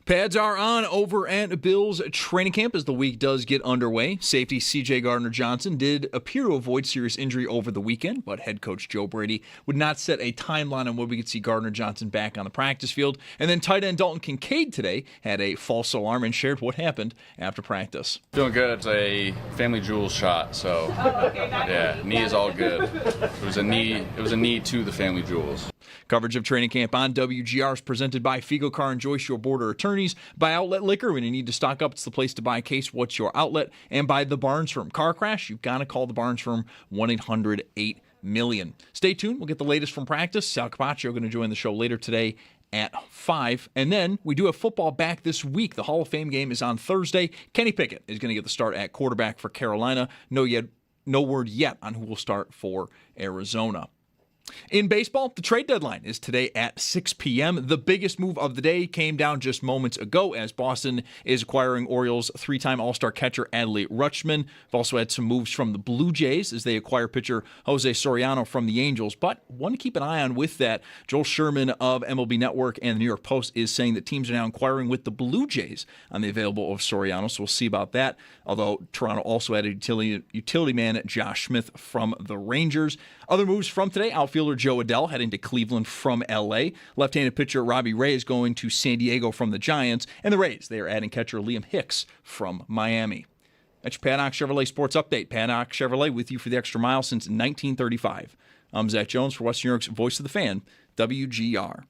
Pads are on over at Bills training camp as the week does get underway. Safety C.J. Gardner-Johnson did appear to avoid serious injury over the weekend, but head coach Joe Brady would not set a timeline on when we could see Gardner-Johnson back on the practice field. And then tight end Dalton Kincaid today had a false alarm and shared what happened after practice. Feeling good. It's a family jewels shot, so yeah, knee is all good. It was a knee to the family jewels. Coverage of training camp on WGR is presented by Figo Car and Joyce, your border attorneys, by Outlet Liquor. When you need to stock up, it's the place to buy a case. What's your outlet? And by the Barnes Firm. Car crash, you've got to call the Barnes Firm, 1-800-8-million. Stay tuned. We'll get the latest from practice. Sal Capaccio going to join the show later today at 5. And then we do have football back this week. The Hall of Fame game is on Thursday. Kenny Pickett is going to get the start at quarterback for Carolina. No word yet on who will start for Arizona. In baseball, the trade deadline is today at 6 p.m. The biggest move of the day came down just moments ago as Boston is acquiring Orioles three-time All-Star catcher Adley Rutschman. We've also had some moves from the Blue Jays as they acquire pitcher Jose Soriano from the Angels. But one to keep an eye on with that, Joel Sherman of MLB Network and the New York Post is saying that teams are now inquiring with the Blue Jays on the available of Soriano, so we'll see about that. Although Toronto also added utility man Josh Smith from the Rangers. Other moves from today, outfielder Joe Adell heading to Cleveland from L.A. Left-handed pitcher Robbie Ray is going to San Diego from the Giants. And the Rays, they are adding catcher Liam Hicks from Miami. That's your Paddock Chevrolet Sports Update. Paddock Chevrolet with you for the extra mile since 1935. I'm Zach Jones for Western New York's Voice of the Fan, WGR.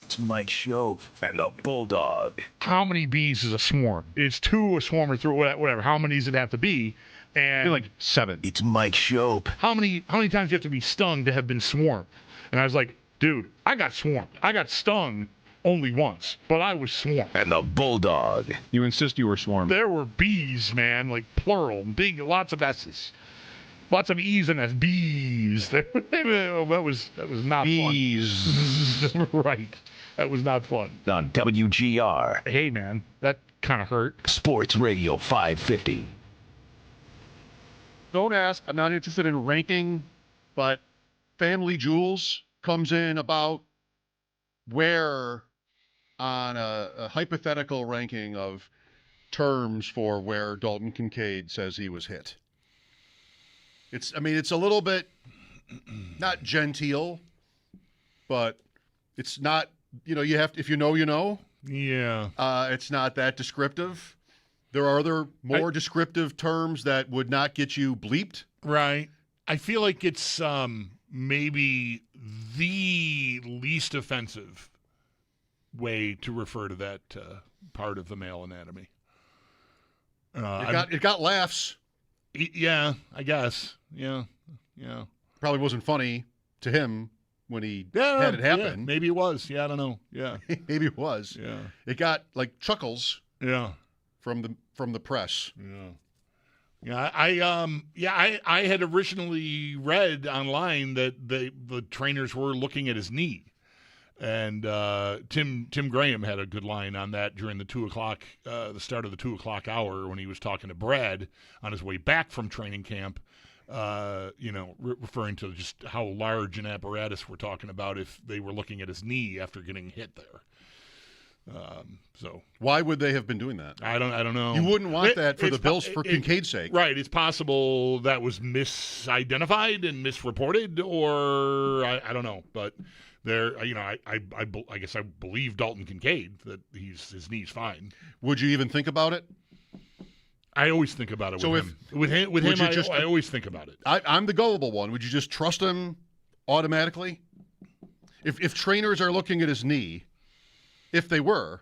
It's Mike Schopp and the Bulldog. How many bees is a swarm? It's two a swarm or three, whatever. How many does it have to be? And like 7. It's Mike Schopp. How many times do you have to be stung to have been swarmed? And I was like, dude, I got swarmed. I got stung only once, but I was swarmed. And the Bulldog. You insist you were swarmed. There were bees, man, like plural, big, lots of S's. Lots of E's and S's. Bees. That was not bees. fun. Right. That was not fun. On WGR. Hey, man, that kind of hurt. Sports Radio 550. Don't ask. I'm not interested in ranking, but Family Jewels comes in about where on a hypothetical ranking of terms for where Dalton Kincaid says he was hit. It's a little bit not genteel, but it's not, you have to, if you know, you know. Yeah. It's not that descriptive. There are other more descriptive terms that would not get you bleeped. Right. I feel like it's maybe the least offensive way to refer to that part of the male anatomy. It got laughs. Yeah, I guess. Yeah. Probably wasn't funny to him when he had it happen. Yeah, maybe it was. Yeah, I don't know. Yeah. Maybe it was. Yeah. It got like chuckles. Yeah. From the press. Yeah. I had originally read online that the trainers were looking at his knee. And Tim Graham had a good line on that during the 2 o'clock, the start of the 2 o'clock hour when he was talking to Brad on his way back from training camp, referring to just how large an apparatus we're talking about if they were looking at his knee after getting hit there. So why would they have been doing that? I don't know. You wouldn't want that for the Bills for Kincaid's sake. Right. It's possible that was misidentified and misreported, or I don't know. But there, I guess I believe Dalton Kincaid that his knee's fine. Would you even think about it? I always think about it with him. With him, I always think about it. I'm the gullible one. Would you just trust him automatically? If trainers are looking at his knee, if they were,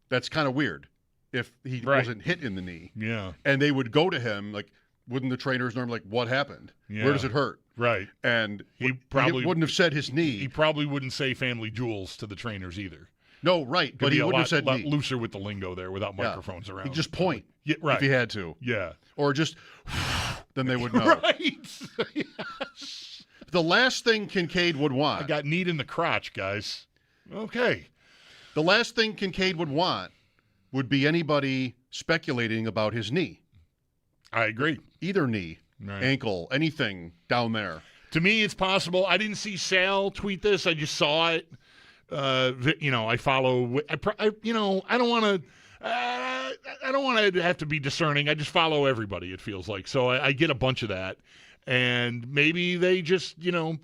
that's kind of weird. If he wasn't hit in the knee. Yeah. And they would go to him, like, wouldn't the trainers normally, like, what happened? Yeah. Where does it hurt? Right. And he probably wouldn't have said his knee. He probably wouldn't say family jewels to the trainers either. No, right. But he wouldn't have said knee. Looser with the lingo there without microphones around. He'd just point right. if he had to. Yeah. Or just, then they would know. Right. Yes. The last thing Kincaid would want. I got kneed in the crotch, guys. Okay. The last thing Kincaid would want would be anybody speculating about his knee. I agree. Either knee, Right. ankle, anything down there. To me, it's possible. I didn't see Sal tweet this. I just saw it. I follow. I don't want to. I don't want to have to be discerning. I just follow everybody. It feels like so. I get a bunch of that, and maybe they just,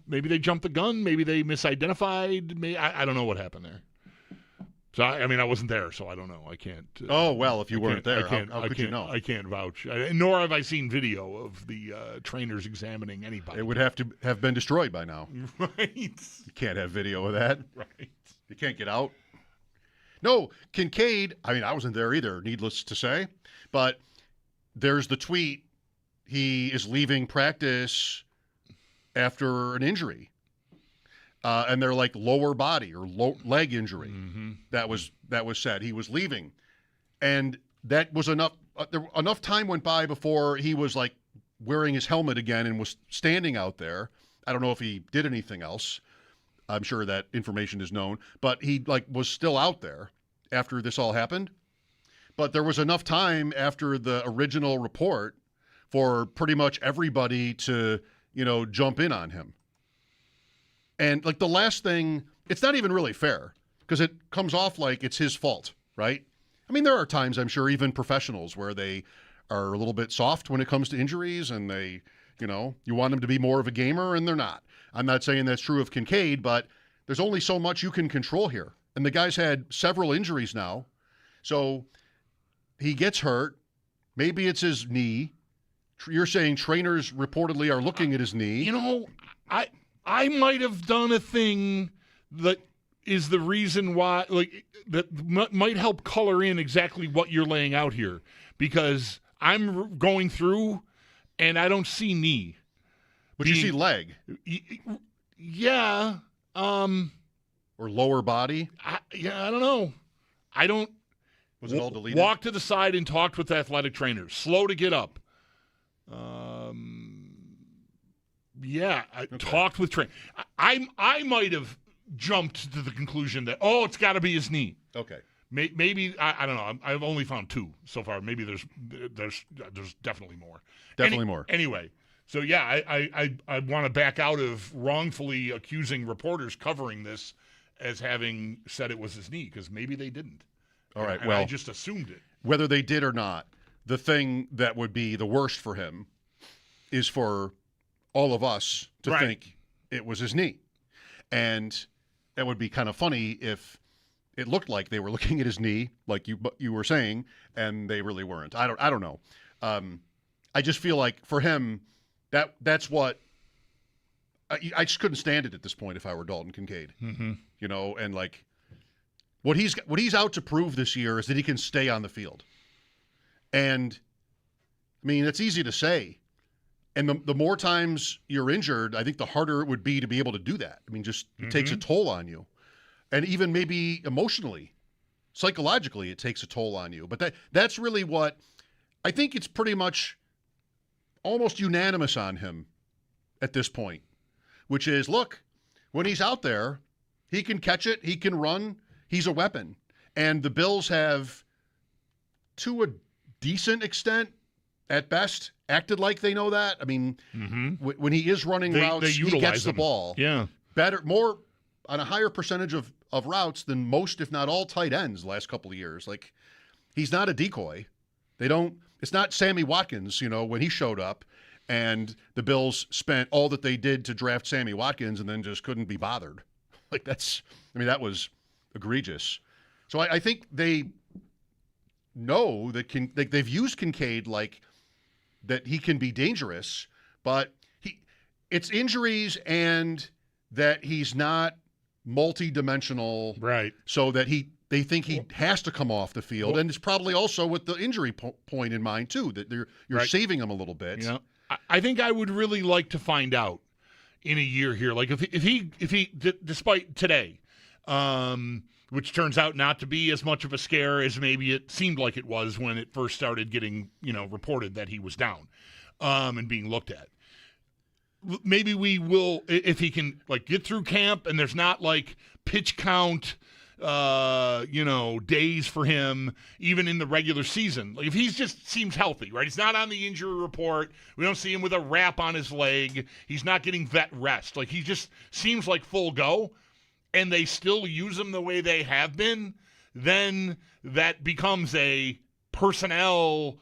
maybe they jumped the gun. Maybe they misidentified. I don't know what happened there. So I wasn't there, so I don't know. I can't. Oh well, if you weren't there, how could you know? I can't vouch. Nor have I seen video of the trainers examining anybody. It would have to have been destroyed by now. Right. You can't have video of that. Right. You can't get out. No, Kincaid, I wasn't there either, needless to say. But there's the tweet. He is leaving practice after an injury. And they're like lower body or leg injury. Mm-hmm. That was said. He was leaving. And that was enough. Enough time went by before he was like wearing his helmet again and was standing out there. I don't know if he did anything else. I'm sure that information is known, but he was still out there after this all happened. But there was enough time after the original report for pretty much everybody to, jump in on him. And the last thing, it's not even really fair because it comes off like it's his fault, right? There are times, I'm sure, even professionals where they are a little bit soft when it comes to injuries and they, you want them to be more of a gamer and they're not. I'm not saying that's true of Kincaid, but there's only so much you can control here. And the guy's had several injuries now. So he gets hurt. Maybe it's his knee. You're saying trainers reportedly are looking at his knee. I might have done a thing that is the reason why, that might help color in exactly what you're laying out here. Because I'm going through and I don't see knee. But you see leg. Yeah. Or lower body. I don't know. I don't. Was it all deleted? Walked to the side and talked with athletic trainers. Slow to get up. Yeah, I talked with trainers. I might have jumped to the conclusion that, it's got to be his knee. Okay. Maybe I don't know. I've only found 2 so far. Maybe there's definitely more. Definitely more. Anyway, so yeah, I want to back out of wrongfully accusing reporters covering this as having said it was his knee because maybe they didn't. All right. And well, I just assumed it. Whether they did or not, the thing that would be the worst for him is for all of us to think it was his knee. And that would be kind of funny if it looked like they were looking at his knee, like you were saying, and they really weren't. I don't know. I just feel like for him, that's what I just couldn't stand it at this point if I were Dalton Kincaid. Mm-hmm. And what he's out to prove this year is that he can stay on the field. And it's easy to say. And the more times you're injured, I think the harder it would be to be able to do that. It takes a toll on you. And even maybe emotionally, psychologically, it takes a toll on you. But that's really what I think it's pretty much almost unanimous on him at this point, which is, look, when he's out there, he can catch it, he can run, he's a weapon. And the Bills have, to a decent extent, at best, acted like they know that. When he is running routes, he gets the ball. Yeah. Better, more on a higher percentage of routes than most, if not all, tight ends the last couple of years. He's not a decoy. It's not Sammy Watkins, when he showed up and the Bills spent all that they did to draft Sammy Watkins and then just couldn't be bothered. That was egregious. So I think they know that they've used Kincaid that he can be dangerous, but it's injuries and that he's not multi-dimensional, right? So that they think he has to come off the field, and it's probably also with the injury point in mind too, that you're saving him a little bit. I think I would really like to find out in a year here, if he despite today, which turns out not to be as much of a scare as maybe it seemed like it was when it first started getting reported that he was down and being looked at. Maybe we will, if he can get through camp and there's not pitch count days for him, even in the regular season. Like if he just seems healthy, right? He's not on the injury report. We don't see him with a wrap on his leg. He's not getting vet rest. Like he just seems like full go, and they still use him the way they have been, then that becomes a personnel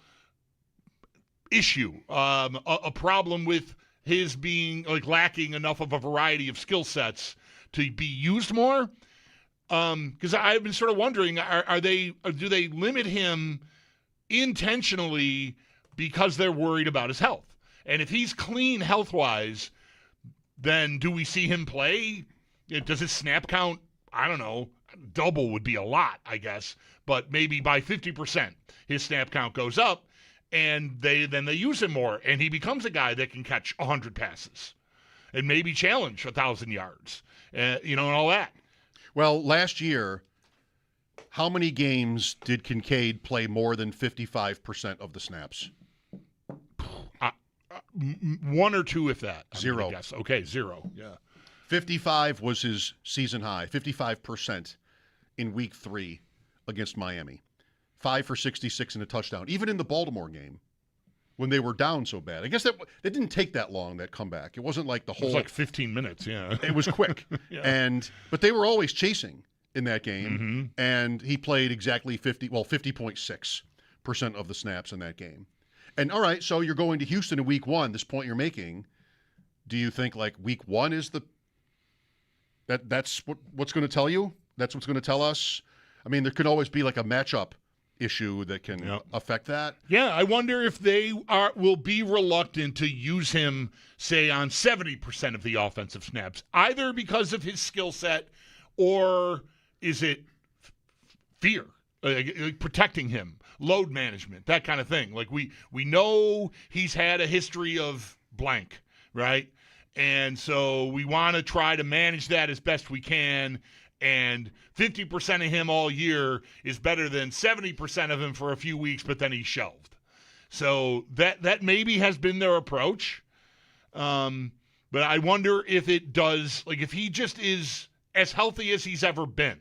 issue, a problem with his being like lacking enough of a variety of skill sets to be used more. Because I've been sort of wondering, do they limit him intentionally because they're worried about his health? And if he's clean health-wise, then do we see him play? Does his snap count, I don't know, double would be a lot, I guess, but maybe by 50% his snap count goes up, and then they use him more, and he becomes a guy that can catch 100 passes and maybe challenge 1,000 yards, and all that. Well, last year, how many games did Kincaid play more than 55% of the snaps? One or two, if that. Zero. Guess. Okay, 0. Yeah. 55 was his season high, 55% in week 3 against Miami. 5 for 66 and a touchdown. Even in the Baltimore game, when they were down so bad. I guess that didn't take that long, that comeback. It wasn't like the whole... It was like 15 minutes, yeah. It was quick. Yeah. But they were always chasing in that game, and he played exactly 50.6% of the snaps in that game. And all right, so you're going to Houston in week 1, this point you're making. Do you think like week 1 is that's what's going to tell you? That's what's going to tell us? I mean, there could always be like a matchup issue that can affect that. Yeah, I wonder if they will be reluctant to use him, say, on 70% of the offensive snaps, either because of his skill set, or is it fear, protecting him, load management, that kind of thing. Like we know he's had a history of blank, right? And so we want to try to manage that as best we can. And 50% of him all year is better than 70% of him for a few weeks, but then he's shelved. So that maybe has been their approach. But I wonder if it does, like if he just is as healthy as he's ever been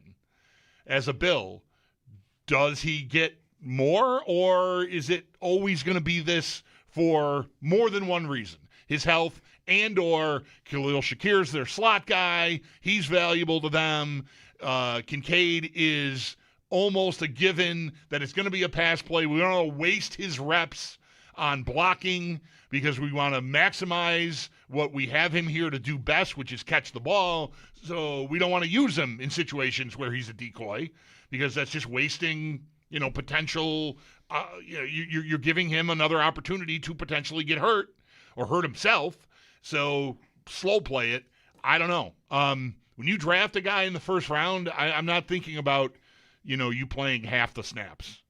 as a Bill, does he get more, or is it always going to be this for more than one reason? His health and or Khalil Shakir's their slot guy. He's valuable to them. Kincaid is almost a given that it's going to be a pass play. We don't want to waste his reps on blocking because we want to maximize what we have him here to do best, which is catch the ball. So we don't want to use him in situations where he's a decoy because that's just wasting, potential. You're giving him another opportunity to potentially get hurt or hurt himself. So slow play it. I don't know. When you draft a guy in the first round, I'm not thinking about, you playing half the snaps.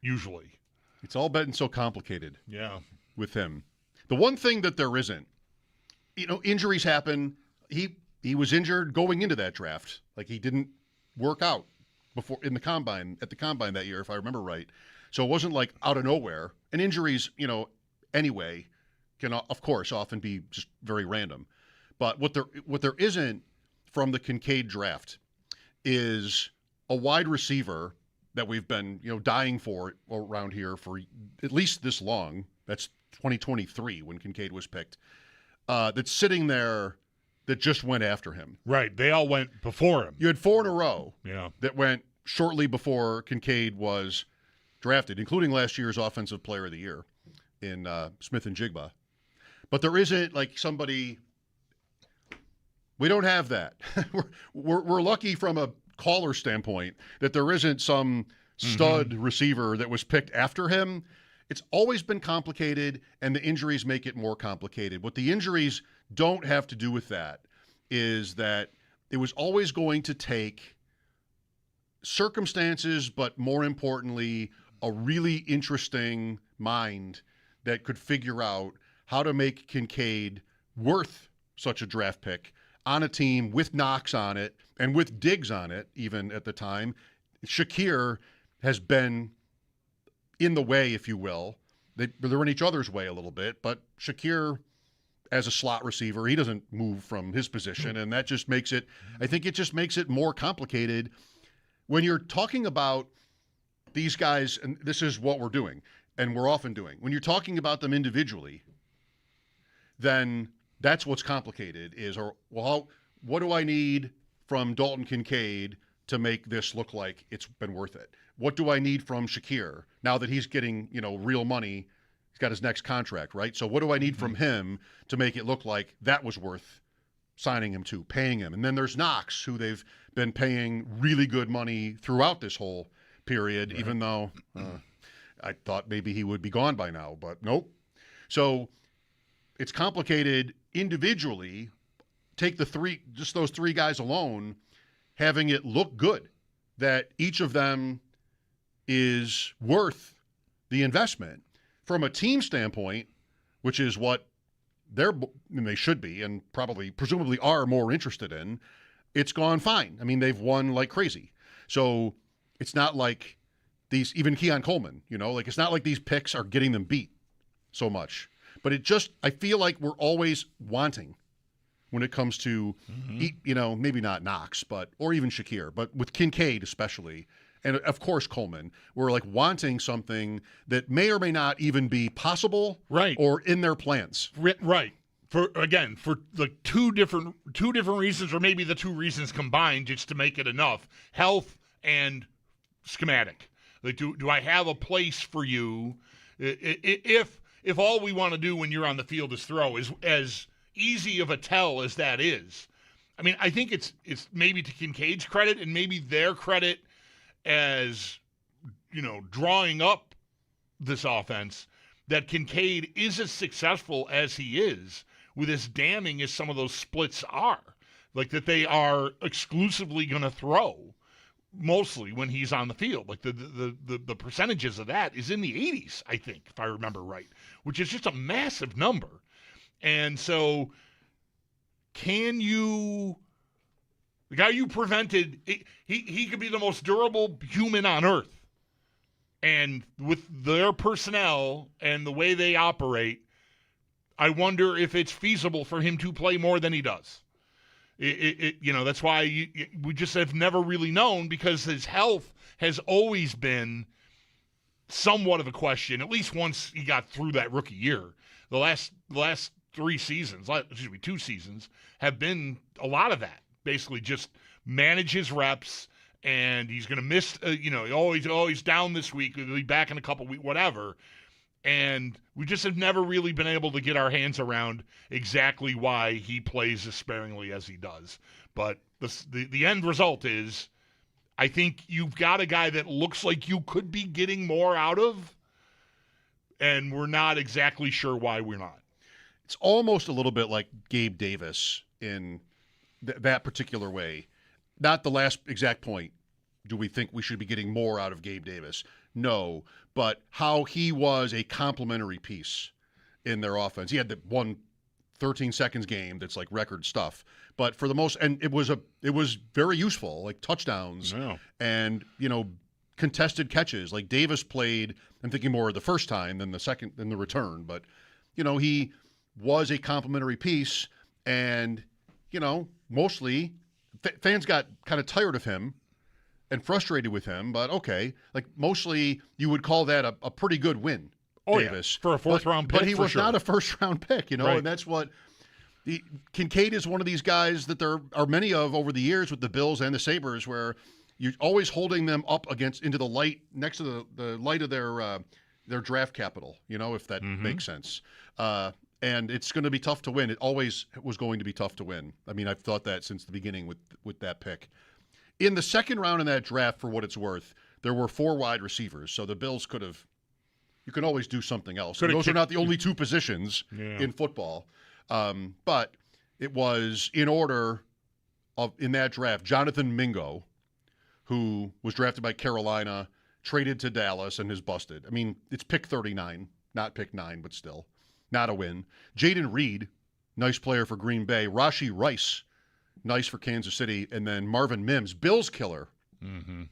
Usually. It's all been so complicated. Yeah. With him. The one thing that there isn't, injuries happen. He was injured going into that draft. Like he didn't work out before at the combine that year, if I remember right. So it wasn't like out of nowhere. And injuries, anyway, can of course often be just very random. But what there isn't from the Kincaid draft is a wide receiver that we've been dying for around here for at least this long. That's 2023 when Kincaid was picked. That's sitting there that just went after him. Right. They all went before him. You had 4 in a row yeah. that went shortly before Kincaid was drafted, including last year's Offensive Player of the Year in Smith and Jigba. But there isn't like somebody. We don't have that. we're lucky from a caller standpoint that there isn't some stud receiver that was picked after him. It's always been complicated, and the injuries make it more complicated. What the injuries don't have to do with that is that it was always going to take circumstances, but more importantly, a really interesting mind that could figure out how to make Kincaid worth such a draft pick on a team with Knox on it and with Diggs on it, even at the time. Shakir has been in the way, if you will. They're in each other's way a little bit, but Shakir as a slot receiver. He doesn't move from his position, and that just makes it, I think it just makes it more complicated when you're talking about these guys, and this is what we're doing, and we're often doing. When you're talking about them individually, then that's what's complicated is, what do I need from Dalton Kincaid to make this look like it's been worth it? What do I need from Shakir now that he's getting, real money? He's got his next contract, right? So what do I need from him to make it look like that was worth signing him to, paying him? And then there's Knox, who they've been paying really good money throughout this whole period, right, even though I thought maybe he would be gone by now, but nope. So it's complicated individually. Take those three guys alone, having it look good that each of them is worth the investment. From a team standpoint, which is what they should be and presumably are more interested in, it's gone fine. I mean, they've won like crazy. So it's not like even Keon Coleman, it's not like these picks are getting them beat so much. But I feel like we're always wanting when it comes to, maybe not Knox, or even Shakir, but with Kincaid especially, and of course Coleman, we're like wanting something that may or may not even be possible, right, or in their plans, right. For like two different reasons, or maybe the two reasons combined, just to make it enough: health and schematic. Like, do I have a place for you? If all we want to do when you're on the field is throw, is as easy of a tell as that is. I mean, I think it's maybe to Kincaid's credit and maybe their credit as, drawing up this offense, that Kincaid is as successful as he is, with as damning as some of those splits are. Like, that they are exclusively going to throw mostly when he's on the field. Like, the percentages of that is in the 80s, I think, if I remember right, which is just a massive number. And so the guy you prevented, he could be the most durable human on earth. And with their personnel and the way they operate, I wonder if it's feasible for him to play more than he does. That's why we just have never really known, because his health has always been somewhat of a question, at least once he got through that rookie year. The last 2 seasons have been a lot of that. Basically just manage his reps, and he's going to miss, always down this week, he'll be back in a couple weeks, whatever. And we just have never really been able to get our hands around exactly why he plays as sparingly as he does. But the end result is, I think you've got a guy that looks like you could be getting more out of, and we're not exactly sure why we're not. It's almost a little bit like Gabe Davis in that particular way. Not the last exact point. Do we think we should be getting more out of Gabe Davis? No, but how he was a complementary piece in their offense. He had the one 13 seconds game that's like record stuff, but for the most, and it was very useful, like touchdowns and contested catches. Like Davis played, I'm thinking more of the first time than the return, but he was a complimentary piece, and mostly fans got kind of tired of him and frustrated with him, but okay, like mostly you would call that a pretty good win. Davis, for a fourth-round pick, but he was not a first-round pick, right. And that's what Kincaid is. One of these guys that there are many of over the years with the Bills and the Sabres, where you're always holding them up into the light, next to the light of their draft capital, if that makes sense. And it's going to be tough to win. It always was going to be tough to win. I mean, I've thought that since the beginning with that pick. In the second round in that draft, for what it's worth, there were 4 wide receivers, so the Bills could have. You can always do something else. Those are not the only 2 positions in football. But it was in order in that draft, Jonathan Mingo, who was drafted by Carolina, traded to Dallas, and is busted. I mean, it's pick 39, not pick 9, but still. Not a win. Jaden Reed, nice player for Green Bay. Rashee Rice, nice for Kansas City. And then Marvin Mims, Bills killer. Mm-hmm.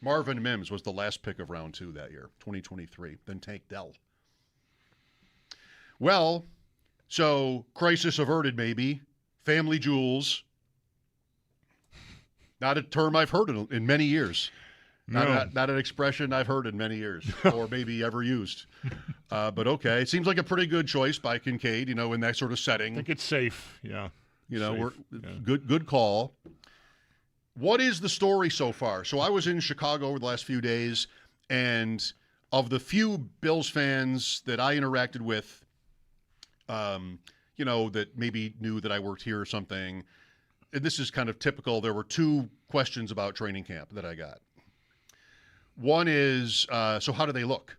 Marvin Mims was the last pick of round 2 that year, 2023. Then Tank Dell. Well, So, crisis averted, maybe. Family jewels. Not a term I've heard in many years. No. Not an expression I've heard in many years, or maybe ever used. But okay, it seems like a pretty good choice by Kincaid. In that sort of setting. I think it's safe. Yeah. Good call. What is the story so far? So I was in Chicago over the last few days, and of the few Bills fans that I interacted with, that maybe knew that I worked here or something, and this is kind of typical, there were two questions about training camp that I got. One is, so how do they look?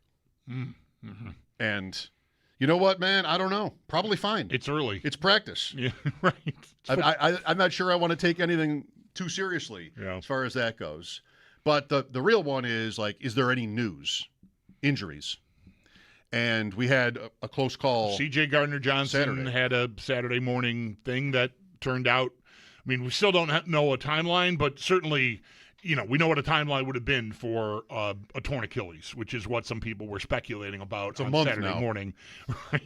Mm-hmm. And you know what, man? I don't know. Probably fine. It's early. It's practice. Yeah, right. I'm not sure I want to take anything too seriously as far as that goes. But the real one is, is there any news? Injuries. And we had a close call. C.J. Gardner-Johnson had a Saturday morning thing that turned out, we still don't know a timeline, but certainly, we know what a timeline would have been for a torn Achilles, which is what some people were speculating about on Saturday morning. Right?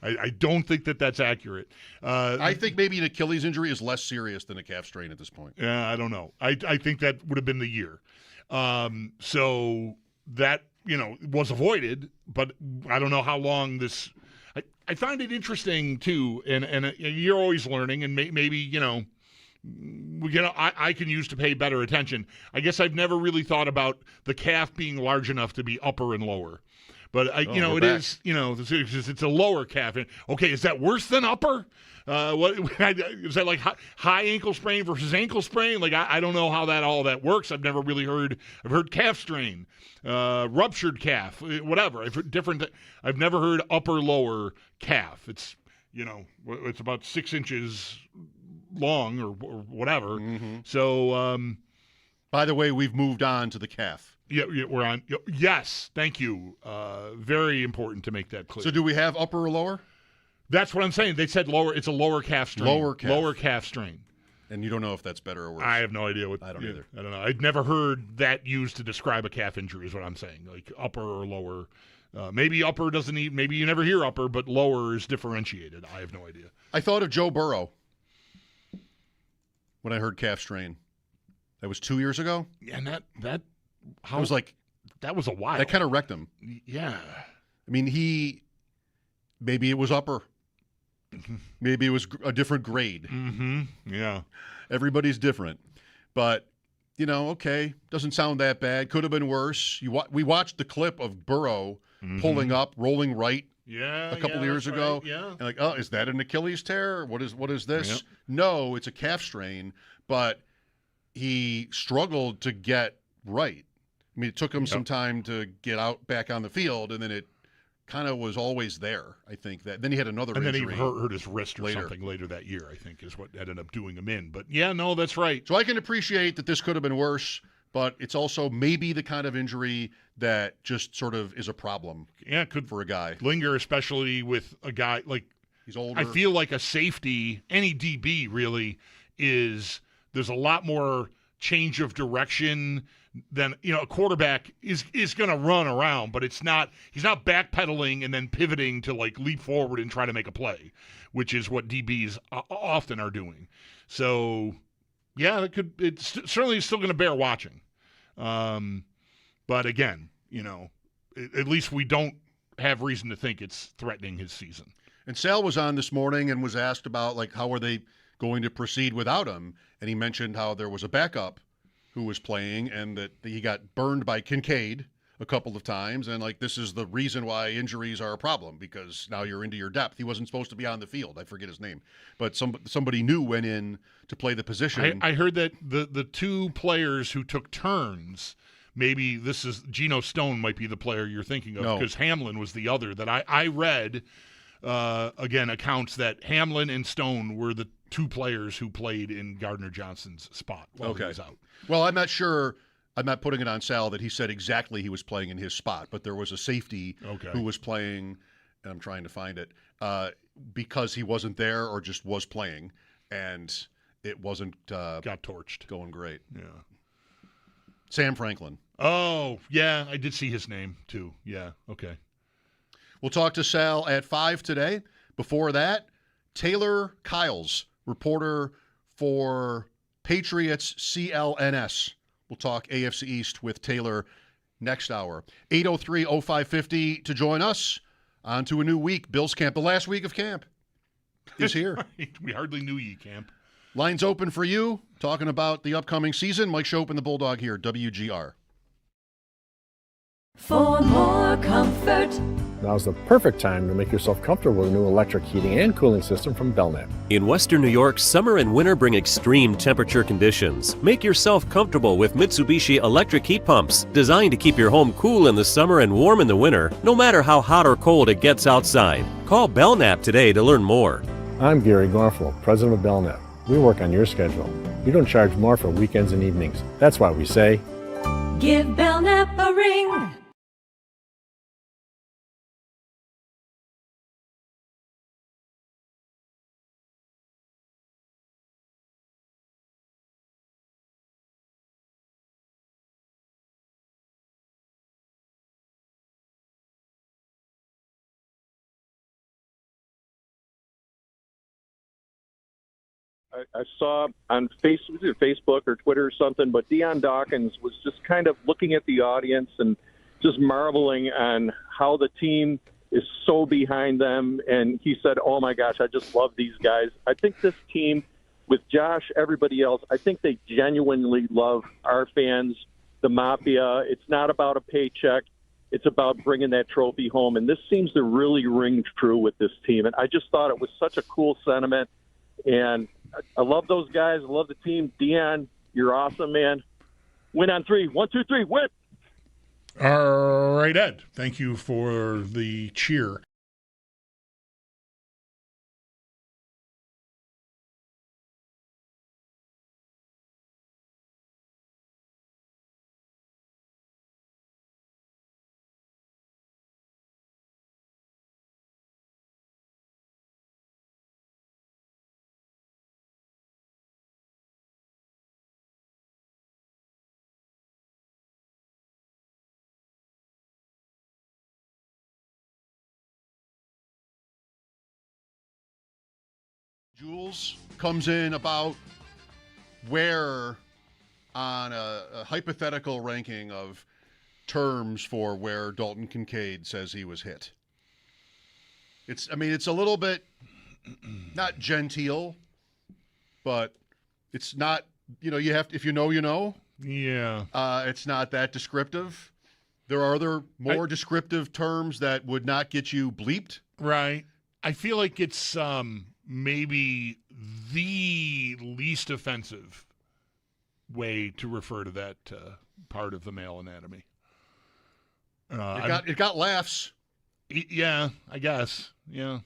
I don't think that's accurate. I think maybe an Achilles injury is less serious than a calf strain at this point. Yeah, I don't know. I think that would have been the year. So that, was avoided, but I don't know how long this – I find it interesting, too, and you're always learning, and maybe, I can use to pay better attention. I guess I've never really thought about the calf being large enough to be upper and lower. But, it is, it's a lower calf. Okay, is that worse than upper? What is that, like high ankle sprain versus ankle sprain? Like, I don't know how all that works. I've never really heard. I've heard calf strain, ruptured calf, whatever. I've heard different. I've never heard upper lower calf. It's it's about 6 inches long or whatever. Mm-hmm. So, by the way, we've moved on to the calf. Yeah, we're on. Yes, thank you. Very important to make that clear. So do we have upper or lower? That's what I'm saying. They said lower. It's a lower calf strain. Lower calf strain. And you don't know if that's better or worse? I have no idea. I don't either. I don't know. I'd never heard that used to describe a calf injury is what I'm saying. Like upper or lower. Maybe upper doesn't even, maybe you never hear upper, but lower is differentiated. I have no idea. I thought of Joe Burrow when I heard calf strain. That was 2 years ago? And that I was like, that was a while. That kind of wrecked him. Yeah. Maybe it was upper. Maybe it was a different grade. Mm-hmm. Yeah. Everybody's different. But, okay, doesn't sound that bad. Could have been worse. We watched the clip of Burrow pulling up, rolling right a couple of years ago. Right. Yeah. And oh, is that an Achilles tear? What is this? Yep. No, it's a calf strain, but he struggled to get right. It took him some time to get back on the field, and then it kind of was always there, I think. Then he had another injury. And then he hurt his wrist or something later that year, I think, is what ended up doing him in. But, yeah, no, that's right. So I can appreciate that this could have been worse, but it's also maybe the kind of injury that just sort of is a problem for a guy. Linger, especially with a guy like – he's older. I feel like a safety, any DB really, there's a lot more change of direction – then a quarterback is going to run around, but he's not backpedaling and then pivoting to leap forward and try to make a play, which is what DBs often are doing. So, yeah, it's certainly still going to bear watching. But again, at least we don't have reason to think it's threatening his season. And Sal was on this morning and was asked about how are they going to proceed without him, and he mentioned how there was a backup who was playing, and that he got burned by Kincaid a couple of times, and this is the reason why injuries are a problem, because now you're into your depth. He wasn't supposed to be on the field. I forget his name. But somebody new went in to play the position. I heard that the two players who took turns, maybe this is Geno Stone might be the player you're thinking of, because Hamlin was the other that I read, again, accounts that Hamlin and Stone were the two players who played in Gardner-Johnson's spot while he was out. Well, I'm not sure. I'm not putting it on Sal that he said exactly he was playing in his spot, but there was a safety who was playing, and I'm trying to find it, because he wasn't there or just was playing, and it wasn't got torched. Going great. Yeah. Sam Franklin. Oh, yeah, I did see his name too. Yeah, okay. We'll talk to Sal at 5 today. Before that, Taylor Kyles, reporter for Patriots CLNS. We'll talk AFC East with Taylor next hour. 803-0550 to join us. On to a new week. Bills camp. The last week of camp is here. We hardly knew ye, Camp. Lines open for you. Talking about the upcoming season. Mike Schopp and the Bulldog here, WGR. For more comfort. Now's the perfect time to make yourself comfortable with a new electric heating and cooling system from Belknap. In Western New York, summer and winter bring extreme temperature conditions. Make yourself comfortable with Mitsubishi electric heat pumps, designed to keep your home cool in the summer and warm in the winter, no matter how hot or cold it gets outside. Call Belknap today to learn more. I'm Gary Garfalo, president of Belknap. We work on your schedule. We don't charge more for weekends and evenings. That's why we say, Give Belknap a ring. I saw on Facebook or Twitter or something, but Deion Dawkins was just kind of looking at the audience and just marveling on how the team is so behind them. And he said, oh, my gosh, I just love these guys. I think this team, with Josh, everybody else, I think they genuinely love our fans, the Mafia. It's not about a paycheck. It's about bringing that trophy home. And this seems to really ring true with this team. And I just thought it was such a cool sentiment. And I love those guys. I love the team. Deion, you're awesome, man. Win on three. 1, 2, 3, win. All right, Ed. Thank you for the cheer. Jules comes in about where on a hypothetical ranking of terms for where Dalton Kincaid says he was hit. It's a little bit not genteel, but it's not, you have to, if you know, you know. Yeah. It's not that descriptive. There are other more descriptive terms that would not get you bleeped. Right. I feel like it's maybe the least offensive way to refer to that part of the male anatomy. It got laughs. Yeah, I guess. Yeah.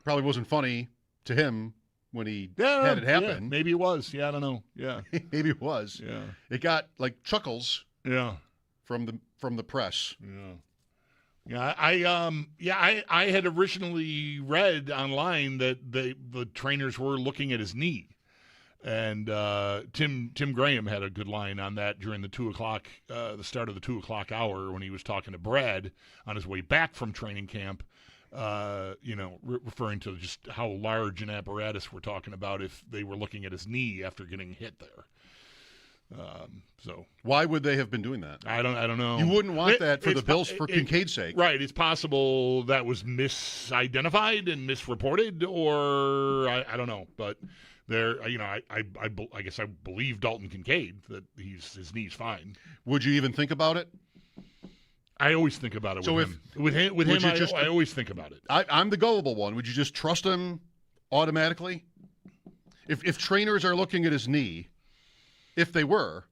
Probably wasn't funny to him when he had it happen. Yeah, maybe it was. Yeah, I don't know. Yeah. Maybe it was. Yeah. It got like chuckles. Yeah. From the press. Yeah. Yeah, I had originally read online that the trainers were looking at his knee, and Tim Graham had a good line on that during the 2:00, the start of the 2:00 hour when he was talking to Brad on his way back from training camp. Referring to just how large an apparatus we're talking about if they were looking at his knee after getting hit there. So why would they have been doing that? I don't know. You wouldn't want that for the Bills for Kincaid's sake. Right. It's possible that was misidentified and misreported, or I don't know. But there, I guess I believe Dalton Kincaid that his knee's fine. Would you even think about it? I always think about it with him. With him, I always think about it. I'm the gullible one. Would you just trust him automatically? If trainers are looking at his knee, if they were,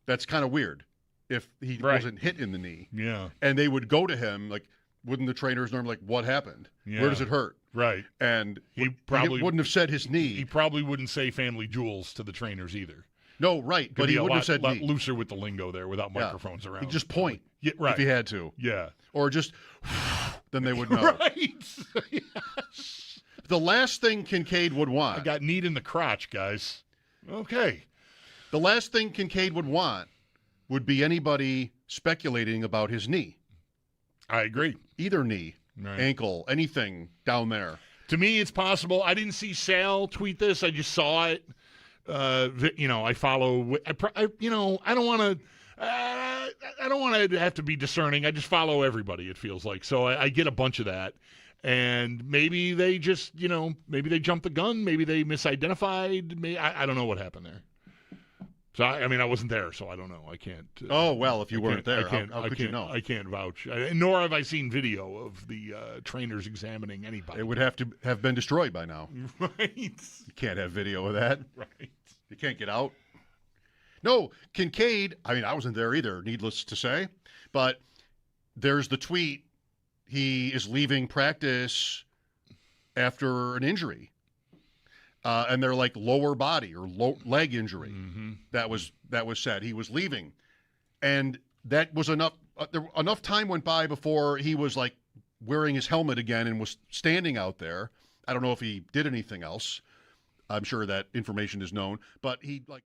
that's kind of weird. If he wasn't hit in the knee. Yeah. And they would go to him, like, wouldn't the trainers normally, like, what happened? Yeah. Where does it hurt? Right. And he probably wouldn't have said his knee. He probably wouldn't say family jewels to the trainers either. No, right. But he wouldn't have said knee. Looser with the lingo there without microphones around. He'd just point right. if he had to. Yeah. Or just, then they would know. Right. Yes. The last thing Kincaid would want. I got kneed in the crotch, guys. Okay. The last thing Kincaid would want would be anybody speculating about his knee. I agree. Either knee. ankle, anything down there. To me, it's possible. I didn't see Sal tweet this. I just saw it. I follow. I don't want to. I don't want to have to be discerning. I just follow everybody. It feels like so. I get a bunch of that, and maybe they just, maybe they jumped the gun. Maybe they misidentified. I don't know what happened there. So I wasn't there, so I don't know. I can't. If you weren't there, how could you know? I can't vouch. Nor have I seen video of the trainers examining anybody. It would have to have been destroyed by now. Right. You can't have video of that. Right. You can't get out. No, Kincaid. I wasn't there either. Needless to say, but there's the tweet. He is leaving practice after an injury. And they're like lower body or leg injury. Mm-hmm. That was said. He was leaving, and that was enough. Enough time went by before he was like wearing his helmet again and was standing out there. I don't know if he did anything else. I'm sure that information is known, but he like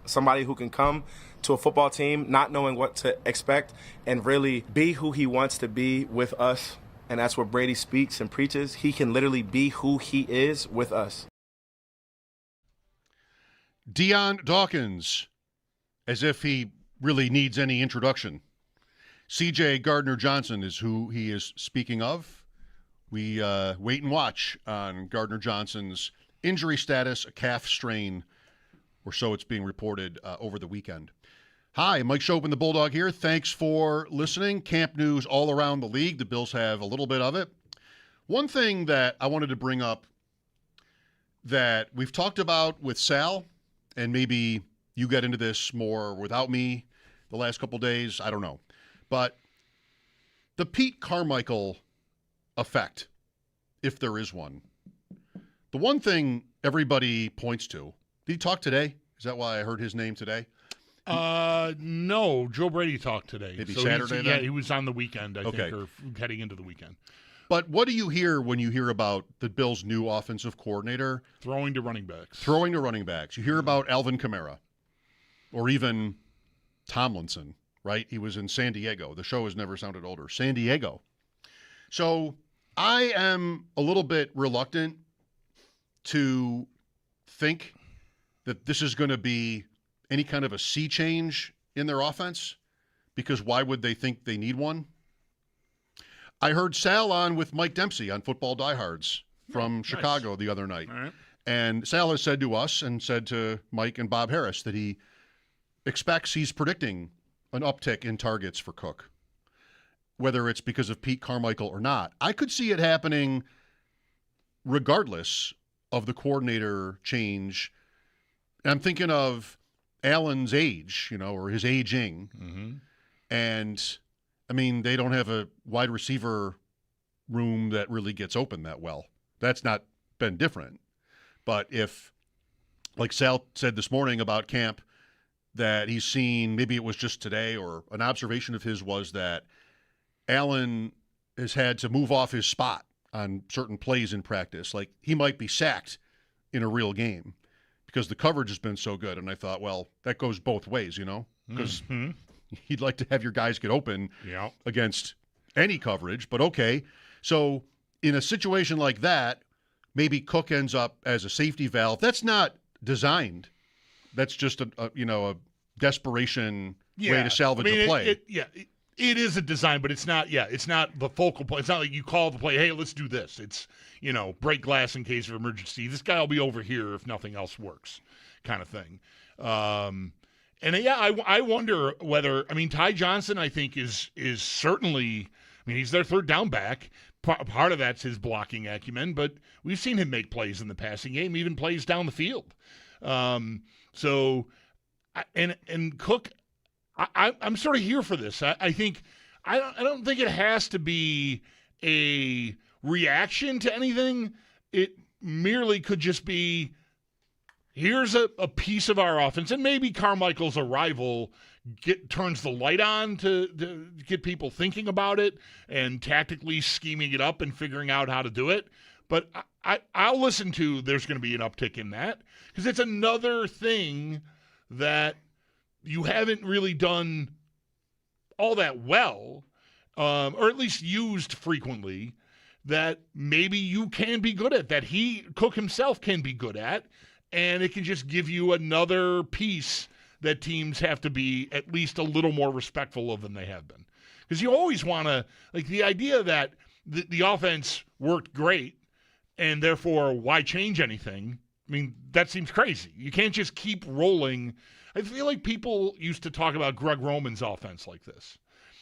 somebody who can come to a football team not knowing what to expect and really be who he wants to be with us. And that's what Brady speaks and preaches. He can literally be who he is with us. Dion Dawkins, as if he really needs any introduction. C.J. Gardner-Johnson is who he is speaking of. We wait and watch on Gardner-Johnson's injury status, a calf strain, or so it's being reported over the weekend. Hi, Mike Schopp and the Bulldog here. Thanks for listening. Camp news all around the league. The Bills have a little bit of it. One thing that I wanted to bring up that we've talked about with Sal, and maybe you get into this more without me the last couple days, I don't know. But the Pete Carmichael effect, if there is one. The one thing everybody points to, did he talk today? Is that why I heard his name today? No, Joe Brady talked today. Maybe Saturday then? Yeah, he was on the weekend, I think, or heading into the weekend. But what do you hear when you hear about the Bills' new offensive coordinator? Throwing to running backs. You hear about Alvin Kamara or even Tomlinson, right? He was in San Diego. The show has never sounded older. San Diego. So I am a little bit reluctant to think that this is going to be any kind of a sea change in their offense, because why would they think they need one? I heard Sal on with Mike Dempsey on Football Diehards from Chicago the other night. All right. And Sal has said to us and said to Mike and Bob Harris that he's predicting an uptick in targets for Cook, whether it's because of Pete Carmichael or not. I could see it happening regardless of the coordinator change. And I'm thinking of Allen's age, or his aging. Mm-hmm. And they don't have a wide receiver room that really gets open that well. That's not been different. But if, like Sal said this morning about camp, that he's seen, maybe it was just today, or an observation of his was that Allen has had to move off his spot on certain plays in practice. Like he might be sacked in a real game because the coverage has been so good. And I thought, well, that goes both ways, because you'd like to have your guys get open against any coverage, but okay. So in a situation like that, maybe Cook ends up as a safety valve. That's not designed. That's just a desperation way to salvage a play. It is a design, but it's not the focal point. It's not like you call the play, hey, let's do this. It's, break glass in case of emergency. This guy will be over here if nothing else works, kind of thing. I wonder whether, Ty Johnson, I think, is certainly, he's their third down back. Part of that's his blocking acumen, but we've seen him make plays in the passing game, even plays down the field. And Cook, I'm sort of here for this. I don't think it has to be a reaction to anything. It merely could just be, here's a piece of our offense, and maybe Carmichael's arrival turns the light on to get people thinking about it and tactically scheming it up and figuring out how to do it. But I'll listen to there's going to be an uptick in that, because it's another thing that you haven't really done all that well. or at least used frequently, that maybe you can be good at, that Cook himself can be good at, and it can just give you another piece that teams have to be at least a little more respectful of than they have been. Because you always want to, like, the idea that the offense worked great and therefore why change anything? I mean, that seems crazy. You can't just keep rolling. I feel like people used to talk about Greg Roman's offense like this.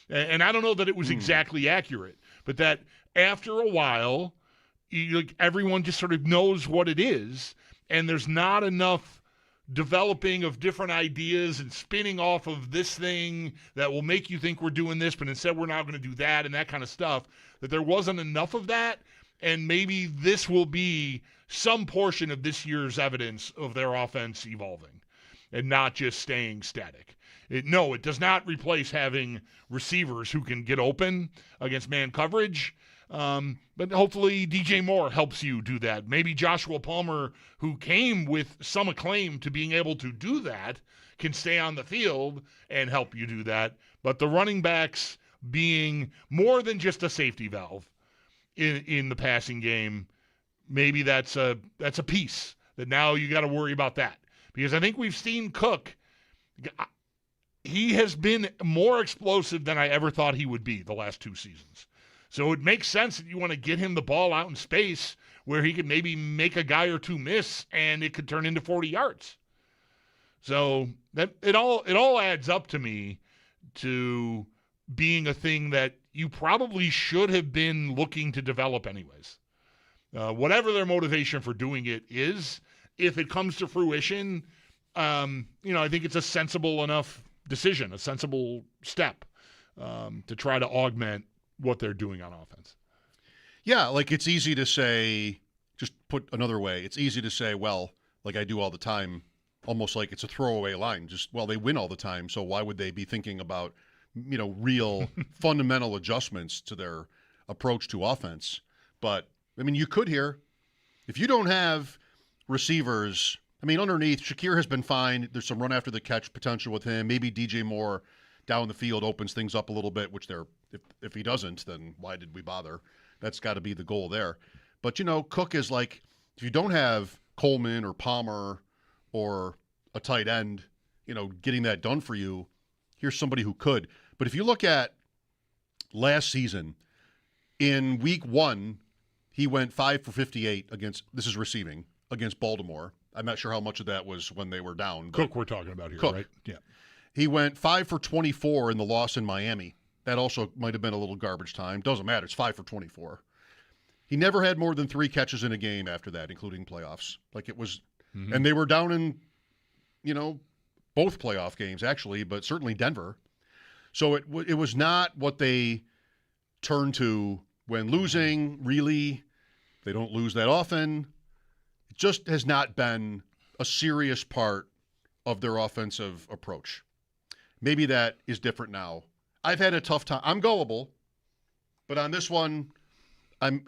And I don't know that it was exactly accurate, but that after a while, everyone just sort of knows what it is, and there's not enough developing of different ideas and spinning off of this thing that will make you think we're doing this, but instead we're now going to do that and that kind of stuff, that there wasn't enough of that, and maybe this will be some portion of this year's evidence of their offense evolving and not just staying static. It does not replace having receivers who can get open against man coverage. But hopefully DJ Moore helps you do that. Maybe Joshua Palmer, who came with some acclaim to being able to do that, can stay on the field and help you do that. But the running backs being more than just a safety valve in the passing game, maybe that's a piece that now you got to worry about that. Because I think we've seen Cook. He has been more explosive than I ever thought he would be the last 2 seasons. So it makes sense that you want to get him the ball out in space where he could maybe make a guy or two miss and it could turn into 40 yards. So that it all adds up to me to being a thing that you probably should have been looking to develop anyways. Whatever their motivation for doing it is, if it comes to fruition, I think it's a sensible enough decision, a sensible step to try to augment what they're doing on offense. Yeah, like it's easy to say, just put another way, it's easy to say, well, like I do all the time, almost like it's a throwaway line. Just, well, they win all the time, so why would they be thinking about, real fundamental adjustments to their approach to offense? But, I mean, you could here, if you don't have receivers, I mean, underneath, Shakir has been fine. There's some run after the catch potential with him. Maybe DJ Moore down the field opens things up a little bit, which if he doesn't, then why did we bother? That's got to be the goal there. But, Cook is like, if you don't have Coleman or Palmer or a tight end, getting that done for you, here's somebody who could. But if you look at last season, in week 1, he went 5 for 58 this is receiving, against Baltimore. I'm not sure how much of that was when they were down. But Cook we're talking about here, Cook. Right? Yeah. He went 5 for 24 in the loss in Miami. That also might have been a little garbage time. Doesn't matter. It's 5 for 24. He never had more than 3 catches in a game after that, including playoffs. Like it was, and they were down in, both playoff games actually, but certainly Denver. So it was not what they turned to when losing. Really, they don't lose that often. It just has not been a serious part of their offensive approach. Maybe that is different now. I've had a tough time. I'm gullible, but on this one, I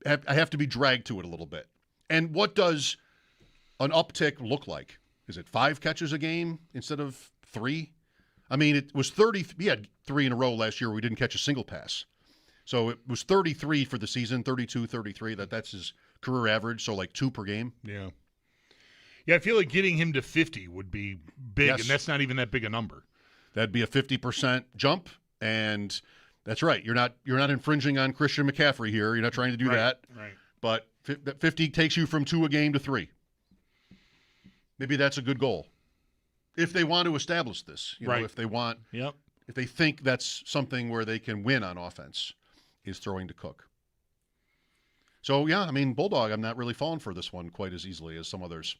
have to be dragged to it a little bit. And what does an uptick look like? Is it 5 catches a game instead of 3? I mean, it was 30. We had 3 in a row last year where we didn't catch a single pass. So it was 33 for the season, 32, 33. That's his career average, so like 2 per game. Yeah. Yeah, I feel like getting him to 50 would be big, Yes. and that's not even that big a number. That'd be a 50% jump, and that's right. You're not infringing on Christian McCaffrey here. You're not trying to do that. Right. But 50 takes you from 2 a game to 3. Maybe that's a good goal. If they want to establish this, Right. if they want, Yep. if they think that's something where they can win on offense, is throwing to Cook. So, yeah, I mean, Bulldog, I'm not really falling for this one quite as easily as some others.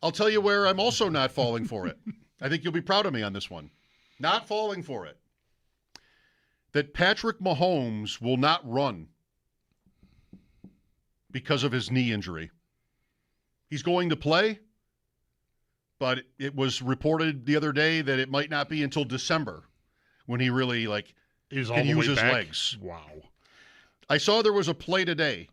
I'll tell you where I'm also not falling for it. I think you'll be proud of me on this one. Not falling for it. That Patrick Mahomes will not run because of his knee injury. He's going to play, but it was reported the other day that it might not be until December when he really can use his legs. Wow. I saw there was a play today.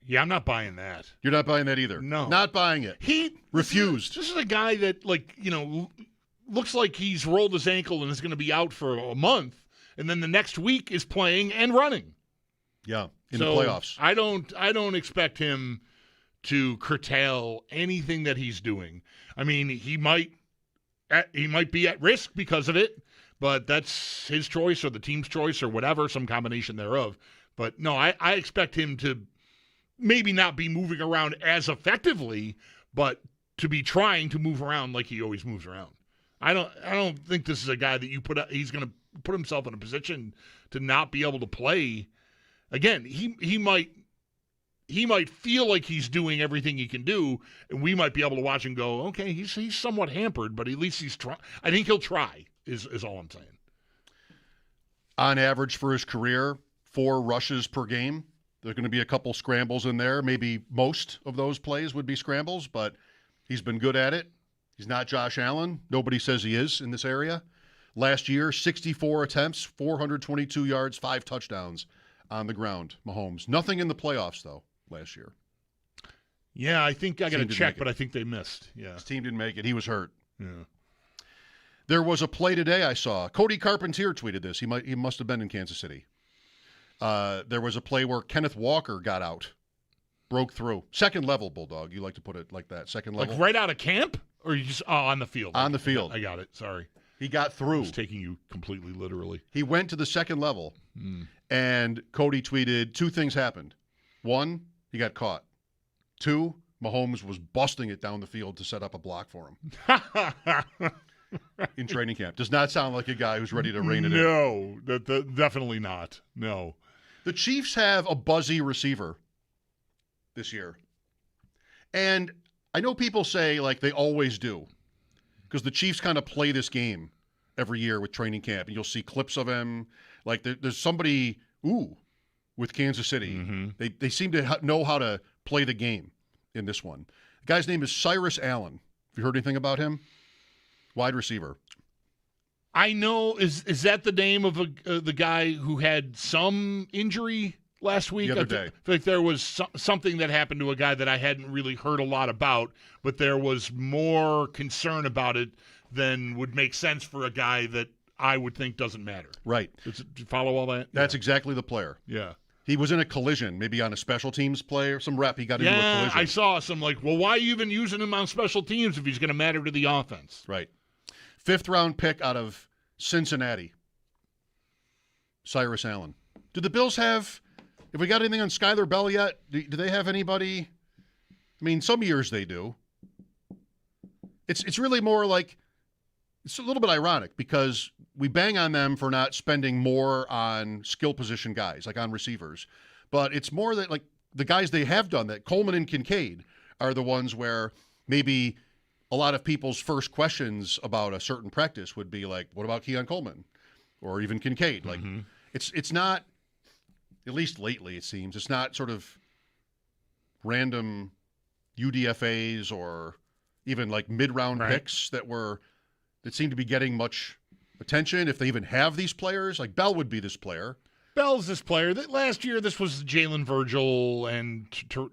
Yeah, I'm not buying that. You're not buying that either. No. Not buying it. He refused. This is a guy that looks like he's rolled his ankle and is going to be out for a month, and then the next week is playing and running. Yeah, in the playoffs. I don't expect him to curtail anything that he's doing. I mean, he might be at risk because of it, but that's his choice or the team's choice or whatever, some combination thereof. But no, I expect him to maybe not be moving around as effectively, but to be trying to move around like he always moves around. I don't think this is a guy that he's going to put himself in a position to not be able to play. Again, he might feel like he's doing everything he can do, and we might be able to watch and go, okay, he's somewhat hampered, but at least he's trying. I think he'll try, is all I'm saying. On average for his career, 4 rushes per game. There's going to be a couple scrambles in there. Maybe most of those plays would be scrambles, but he's been good at it. He's not Josh Allen. Nobody says he is in this area. Last year, 64 attempts, 422 yards, 5 touchdowns on the ground, Mahomes. Nothing in the playoffs, though, last year. Yeah, I think I got to check, but I think they missed. Yeah, his team didn't make it. He was hurt. Yeah. There was a play today I saw. Cody Carpentier tweeted this. He must have been in Kansas City. There was a play where Kenneth Walker got out, broke through. Second level, Bulldog. You like to put it like that. Second level. Like right out of camp? Or you just on the field? On the field. I got it. Sorry. He got through. I was taking you completely literally. He went to the second level, and Cody tweeted 2 things happened. 1, he got caught. 2, Mahomes was busting it down the field to set up a block for him. In training camp. Does not sound like a guy who's ready to rein it in. No, definitely not. No. The Chiefs have a buzzy receiver this year. And I know people say, like, they always do, because the Chiefs kind of play this game every year with training camp, and you'll see clips of him. Like, there's somebody, with Kansas City. Mm-hmm. They seem to know how to play the game in this one. The guy's name is Cyrus Allen. Have you heard anything about him? Wide receiver. I know. Is that the name of the guy who had some injury last week? The other day. I feel like there was something that happened to a guy that I hadn't really heard a lot about, but there was more concern about it than would make sense for a guy that I would think doesn't matter. Right. Do you follow all that? That's exactly the player. Yeah. He was in a collision, maybe on a special teams play or some rep. He got into a collision. I saw some well, why are you even using him on special teams if he's going to matter to the offense? Right. 5th-round pick out of Cincinnati, Cyrus Allen. Do the Bills have we got anything on Skylar Bell yet? Do they have anybody? I mean, some years they do. It's really more like, it's a little bit ironic because we bang on them for not spending more on skill position guys, like on receivers. But it's more that, like, the guys they have done that, Coleman and Kincaid, are the ones where maybe a lot of people's first questions about a certain practice would be like, what about Keon Coleman? Or even Kincaid. Like, it's not, at least lately it seems, it's not sort of random UDFAs or even like mid-round picks that seem to be getting much attention. If they even have these players, like Bell would be this player. Bell's this player. That last year, this was Jalen Virgil and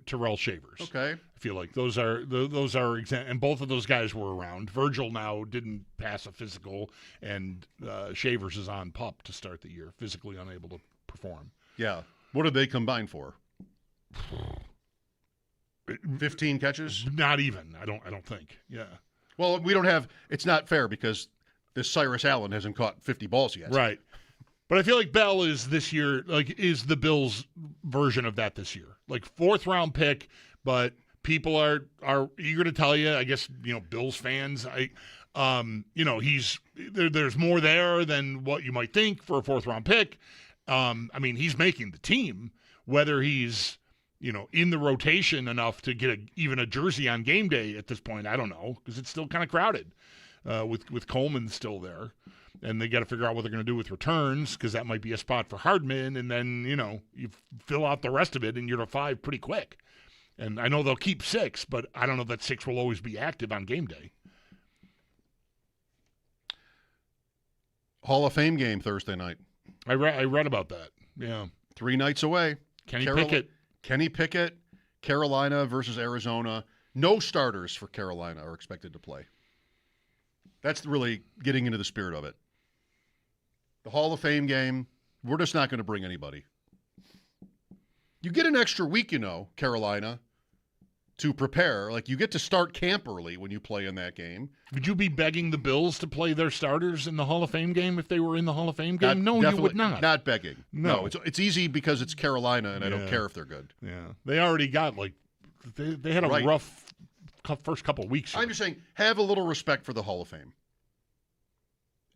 Terrell Shavers. Okay. I feel like those are and both of those guys were around. Virgil now didn't pass a physical, and Shavers is on PUP to start the year, physically unable to perform. Yeah. What did they combine for? 15 catches? Not even. I don't think. Yeah. Well, we don't have. It's not fair because this Cyrus Allen hasn't caught 50 balls yet. Right. But I feel like Bell is this year, is the Bills' version of that this year. Like 4th-round pick, but people are eager to tell you. I guess Bills fans. He's there's more there than what you might think for a 4th-round pick. I mean, he's making the team. Whether he's in the rotation enough to get even a jersey on game day at this point, I don't know, because it's still kind of crowded with Coleman still there. And they got to figure out what they're going to do with returns, because that might be a spot for Hardman. And then, you fill out the rest of it and you're to 5 pretty quick. And I know they'll keep 6, but I don't know that 6 will always be active on game day. Hall of Fame game Thursday night. I read about that. Yeah. 3 nights away. Kenny Pickett, Carolina versus Arizona. No starters for Carolina are expected to play. That's really getting into the spirit of it. the Hall of Fame game, we're just not going to bring anybody. You get an extra week, Carolina, to prepare. Like, you get to start camp early when you play in that game. Would you be begging the Bills to play their starters in the Hall of Fame game if they were in the Hall of Fame game? No, you would not. Not begging. No. It's easy because it's Carolina, and I don't care if they're good. Yeah. They already got, they had a rough first couple of weeks here. I'm just saying, have a little respect for the Hall of Fame.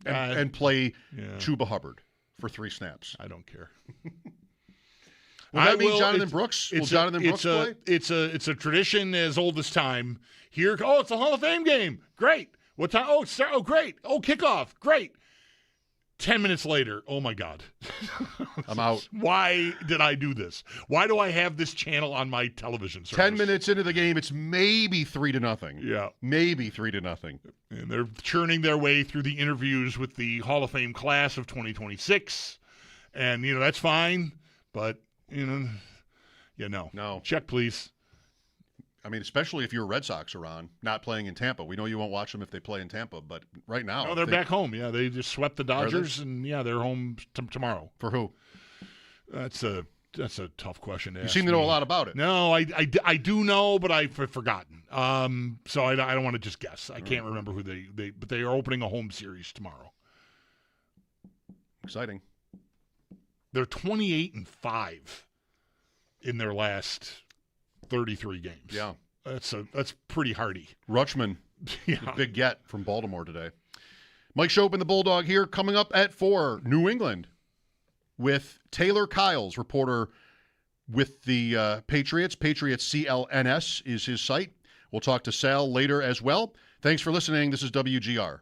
And play Chuba Hubbard for 3 snaps. I don't care. Will that mean Jonathan Brooks? Will Jonathan Brooks play? It's a tradition as old as time. Here, it's a Hall of Fame game. Great. What time? Oh, great. Oh, kickoff. Great. 10 minutes later, oh my God. I'm out. Why did I do this? Why do I have this channel on my television service? 10 minutes into the game, it's maybe 3-0. Yeah. Maybe 3-0. And they're churning their way through the interviews with the Hall of Fame class of 2026. And, that's fine. But, no. Check, please. I mean, especially if your Red Sox are on, not playing in Tampa. We know you won't watch them if they play in Tampa, but right now. No, they're back home. Yeah, they just swept the Dodgers, and they're home tomorrow. For who? That's a tough question to ask. You seem to know a lot about it. No, I do know, but I've forgotten. So I don't want to just guess. I can't remember who but they are opening a home series tomorrow. Exciting. They're 28-5 in their last 33 games. Yeah. That's pretty hardy. Rutschman, the big get from Baltimore today. Mike Schopp and the Bulldog here. Coming up at 4, New England with Taylor Kyles, reporter with the Patriots. Patriots CLNS is his site. We'll talk to Sal later as well. Thanks for listening. This is WGR.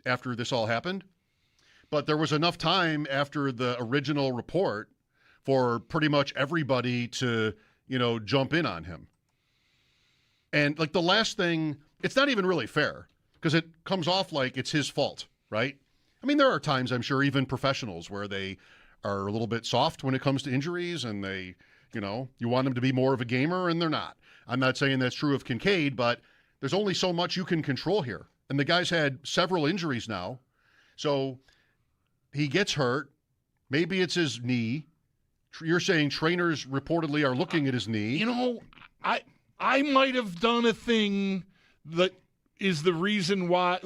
After this all happened, but there was enough time after the original report for pretty much everybody to, jump in on him. And the last thing, it's not even really fair because it comes off like it's his fault, right? I mean, there are times, I'm sure, even professionals where they are a little bit soft when it comes to injuries and they, you want them to be more of a gamer and they're not. I'm not saying that's true of Kincaid, but there's only so much you can control here. And the guy's had several injuries now. So he gets hurt. Maybe it's his knee. You're saying trainers reportedly are looking at his knee. I might have done a thing that is the reason why,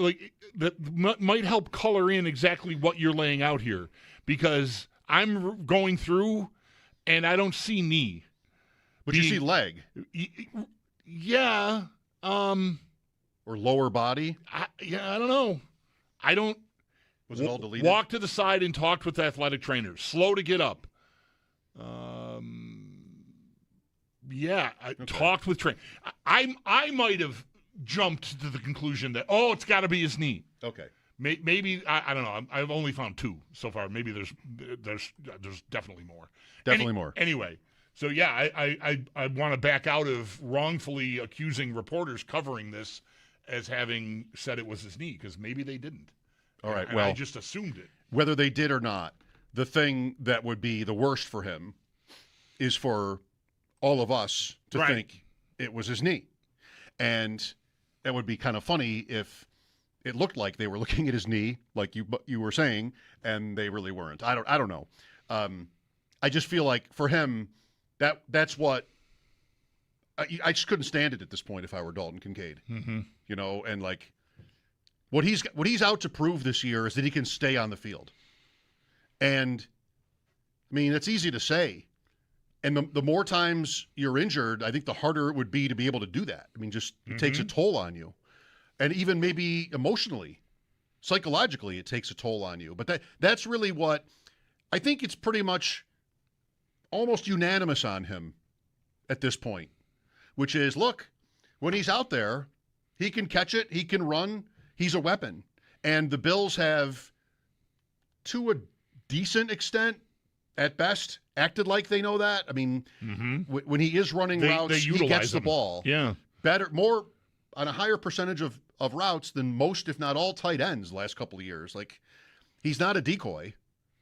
that might help color in exactly what you're laying out here. Because I'm going through and I don't see knee. But you see leg. Yeah. Or lower body? I don't know. I don't. Was it all deleted? Walked to the side and talked with athletic trainers. Slow to get up. Talked with trainers. I might have jumped to the conclusion that, it's got to be his knee. Okay. Maybe, I don't know. I've only found 2 so far. Maybe there's definitely more. Definitely more. Anyway. So, I want to back out of wrongfully accusing reporters covering this as having said it was his knee, because maybe they didn't. All right, I just assumed it. Whether they did or not, the thing that would be the worst for him is for all of us to think it was his knee. And that would be kind of funny if it looked like they were looking at his knee, like you were saying, and they really weren't. I don't know. I just feel like for him, that's what I just couldn't stand it at this point if I were Dalton Kincaid. Mm-hmm. And what he's out to prove this year is that he can stay on the field. And I mean, it's easy to say. And the more times you're injured, I think the harder it would be to be able to do that. I mean, it takes a toll on you. And even maybe emotionally, psychologically, it takes a toll on you. But that's really what I think it's pretty much almost unanimous on him at this point, which is, look, when he's out there, he can catch it, he can run, he's a weapon. And the Bills have, to a decent extent, at best, acted like they know that. I mean, when he is running routes, he gets the ball. Yeah. Better, more, on a higher percentage of routes than most, if not all, tight ends the last couple of years. He's not a decoy.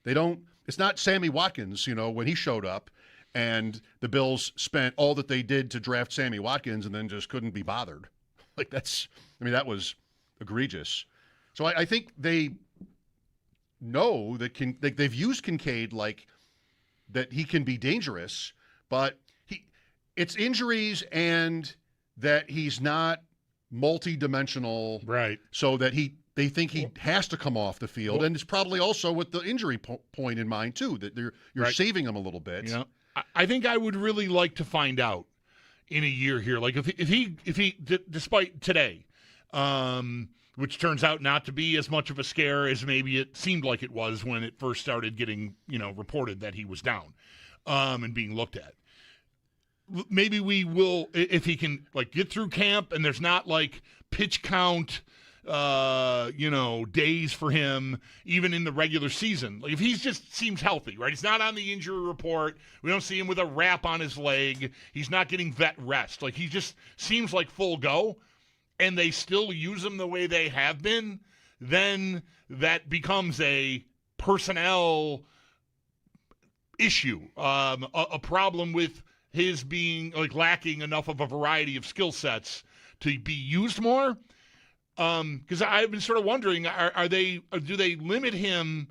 It's not Sammy Watkins, when he showed up. And the Bills spent all that they did to draft Sammy Watkins and then just couldn't be bothered. That was egregious. So I think they know that they've used Kincaid like that he can be dangerous, but it's injuries and that he's not multi-dimensional, right? So that they think he has to come off the field, and it's probably also with the injury point in mind too, that you're saving him a little bit. Yeah, I think I would really like to find out in a year here, like if he despite today, which turns out not to be as much of a scare as maybe it seemed like it was when it first started getting reported that he was down and being looked at. Maybe we will, if he can get through camp and there's not pitch count days for him even in the regular season. If he just seems healthy, right? He's not on the injury report. We don't see him with a wrap on his leg. He's not getting vet rest. He just seems like full go, and they still use him the way they have been, then that becomes a personnel issue, a problem with his being lacking enough of a variety of skill sets to be used more. Because I've been sort of wondering, do they limit him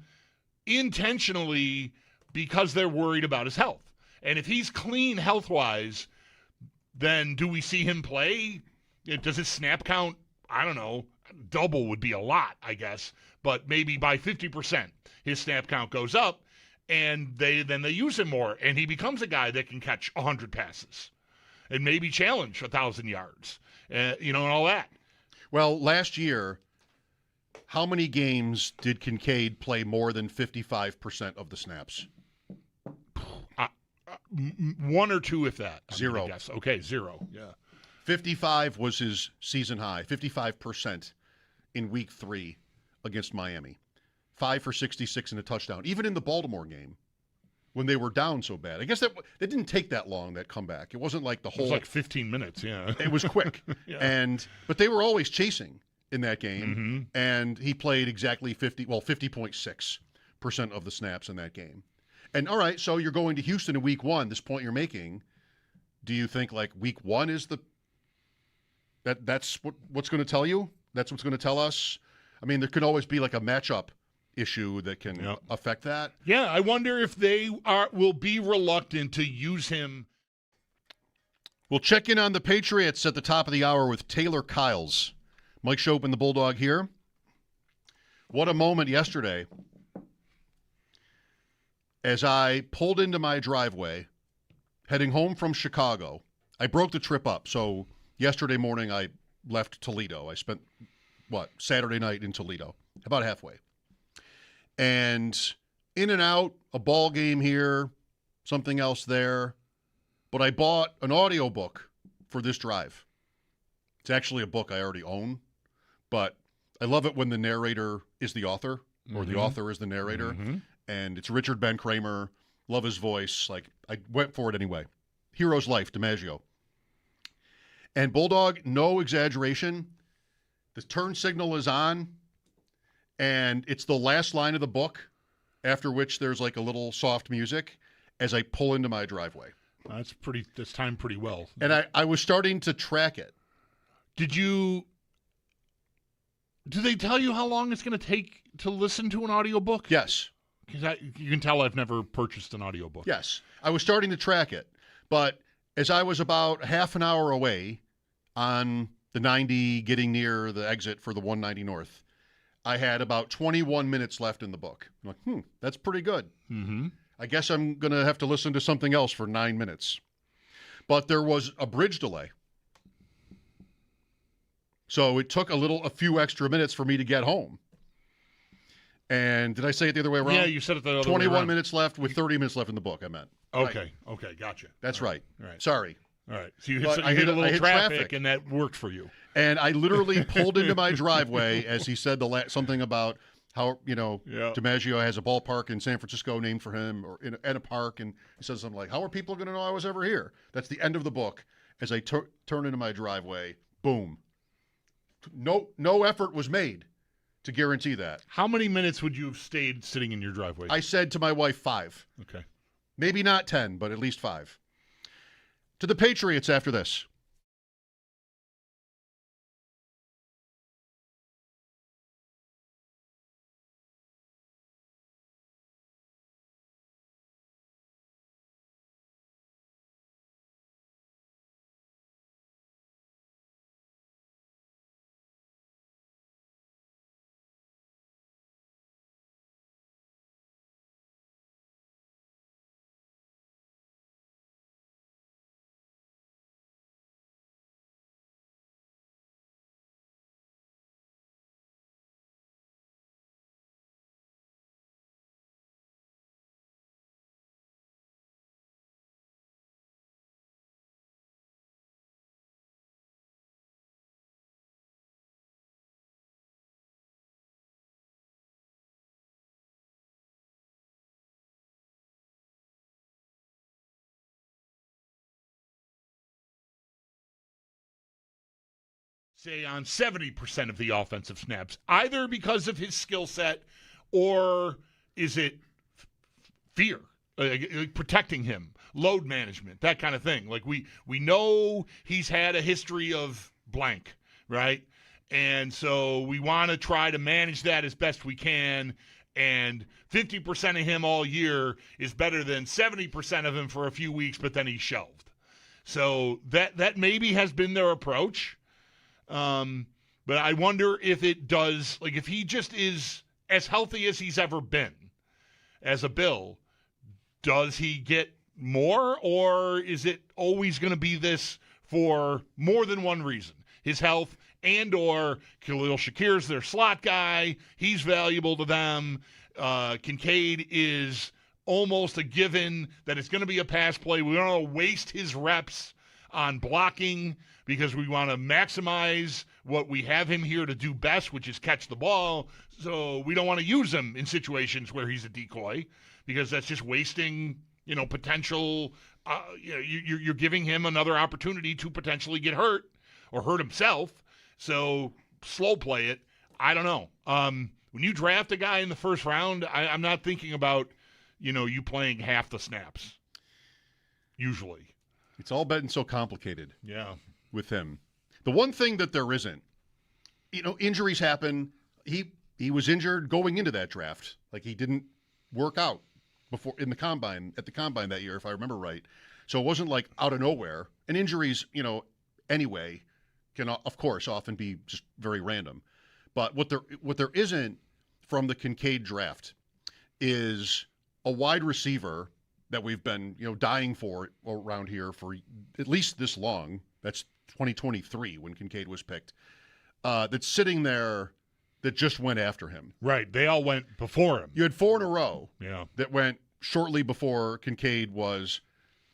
intentionally because they're worried about his health? And if he's clean health-wise, then do we see him play? Does his snap count, I don't know, double would be a lot, I guess, but maybe by 50% his snap count goes up, and they use him more, and he becomes a guy that can catch 100 passes and maybe challenge 1,000 yards, and all that. Well, last year, how many games did Kincaid play more than 55% of the snaps? One or two, if that. Zero. Okay, zero. Yeah. 55 was his season high, 55% in week 3 against Miami. 5 for 66 and a touchdown. Even in the Baltimore game, when they were down so bad. I guess that didn't take that long, that comeback. It wasn't like the whole... It was 15 minutes, yeah. It was quick. Yeah. But they were always chasing in that game, and he played exactly 50.6% of the snaps in that game. And, all right, so you're going to Houston in week 1, this point you're making. Do you think, week 1 is that's what's going to tell you? That's what's going to tell us? I mean, there could always be, a matchup issue that can affect that. Yeah, I wonder if they will be reluctant to use him. We'll check in on the Patriots at the top of the hour with Taylor Kyles. Mike Schopp and the Bulldog here. What a moment yesterday as I pulled into my driveway heading home from Chicago. I broke the trip up. So yesterday morning I left Toledo. I spent, Saturday night in Toledo, about halfway. And in and out, a ball game here, something else there. But I bought an audiobook for this drive. It's actually a book I already own, but I love it when the narrator is the author, or the author is the narrator. And it's Richard Ben Kramer. Love his voice. I went for it anyway. Hero's Life, DiMaggio. And Bulldog, no exaggeration, the turn signal is on, and it's the last line of the book, after which there's a little soft music as I pull into my driveway. That's timed pretty well. And I was starting to track it. Do they tell you how long it's going to take to listen to an audiobook? Yes. Because you can tell I've never purchased an audiobook. Yes. I was starting to track it. But as I was about half an hour away on the 90, getting near the exit for the 190 North, I had about 21 minutes left in the book. I'm like, that's pretty good. I guess I'm going to have to listen to something else for 9 minutes. But there was a bridge delay. So it took a few extra minutes for me to get home. And did I say it the other way around? Yeah, you said it the other way around. 21 minutes left with 30 minutes left in the book, I meant. Okay, gotcha. That's right. All right. Sorry. All right. So you hit a little traffic, and that worked for you. And I literally pulled into my driveway as he said something about how, DiMaggio has a ballpark in San Francisco named for him, or in a park, and he says something like, how are people going to know I was ever here? That's the end of the book. As I turn into my driveway, boom. No effort was made to guarantee that. How many minutes would you have stayed sitting in your driveway? I said to my wife 5. Okay. Maybe not 10, but at least 5. To the Patriots after this. Say on 70% of the offensive snaps, either because of his skill set or is it fear, protecting him, load management, that kind of thing. Like we know he's had a history of blank, right? And so we want to try to manage that as best we can. And 50% of him all year is better than 70% of him for a few weeks, but then he's shelved. So that maybe has been their approach. But I wonder if it does, like if he just is as healthy as he's ever been as a Bill, does he get more, or is it always going to be this for more than one reason? His health and or Khalil Shakir's their slot guy. He's valuable to them. Kincaid is almost a given that it's going to be a pass play. We don't want to waste his reps on blocking because we want to maximize what we have him here to do best, which is catch the ball. So we don't want to use him in situations where he's a decoy because that's just wasting, potential. You're giving him another opportunity to potentially get hurt or hurt himself. So slow play it. I don't know. When you draft a guy in the first round, I'm not thinking about, you playing half the snaps. Usually. It's all been so complicated. Yeah. With him. The one thing that there isn't, injuries happen. He was injured going into that draft. Like he didn't work out before at the combine that year, if I remember right. So it wasn't like out of nowhere. And injuries, anyway, can of course often be just very random. But what there isn't from the Kincaid draft is a wide receiver that we've been, dying for around here for at least this long. That's 2023 when Kincaid was picked. That's sitting there that just went after him. Right. They all went before him. You had 4 in a row yeah. that went shortly before Kincaid was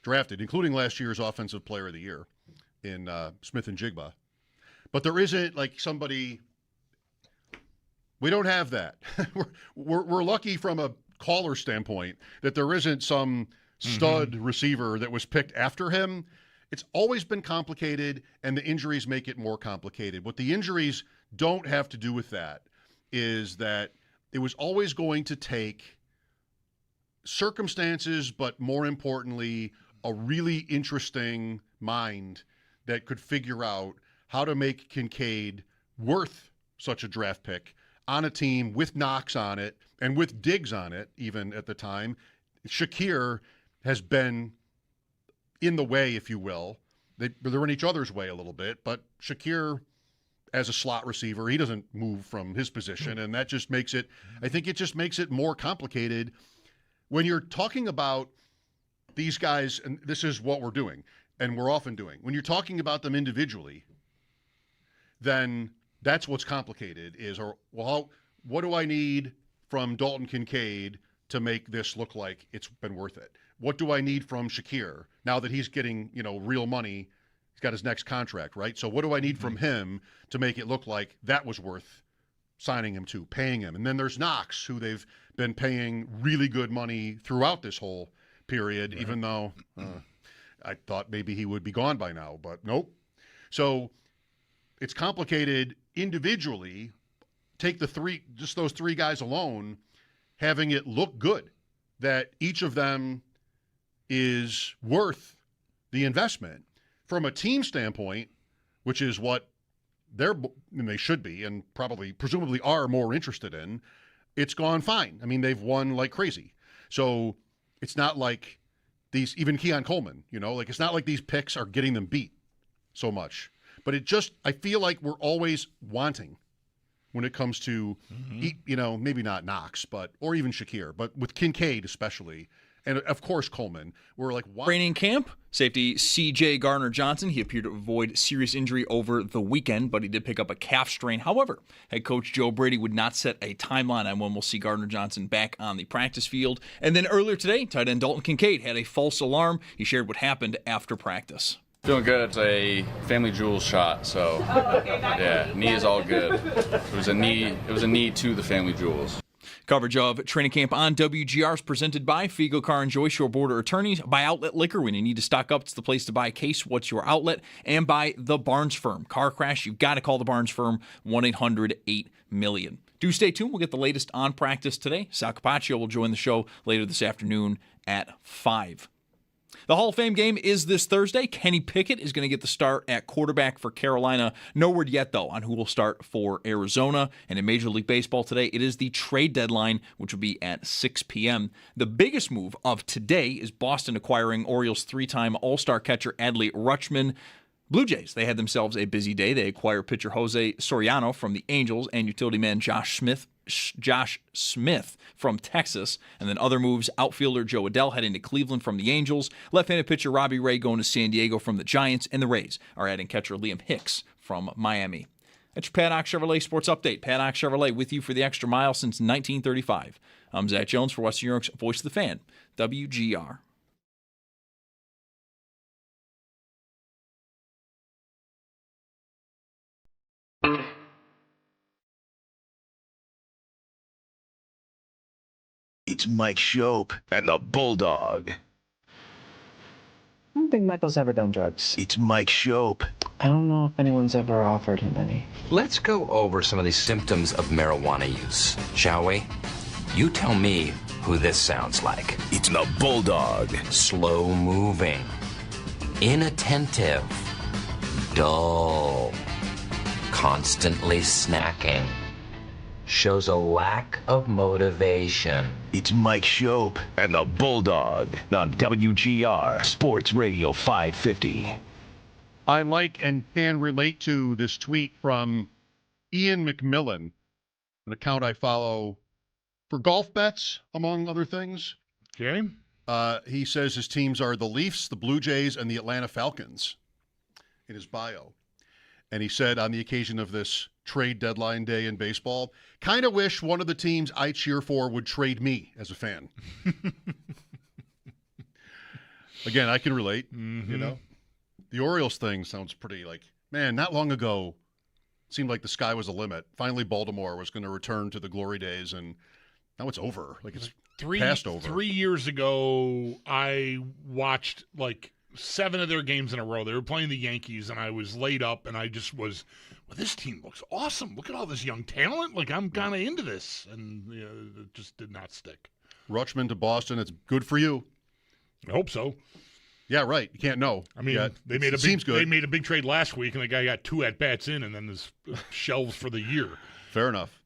drafted, including last year's Offensive Player of the Year in Smith and Jigba. But there isn't like somebody. We don't have that. we're lucky from a caller standpoint that there isn't some stud receiver that was picked after him. It's always been complicated, and the injuries make it more complicated. What the injuries don't have to do with that is that it was always going to take circumstances, but more importantly, a really interesting mind that could figure out how to make Kincaid worth such a draft pick on a team with Knox on it and with Diggs on it, even at the time. Shakir has been in the way, if you will. They're in each other's way a little bit, but Shakir, as a slot receiver, he doesn't move from his position, and that just makes it, I think it just makes it more complicated. When you're talking about these guys, and this is what we're doing, and we're often doing, when you're talking about them individually, then that's what's complicated is, what do I need from Dalton Kincaid to make this look like it's been worth it? What do I need from Shakir now that he's getting, real money? He's got his next contract, right? So what do I need from him to make it look like that was worth signing him to, paying him? And then there's Knox, who they've been paying really good money throughout this whole period, right. Even though I thought maybe he would be gone by now, but nope. So it's complicated individually. Take just those 3 guys alone, having it look good that each of them is worth the investment. From a team standpoint, which is what they should be and presumably are more interested in, it's gone fine. I mean, they've won like crazy. So it's not like even Keon Coleman, it's not like these picks are getting them beat so much. But I feel like we're always wanting when it comes to, maybe not Knox, or even Shakir, but with Kincaid especially, and of course Coleman, we're like, why? Training camp, safety C.J. Gardner-Johnson. He appeared to avoid serious injury over the weekend, but he did pick up a calf strain. However, head coach Joe Brady would not set a timeline on when we'll see Gardner-Johnson back on the practice field. And then earlier today, tight end Dalton Kincaid had a false alarm. He shared what happened after practice. Feeling good. It's a family jewels shot, so yeah, knee is all good. It was a knee to the family jewels. Coverage of training camp on WGR is presented by Figo Car and Joyce, your border attorneys, by Outlet Liquor. When you need to stock up, it's the place to buy. Case, what's your outlet? And by The Barnes Firm. Car crash, you've got to call The Barnes Firm, 1-800-8-million. Do stay tuned. We'll get the latest on practice today. Sal Capaccio will join the show later this afternoon at 5. The Hall of Fame game is this Thursday. Kenny Pickett is going to get the start at quarterback for Carolina. No word yet, though, on who will start for Arizona. And in Major League Baseball today, it is the trade deadline, which will be at 6 p.m. The biggest move of today is Boston acquiring Orioles 3-time All-Star catcher Adley Rutschman. Blue Jays, they had themselves a busy day. They acquire pitcher Jose Soriano from the Angels and utility man Josh Smith from Texas. And then other moves, outfielder Joe Adell heading to Cleveland from the Angels, left-handed pitcher Robbie Ray going to San Diego from the Giants, and the Rays are adding catcher Liam Hicks from Miami. That's your Paddock Chevrolet Sports Update. Paddock Chevrolet with you for the extra mile since 1935. I'm Zach Jones for Western New York's Voice of the Fan, WGR. It's Mike Schopp and the Bulldog. I don't think Michael's ever done drugs. It's Mike Schopp. I don't know if anyone's ever offered him any. Let's go over some of these symptoms of marijuana use, shall we? You tell me who this sounds like. It's the Bulldog. Slow moving, inattentive, dull, constantly snacking. Shows a lack of motivation. It's Mike Schopp and the Bulldog on WGR Sports Radio 550. I like and can relate to this tweet from Ian McMillan, an account I follow for golf bets, among other things. Okay. He says his teams are the Leafs, the Blue Jays, and the Atlanta Falcons in his bio. And he said on the occasion of this trade deadline day in baseball, kind of wish one of the teams I cheer for would trade me as a fan. Again, I can relate, The Orioles thing sounds pretty man, not long ago, it seemed like the sky was the limit. Finally, Baltimore was going to return to the glory days, and now it's over. It's past over. 3 years ago, I watched 7 of their games in a row. They were playing the Yankees, and I was laid up, and I just was, this team looks awesome. Look at all this young talent. I'm kind of into this. And it just did not stick. Rutschman to Boston, it's good for you. I hope so. Yeah, right. You can't know. I mean, they made a big trade last week, and the guy got 2 at-bats in, and then this shelves for the year. Fair enough.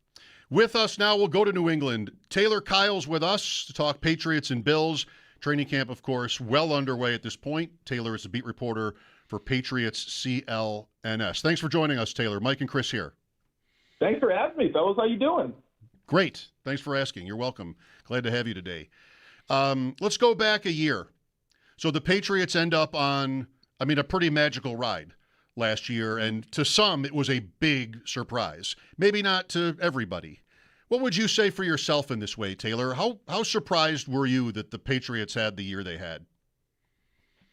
With us now, we'll go to New England. Taylor Kyle's with us to talk Patriots and Bills. Training camp, of course, well underway at this point. Taylor is the beat reporter for Patriots CLNS. Thanks for joining us, Taylor. Mike and Chris here. Thanks for having me, fellas. How you doing? Great. Thanks for asking. You're welcome. Glad to have you today. Let's go back a year. So the Patriots end up on, a pretty magical ride last year, and to some, it was a big surprise. Maybe not to everybody. What would you say for yourself in this way, Taylor? How surprised were you that the Patriots had the year they had?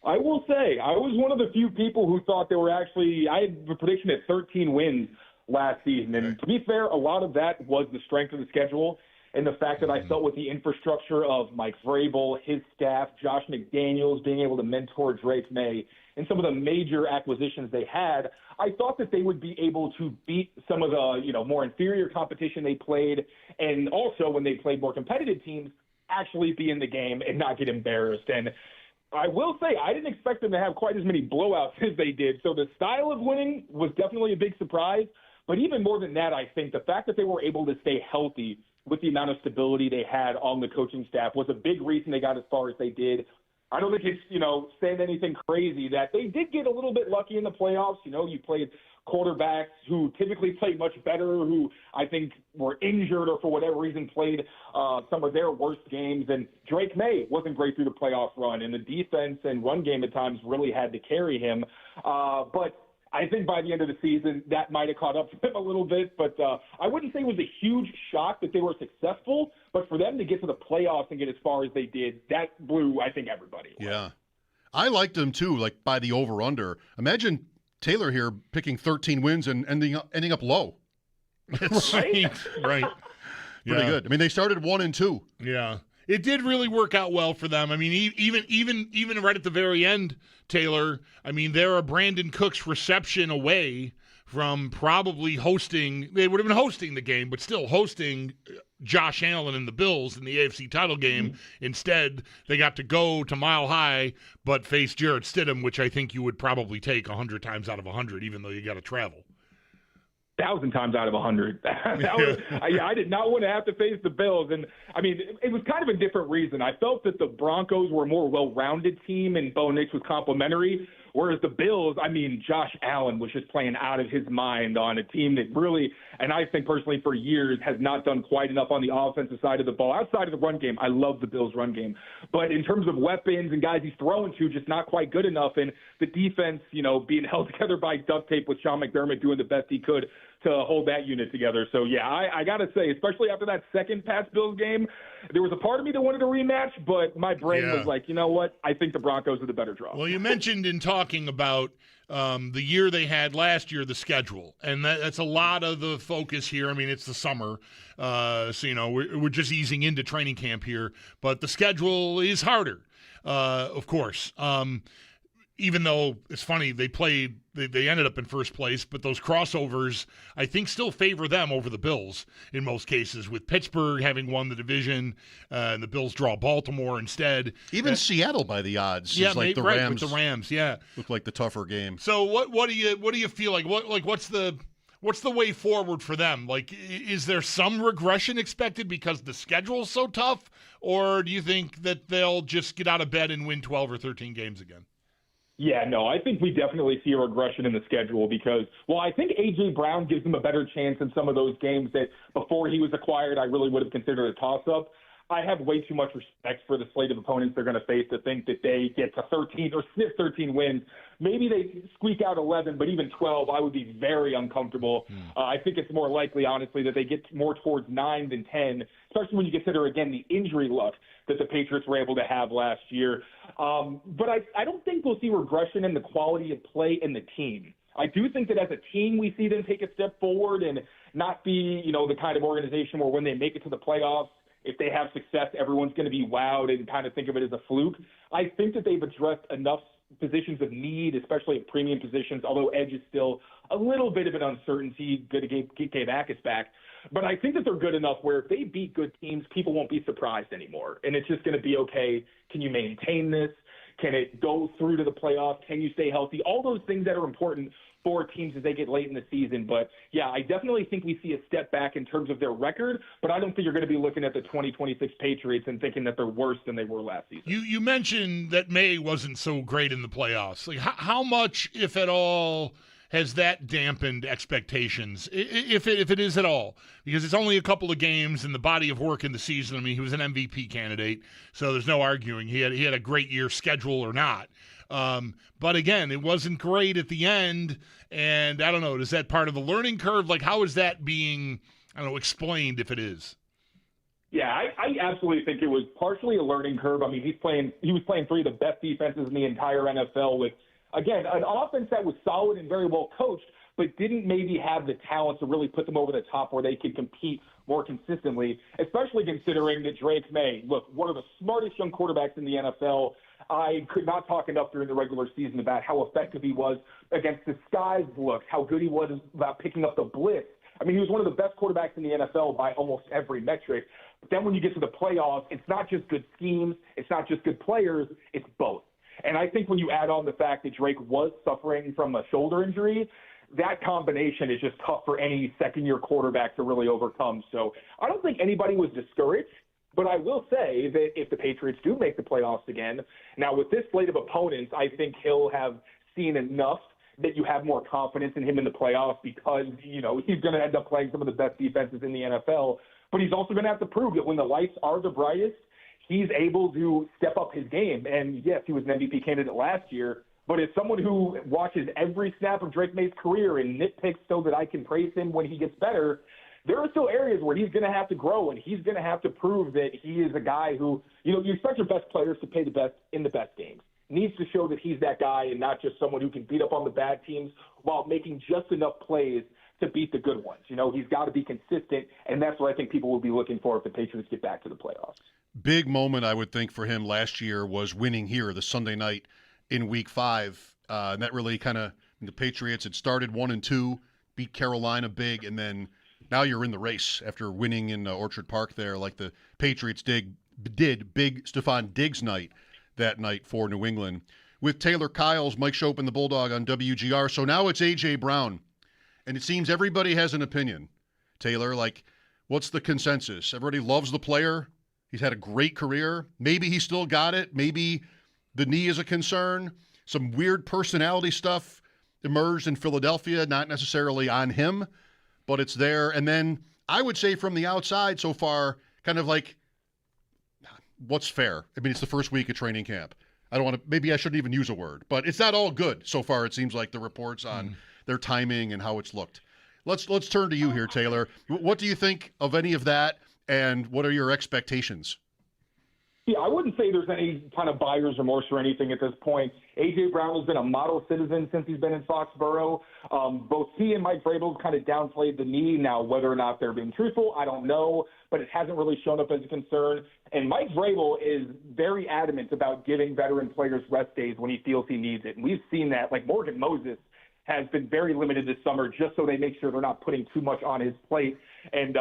I will say, I was one of the few people who thought they were actually – I had a prediction at 13 wins last season. And to be fair, a lot of that was the strength of the schedule and the fact that I felt with the infrastructure of Mike Vrabel, his staff, Josh McDaniels being able to mentor Drake May, and some of the major acquisitions they had, I thought that they would be able to beat some of the, more inferior competition they played, and also when they played more competitive teams, actually be in the game and not get embarrassed. And I will say I didn't expect them to have quite as many blowouts as they did. So the style of winning was definitely a big surprise. But even more than that, I think the fact that they were able to stay healthy with the amount of stability they had on the coaching staff was a big reason they got as far as they did. I don't think it's, saying anything crazy that they did get a little bit lucky in the playoffs. You played quarterbacks who typically played much better, who I think were injured or for whatever reason played some of their worst games. And Drake May wasn't great through the playoff run, and the defense and run game at times really had to carry him. But I think by the end of the season, that might have caught up to him a little bit. But I wouldn't say it was a huge shock that they were successful. But for them to get to the playoffs and get as far as they did, that blew, I think, everybody away. Yeah. I liked them, too, like by the over-under. Imagine Taylor here picking 13 wins and ending up low. Right. Pretty good. I mean, they started 1-2. Yeah. It did really work out well for them. I mean, even right at the very end, Taylor, I mean, they're a Brandon Cooks reception away from probably hosting. They would have been hosting the game, but still hosting Josh Allen and the Bills in the AFC title game. Mm-hmm. Instead, they got to go to Mile High, but face Jarrett Stidham, which I think you would probably take 100 times out of 100, even though you got to travel. 1,000 times out of 100. I did not want to have to face the Bills. And, I mean, it was kind of a different reason. I felt that the Broncos were a more well-rounded team and Bo Nix was complimentary, whereas the Bills, I mean, Josh Allen was just playing out of his mind on a team that really, and I think personally for years, has not done quite enough on the offensive side of the ball. Outside of the run game, I love the Bills' run game. But in terms of weapons and guys he's throwing to, just not quite good enough. And the defense, being held together by duct tape with Sean McDermott doing the best he could to hold that unit together. So, yeah, I got to say, especially after that second Pats-Bills game, there was a part of me that wanted a rematch, but my brain was like, you know what? I think the Broncos are the better draw. Well, you mentioned in talking about the year they had last year, the schedule, and that's a lot of the focus here. I mean, it's the summer, so, we're just easing into training camp here, but the schedule is harder, of course. Even though it's funny, they ended up in first place, but those crossovers, I think, still favor them over the Bills in most cases, with Pittsburgh having won the division, and the Bills draw Baltimore instead. Even Seattle by the odds. Yeah, is like the right, Rams. with the Rams, yeah. Look like the tougher game. So what do you feel like? What's the way forward for them? Like, is there some regression expected because the schedule's so tough, or do you think that they'll just get out of bed and win 12 or 13 games again? Yeah, no, I think we definitely see a regression in the schedule because, I think A.J. Brown gives them a better chance in some of those games that before he was acquired I really would have considered a toss-up. I have way too much respect for the slate of opponents they're going to face to think that they get to 13 or sniff 13 wins. Maybe they squeak out 11, but even 12, I would be very uncomfortable. I think it's more likely, honestly, that they get more towards 9 than 10, especially when you consider, again, the injury luck that the Patriots were able to have last year. But I don't think we'll see regression in the quality of play in the team. I do think that as a team we see them take a step forward and not be, the kind of organization where when they make it to the playoffs, if they have success, everyone's going to be wowed and kind of think of it as a fluke. I think that they've addressed enough positions of need, especially at premium positions, although edge is still a little bit of an uncertainty. Good to get Kavakis back. But I think that they're good enough where if they beat good teams, people won't be surprised anymore. And it's just going to be, okay, can you maintain this? Can it go through to the playoffs? Can you stay healthy? All those things that are important for teams as they get late in the season. But, yeah, I definitely think we see a step back in terms of their record, but I don't think you're going to be looking at the 2026 Patriots and thinking that they're worse than they were last season. You mentioned that May wasn't so great in the playoffs. Like, how much, if at all, has that dampened expectations, if it is at all? Because it's only a couple of games and the body of work in the season. I mean, he was an MVP candidate, so there's no arguing. He had a great year, schedule or not. But again, it wasn't great at the end, and I don't know, is that part of the learning curve? Like, how is that being, explained if it is? Yeah, I absolutely think it was partially a learning curve. I mean, he was playing three of the best defenses in the entire NFL with, again, an offense that was solid and very well coached, but didn't maybe have the talent to really put them over the top where they could compete more consistently, especially considering that Drake May, look, one of the smartest young quarterbacks in the NFL. I could not talk enough during the regular season about how effective he was against disguised looks, how good he was about picking up the blitz. I mean, he was one of the best quarterbacks in the NFL by almost every metric. But then when you get to the playoffs, it's not just good schemes, it's not just good players, it's both. And I think when you add on the fact that Drake was suffering from a shoulder injury, that combination is just tough for any second-year quarterback to really overcome. So I don't think anybody was discouraged, but I will say that if the Patriots do make the playoffs again, now with this slate of opponents, I think he'll have seen enough that you have more confidence in him in the playoffs because, he's going to end up playing some of the best defenses in the NFL. But he's also going to have to prove that when the lights are the brightest, he's able to step up his game. And, yes, he was an MVP candidate last year, but as someone who watches every snap of Drake May's career and nitpicks so that I can praise him when he gets better, there are still areas where he's going to have to grow, and he's going to have to prove that he is a guy who, you expect your best players to play the best in the best games. Needs to show that he's that guy and not just someone who can beat up on the bad teams while making just enough plays to beat the good ones. He's got to be consistent, and that's what I think people will be looking for if the Patriots get back to the playoffs. Big moment, I would think, for him last year was winning here the Sunday night in Week 5. And that really kind of – the Patriots had started 1-2, beat Carolina big, and then now you're in the race after winning in Orchard Park there like the Patriots did big Stephon Diggs night that night for New England. With Taylor Kyles, Mike Schopp and the Bulldog on WGR. So now it's A.J. Brown. And it seems everybody has an opinion. Taylor, what's the consensus? Everybody loves the player. He's had a great career. Maybe he still got it. Maybe the knee is a concern. Some weird personality stuff emerged in Philadelphia, not necessarily on him, but it's there. And then I would say from the outside so far, kind of what's fair? I mean, it's the first week of training camp. Maybe I shouldn't even use a word, but it's not all good so far. It seems like the reports on their timing and how it's looked. Let's turn to you here, Taylor. What do you think of any of that, and what are your expectations? Yeah, I wouldn't say there's any kind of buyer's remorse or anything at this point. A.J. Brown has been a model citizen since he's been in Foxborough. Both he and Mike Vrabel kind of downplayed the knee. Now, whether or not they're being truthful, I don't know, but it hasn't really shown up as a concern. And Mike Vrabel is very adamant about giving veteran players rest days when he feels he needs it. And we've seen that. Morgan Moses has been very limited this summer just so they make sure they're not putting too much on his plate and,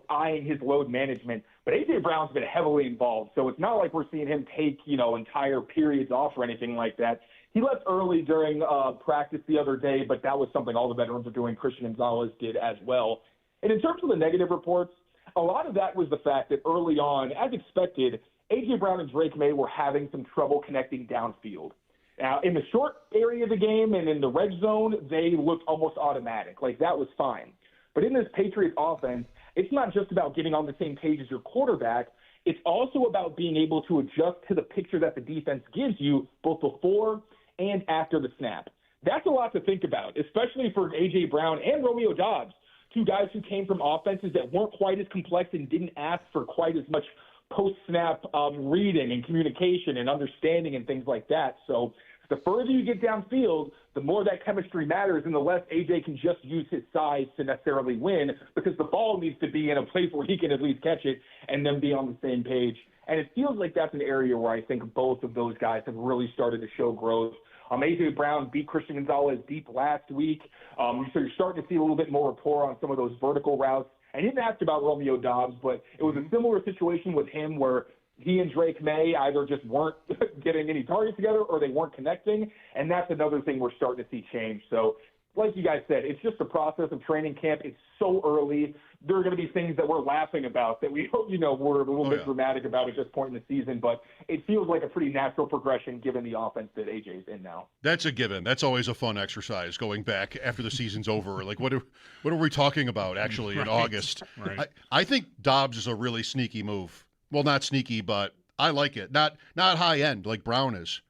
eyeing his load management. But A.J. Brown's been heavily involved, so it's not like we're seeing him take, entire periods off or anything like that. He left early during practice the other day, but that was something all the veterans are doing. Christian Gonzalez did as well. And in terms of the negative reports, a lot of that was the fact that early on, as expected, A.J. Brown and Drake May were having some trouble connecting downfield. Now, in the short area of the game and in the red zone, they looked almost automatic. That was fine. But in this Patriots offense, it's not just about getting on the same page as your quarterback. It's also about being able to adjust to the picture that the defense gives you both before and after the snap. That's a lot to think about, especially for A.J. Brown and Romeo Doubs, two guys who came from offenses that weren't quite as complex and didn't ask for quite as much post-snap reading and communication and understanding and things like that. So the further you get downfield, the more that chemistry matters and the less AJ can just use his size to necessarily win because the ball needs to be in a place where he can at least catch it and then be on the same page. And it feels like that's an area where I think both of those guys have really started to show growth. A.J. Brown beat Christian Gonzalez deep last week. So you're starting to see a little bit more rapport on some of those vertical routes. And you didn't ask about Romeo Doubs, but it was a similar situation with him where he and Drake May either just weren't getting any targets together or they weren't connecting. And that's another thing we're starting to see change. So like you guys said, it's just a process of training camp. It's so early. There are going to be things that we're laughing about that we, we're a little bit dramatic about at this point in the season, but it feels like a pretty natural progression given the offense that AJ's in now. That's a given. That's always a fun exercise going back after the season's over. What are we talking about actually in August? Right. I think Doubs is a really sneaky move. Well, not sneaky, but I like it. Not high end like Brown is,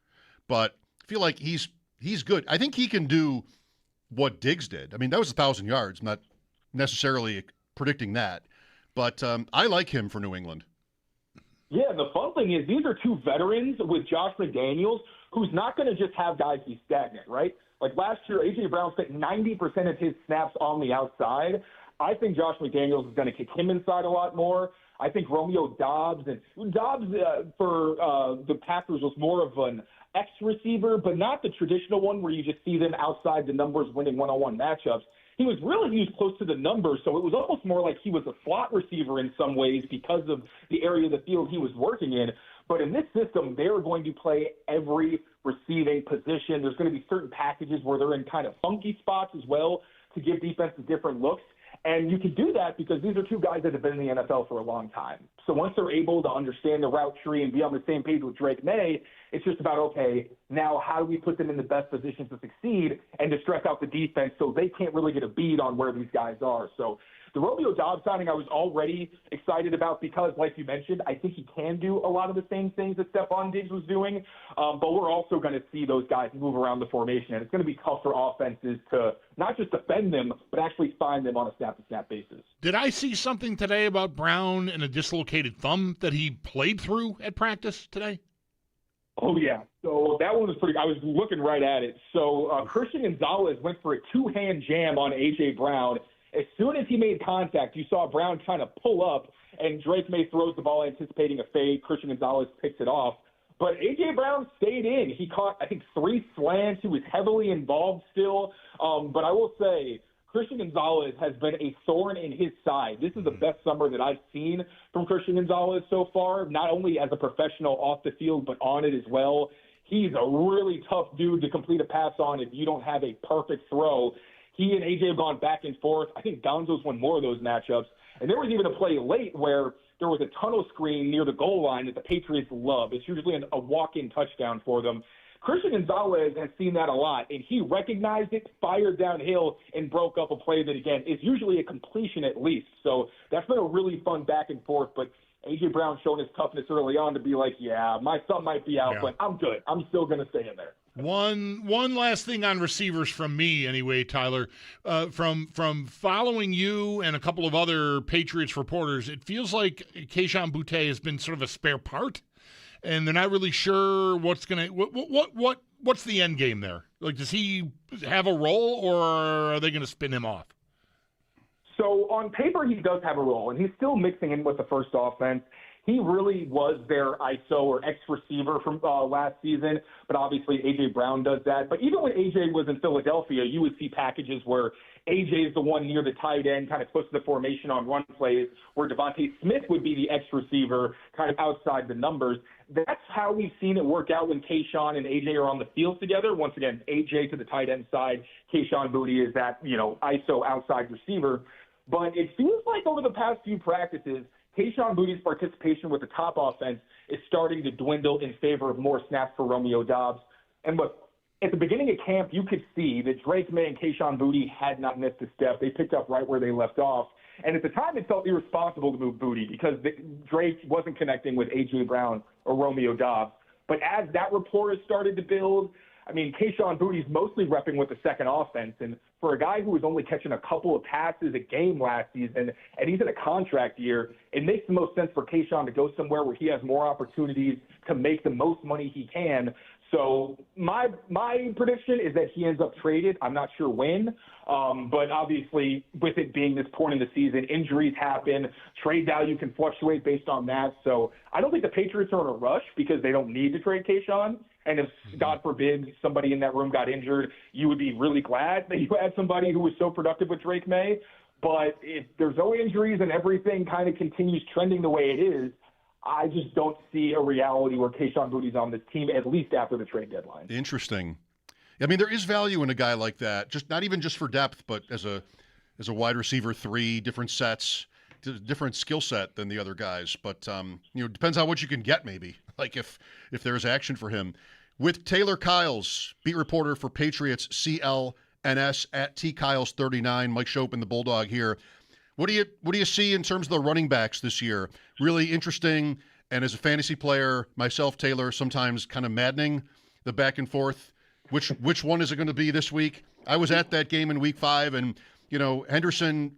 but I feel like he's good. I think he can do what Diggs did. I mean, that was 1,000 yards. I'm not necessarily predicting that, but I like him for New England. Yeah, the fun thing is these are two veterans with Josh McDaniels, who's not going to just have guys be stagnant, right? Like last year, A.J. Brown spent 90% of his snaps on the outside. I think Josh McDaniels is going to kick him inside a lot more. I think Romeo Doubs for the Packers was more of an X receiver, but not the traditional one where you just see them outside the numbers winning one-on-one matchups. He was really used close to the numbers, so it was almost more like he was a slot receiver in some ways because of the area of the field he was working in. But in this system, they're going to play every receiving position. There's going to be certain packages where they're in kind of funky spots as well to give defenses different looks. And you can do that because these are two guys that have been in the NFL for a long time. So once they're able to understand the route tree and be on the same page with Drake May, it's just about, okay, now how do we put them in the best position to succeed and to stress out the defense so they can't really get a bead on where these guys are. So the Romeo Doubs signing I was already excited about because, like you mentioned, I think he can do a lot of the same things that Stephon Diggs was doing, but we're also going to see those guys move around the formation, and it's going to be tough for offenses to not just defend them, but actually find them on a snap-to-snap basis. Did I see something today about Brown and a dislocated thumb that he played through at practice today? Oh, yeah. So that one was pretty – I was looking right at it. So Christian Gonzalez went for a two-hand jam on A.J. Brown. As soon as he made contact, you saw Brown trying to pull up, and Drake May throws the ball anticipating a fade. Christian Gonzalez picks it off. But A.J. Brown stayed in. He caught, I think, 3 slants. He was heavily involved still. But I will say Christian Gonzalez has been a thorn in his side. This is the best summer that I've seen from Christian Gonzalez so far, not only as a professional off the field, but on it as well. He's a really tough dude to complete a pass on if you don't have a perfect throw. He and A.J. have gone back and forth. I think Gonzo's won more of those matchups. And there was even a play late where there was a tunnel screen near the goal line that the Patriots love. It's usually a walk-in touchdown for them. Christian Gonzalez has seen that a lot, and he recognized it, fired downhill, and broke up a play that, again, is usually a completion at least. So that's been a really fun back and forth. But A.J. Brown showing his toughness early on to be like, yeah, my thumb might be out, but I'm good. I'm still going to stay in there. One last thing on receivers from me, anyway, Tyler. From following you and a couple of other Patriots reporters, it feels like Kayshon Boutte has been sort of a spare part, and they're not really sure what's what's the end game there. Like, does he have a role, or are they going to spin him off? So on paper, he does have a role, and he's still mixing in with the first offense. He really was their ISO or X receiver from last season, but obviously A.J. Brown does that. But even when A.J. was in Philadelphia, you would see packages where A.J. is the one near the tight end, kind of close to the formation on run plays, where Devontae Smith would be the X receiver, kind of outside the numbers. That's how we've seen it work out when Kayshon and A.J. are on the field together. Once again, A.J. to the tight end side, Kayshon Boutte is that, ISO outside receiver. But it feels like over the past few practices, Kayshon Boutte's participation with the top offense is starting to dwindle in favor of more snaps for Romeo Doubs. And look, at the beginning of camp, you could see that Drake May and Kayshon Boutte had not missed a step. They picked up right where they left off. And at the time, it felt irresponsible to move Boutte because Drake wasn't connecting with A.J. Brown or Romeo Doubs. But as that rapport has started to build, I mean, Kayshon Boutte's mostly repping with the second offense. And for a guy who was only catching a couple of passes a game last season, and he's in a contract year, it makes the most sense for Kayshon to go somewhere where he has more opportunities to make the most money he can. So my prediction is that he ends up traded. I'm not sure when, but obviously with it being this point in the season, injuries happen. Trade value can fluctuate based on that. So I don't think the Patriots are in a rush because they don't need to trade Kayshon. And if, God forbid, somebody in that room got injured, you would be really glad that you had somebody who was so productive with Drake May. But if there's no injuries and everything kind of continues trending the way it is, I just don't see a reality where Kayshon Boutte's on this team, at least after the trade deadline. Interesting. I mean, there is value in a guy like that, just not even just for depth, but as a wide receiver 3, different sets, different skill set than the other guys. But depends on what you can get, maybe. Like if there's action for him. With Taylor Kiles, beat reporter for Patriots CLNS at TKiles39, Mike Schopp and the Bulldog here. What do you see in terms of the running backs this year? Really interesting, and as a fantasy player myself, Taylor, sometimes kind of maddening, the back and forth. Which one is it going to be this week? I was at that game in week 5, and Henderson,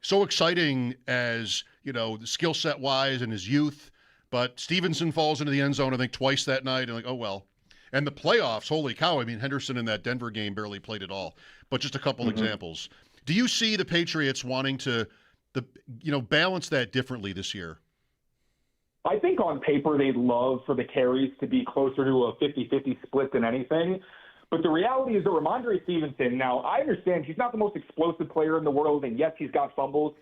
so exciting as the skill set wise and his youth, but Stevenson falls into the end zone I think twice that night, and like, oh well. And the playoffs, holy cow! I mean, Henderson in that Denver game barely played at all. But just a couple examples. Do you see the Patriots wanting to, balance that differently this year? I think on paper they'd love for the carries to be closer to a 50-50 split than anything. But the reality is that Ramondre Stevenson, now I understand he's not the most explosive player in the world, and yes, he's got fumbles.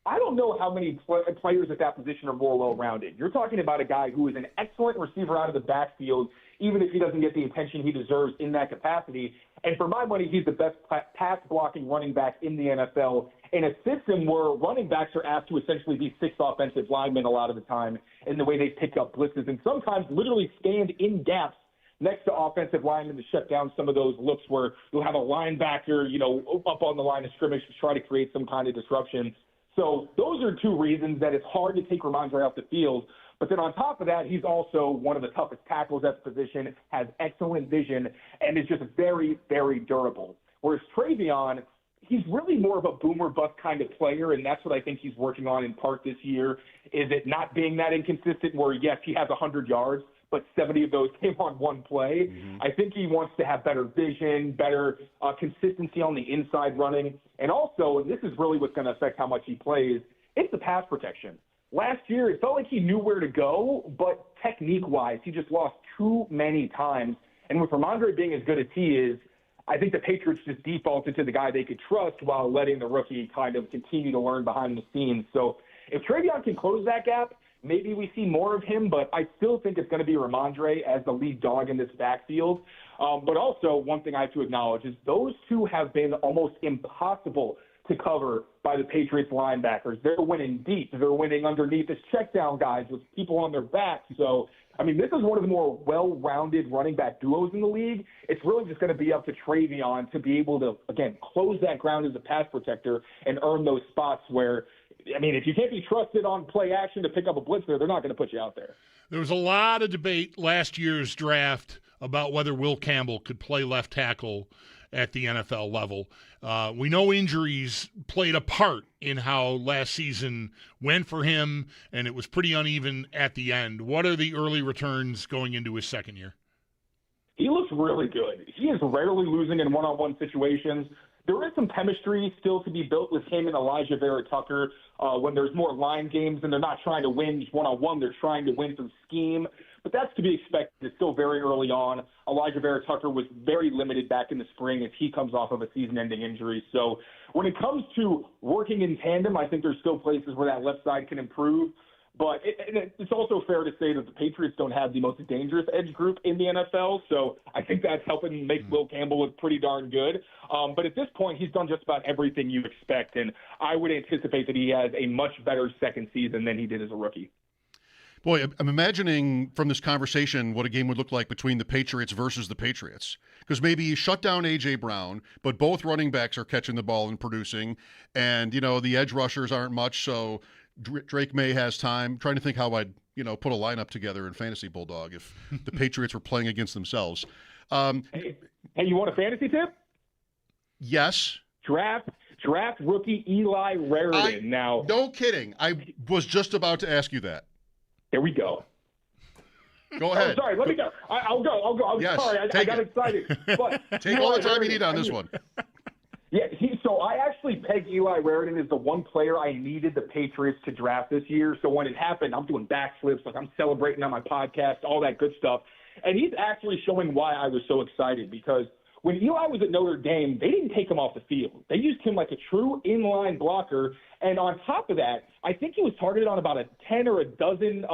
I don't know how many players at that position are more well-rounded. You're talking about a guy who is an excellent receiver out of the backfield, even if he doesn't get the attention he deserves in that capacity. And for my money, he's the best pass-blocking running back in the NFL in a system where running backs are asked to essentially be 6 offensive linemen a lot of the time in the way they pick up blitzes and sometimes literally stand in gaps next to offensive linemen to shut down some of those looks where you'll have a linebacker, up on the line of scrimmage to try to create some kind of disruption. So those are 2 reasons that it's hard to take Ramondre off the field. But then on top of that, he's also one of the toughest tackles at the position, has excellent vision, and is just very, very durable. Whereas Travion, he's really more of a boomer bust kind of player, and that's what I think he's working on in part this year, is it not being that inconsistent where, yes, he has 100 yards, but 70 of those came on one play. Mm-hmm. I think he wants to have better vision, better consistency on the inside running. And also, and this is really what's going to affect how much he plays, it's the pass protection. Last year, it felt like he knew where to go, but technique-wise, he just lost too many times. And with Ramondre being as good as he is, I think the Patriots just defaulted to the guy they could trust while letting the rookie kind of continue to learn behind the scenes. So if Travion can close that gap, maybe we see more of him, but I still think it's going to be Ramondre as the lead dog in this backfield. But also, one thing I have to acknowledge is those 2 have been almost impossible to cover by the Patriots linebackers. They're winning deep. They're winning underneath as check down guys with people on their backs. So, I mean, this is one of the more well-rounded running back duos in the league. It's really just going to be up to Travion to be able to, again, close that ground as a pass protector and earn those spots where, I mean, if you can't be trusted on play action to pick up a blitzer, they're not going to put you out there. There was a lot of debate last year's draft about whether Will Campbell could play left tackle at the NFL level. We know injuries played a part in how last season went for him, and it was pretty uneven at the end. What are the early returns going into his second year? He looks really good. He is rarely losing in one-on-one situations. There is some chemistry still to be built with him and Elijah Vera Tucker when there's more line games and they're not trying to win just one-on-one. They're trying to win through scheme. But that's to be expected. It's still very early on. Elijah Vera Tucker was very limited back in the spring as he comes off of a season-ending injury. So when it comes to working in tandem, I think there's still places where that left side can improve. But it's also fair to say that the Patriots don't have the most dangerous edge group in the NFL, so I think that's helping make Will Campbell look pretty darn good. But at this point, he's done just about everything you expect, and I would anticipate that he has a much better second season than he did as a rookie. Boy, I'm imagining from this conversation what a game would look like between the Patriots versus the Patriots. Because maybe you shut down A.J. Brown, but both running backs are catching the ball and producing, and, the edge rushers aren't much, so Drake May has time. I'm trying to think how I'd, put a lineup together in Fantasy Bulldog if the Patriots were playing against themselves. Hey, you want a fantasy tip? Yes. Draft rookie Eli Raritan. Now, no kidding. I was just about to ask you that. There we go. Go ahead. Oh, sorry, let me go. I'll go. I'm sorry. I got excited. But take all the time you need on this one. Yeah, so I actually pegged Eli Raritan as the one player I needed the Patriots to draft this year. So when it happened, I'm doing backflips, like I'm celebrating on my podcast, all that good stuff. And he's actually showing why I was so excited, because when Eli was at Notre Dame, they didn't take him off the field. They used him like a true inline blocker. And on top of that, I think he was targeted on about 10 or a dozen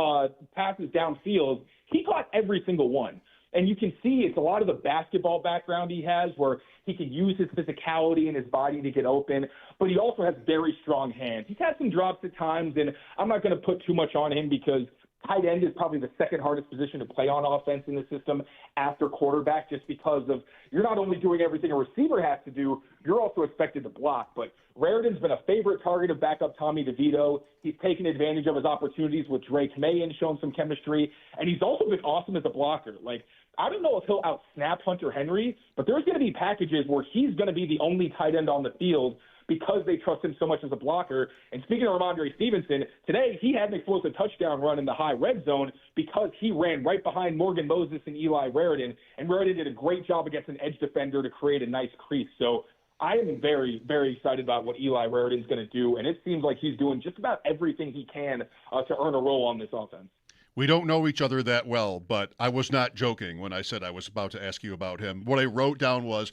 passes downfield. He caught every single one. And you can see it's a lot of the basketball background he has where he can use his physicality and his body to get open, but he also has very strong hands. He's had some drops at times, and I'm not going to put too much on him because tight end is probably the second hardest position to play on offense in the system after quarterback, just because of you're not only doing everything a receiver has to do, you're also expected to block. But Raritan's been a favorite target of backup Tommy DeVito. He's taken advantage of his opportunities with Drake May and shown some chemistry, and he's also been awesome as a blocker. Like, I don't know if he'll out-snap Hunter Henry, but there's going to be packages where he's going to be the only tight end on the field because they trust him so much as a blocker. And speaking of Ramondre Stevenson, today he had an explosive touchdown run in the high red zone because he ran right behind Morgan Moses and Eli Raritan, and Raritan did a great job against an edge defender to create a nice crease. So I am very, very excited about what Eli Raritan's going to do, and it seems like he's doing just about everything he can to earn a role on this offense. We don't know each other that well, but I was not joking when I said I was about to ask you about him. What I wrote down was,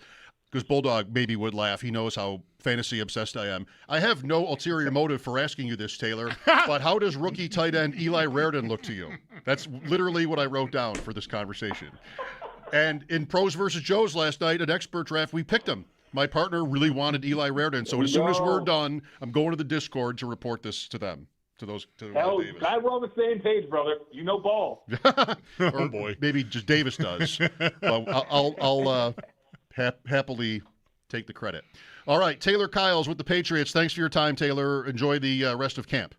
because Bulldog maybe would laugh. He knows how fantasy obsessed I am. I have no ulterior motive for asking you this, Taylor, but how does rookie tight end Eli Raridon look to you? That's literally what I wrote down for this conversation. And in Pros versus Joes last night, an expert draft, we picked him. My partner really wanted Eli Raridon, so as soon as we're done, I'm going to the Discord to report this to them. Hell, glad we're on the same page, brother. You know ball. Oh boy, maybe just Davis does. I'll happily take the credit. All right, Taylor Kyles with the Patriots. Thanks for your time, Taylor. Enjoy the rest of camp.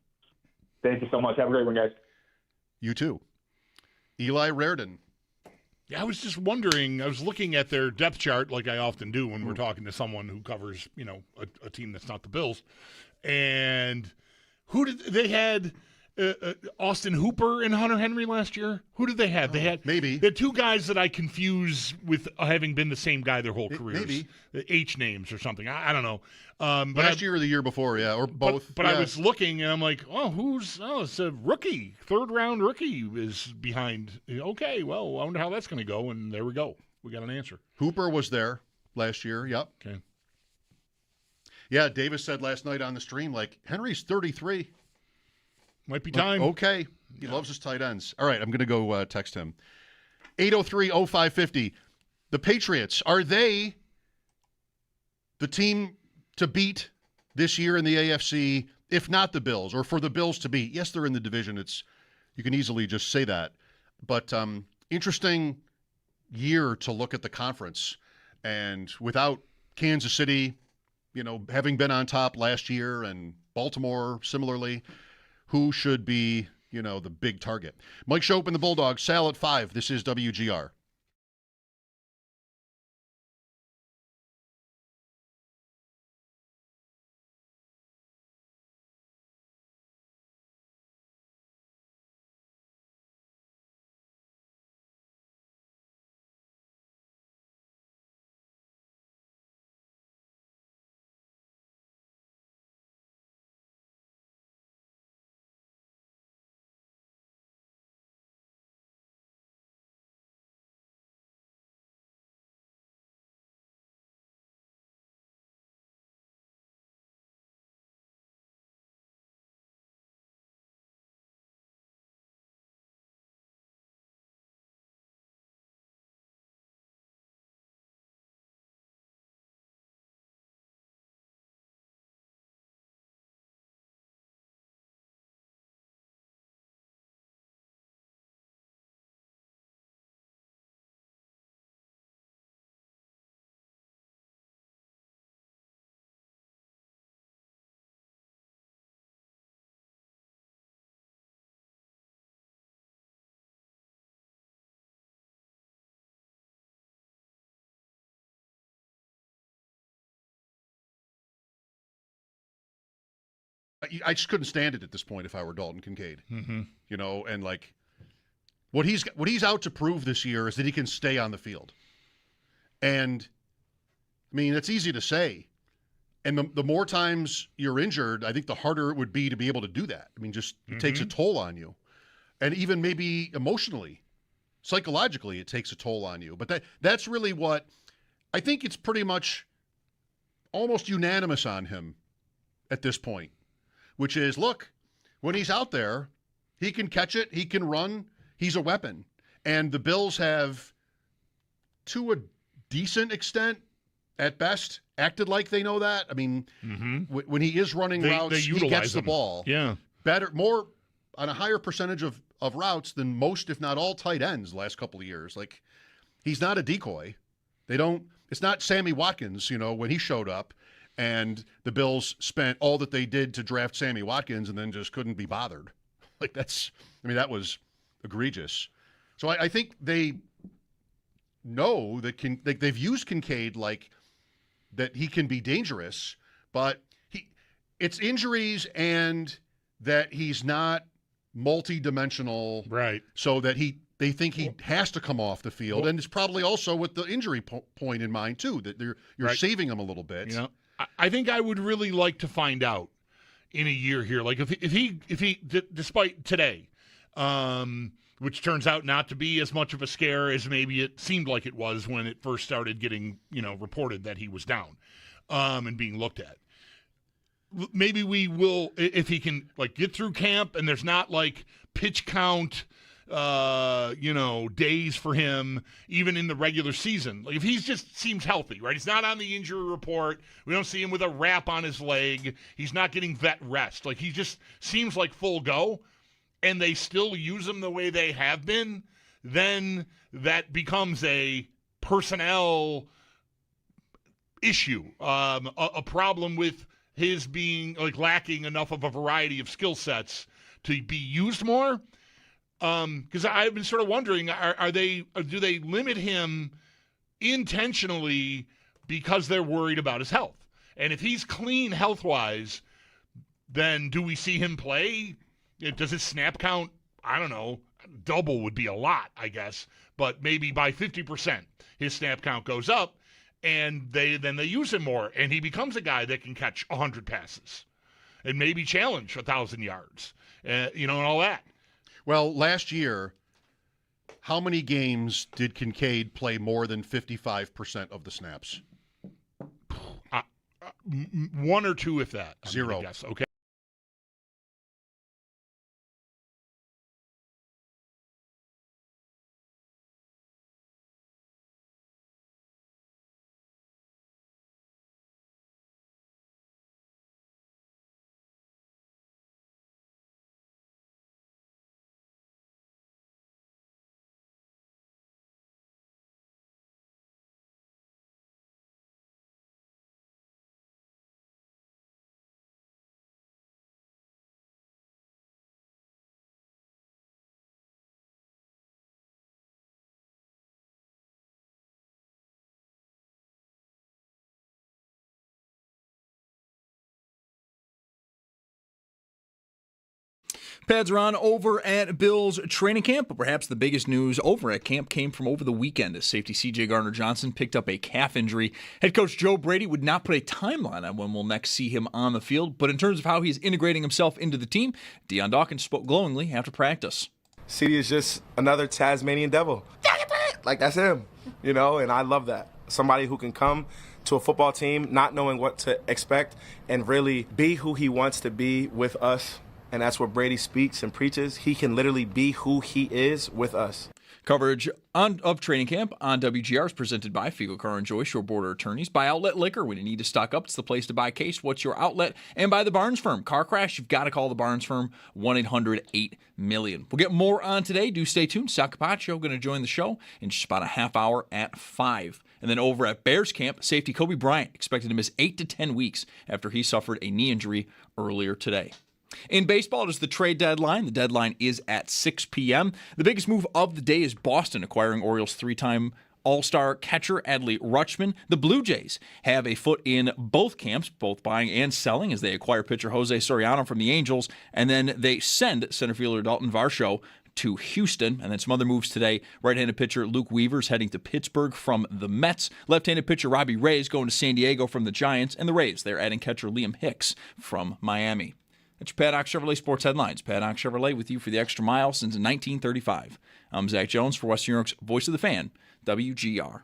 Thank you so much. Have a great one, guys. You too. Eli Raridon. Yeah, I was just wondering. I was looking at their depth chart, like I often do when we're talking to someone who covers, a team that's not the Bills, and. Who did they had Austin Hooper and Hunter Henry last year? Who did they have? They had maybe the two guys that I confuse with having been the same guy their whole careers. Maybe H names or something. I don't know. Last year or the year before, yeah, or both. But I was looking and I'm like, it's a rookie, 3rd round rookie is behind. Okay, well, I wonder how that's going to go. And there we go. We got an answer. Hooper was there last year. Yep. Okay. Yeah, Davis said last night on the stream, like, Henry's 33. Might be time. Okay. He loves his tight ends. All right, I'm going to go text him. 803-0550. The Patriots, are they the team to beat this year in the AFC, if not the Bills, or for the Bills to beat? Yes, they're in the division. You can easily just say that. But interesting year to look at the conference. And without Kansas City, having been on top last year, and Baltimore similarly, who should be, the big target? Mike Schopp and the Bulldogs, Sal at 5. This is WGR. I just couldn't stand it at this point if I were Dalton Kincaid. Mm-hmm. And like what he's out to prove this year is that he can stay on the field. And I mean, it's easy to say. And the more times you're injured, I think the harder it would be to be able to do that. I mean, just it takes a toll on you. And even maybe emotionally, psychologically, it takes a toll on you. But that's really what I think it's pretty much almost unanimous on him at this point. Which is, look, when he's out there, he can catch it, he can run, he's a weapon. And the Bills have, to a decent extent, at best, acted like they know that. I mean, when he is running routes, he gets the ball. Yeah. Better, more, on a higher percentage of routes than most, if not all, tight ends the last couple of years. Like, he's not a decoy. It's not Sammy Watkins, when he showed up. And the Bills spent all that they did to draft Sammy Watkins and then just couldn't be bothered. Like that was egregious. So I think they know that they've used Kincaid like that he can be dangerous, but it's injuries and that he's not multi-dimensional. Right. So that they think he has to come off the field. And it's probably also with the injury point in mind too, that you're saving him a little bit. Yeah. I think I would really like to find out in a year here, like if he despite today, which turns out not to be as much of a scare as maybe it seemed like it was when it first started getting, reported that he was down and being looked at. Maybe we will, if he can get through camp and there's not pitch count, days for him, even in the regular season. If he just seems healthy, right? He's not on the injury report. We don't see him with a wrap on his leg. He's not getting vet rest. He just seems like full go, and they still use him the way they have been, then that becomes a personnel issue, a problem with his being lacking enough of a variety of skill sets to be used more. Because I've been sort of wondering, do they limit him intentionally because they're worried about his health? And if he's clean health-wise, then do we see him play? Does his snap count, I don't know, double would be a lot, I guess, but maybe by 50% his snap count goes up, and then they use him more, and he becomes a guy that can catch 100 passes and maybe challenge 1,000 yards, and all that. Well, last year, how many games did Kincaid play more than 55% of the snaps? One or two, if that. Zero. Yes. Okay. Pads are on over at Bills training camp, but perhaps the biggest news over at camp came from over the weekend as safety C.J. Gardner-Johnson picked up a calf injury. Head coach Joe Brady would not put a timeline on when we'll next see him on the field, but in terms of how he's integrating himself into the team, Deion Dawkins spoke glowingly after practice. CD is just another Tasmanian devil. That's him, and I love that. Somebody who can come to a football team not knowing what to expect and really be who he wants to be with us. And that's what Brady speaks and preaches. He can literally be who he is with us. Coverage of training camp on WGR is presented by Fiegel Car and Joy, Shore Border Attorneys, by Outlet Liquor. When you need to stock up, it's the place to buy case. What's your outlet? And by the Barnes Firm. Car crash, you've got to call the Barnes Firm, 1-800-8-MILLION. We'll get more on today. Do stay tuned. Sal Capaccio going to join the show in just about a half hour at 5. And then over at Bears camp, safety Kobe Bryant expected to miss 8 to 10 weeks after he suffered a knee injury earlier today. In baseball, it is the trade deadline. The deadline is at 6 p.m. The biggest move of the day is Boston acquiring Orioles 3-time All-Star catcher Adley Rutschman. The Blue Jays have a foot in both camps, both buying and selling, as they acquire pitcher Jose Soriano from the Angels, and then they send center fielder Dalton Varsho to Houston. And then some other moves today. Right-handed pitcher Luke Weaver's heading to Pittsburgh from the Mets. Left-handed pitcher Robbie Reyes going to San Diego from the Giants. And the Rays, they're adding catcher Liam Hicks from Miami. That's your Paddock Chevrolet Sports Headlines. Paddock Chevrolet with you for the extra mile since 1935. I'm Zach Jones for Western New York's Voice of the Fan, WGR.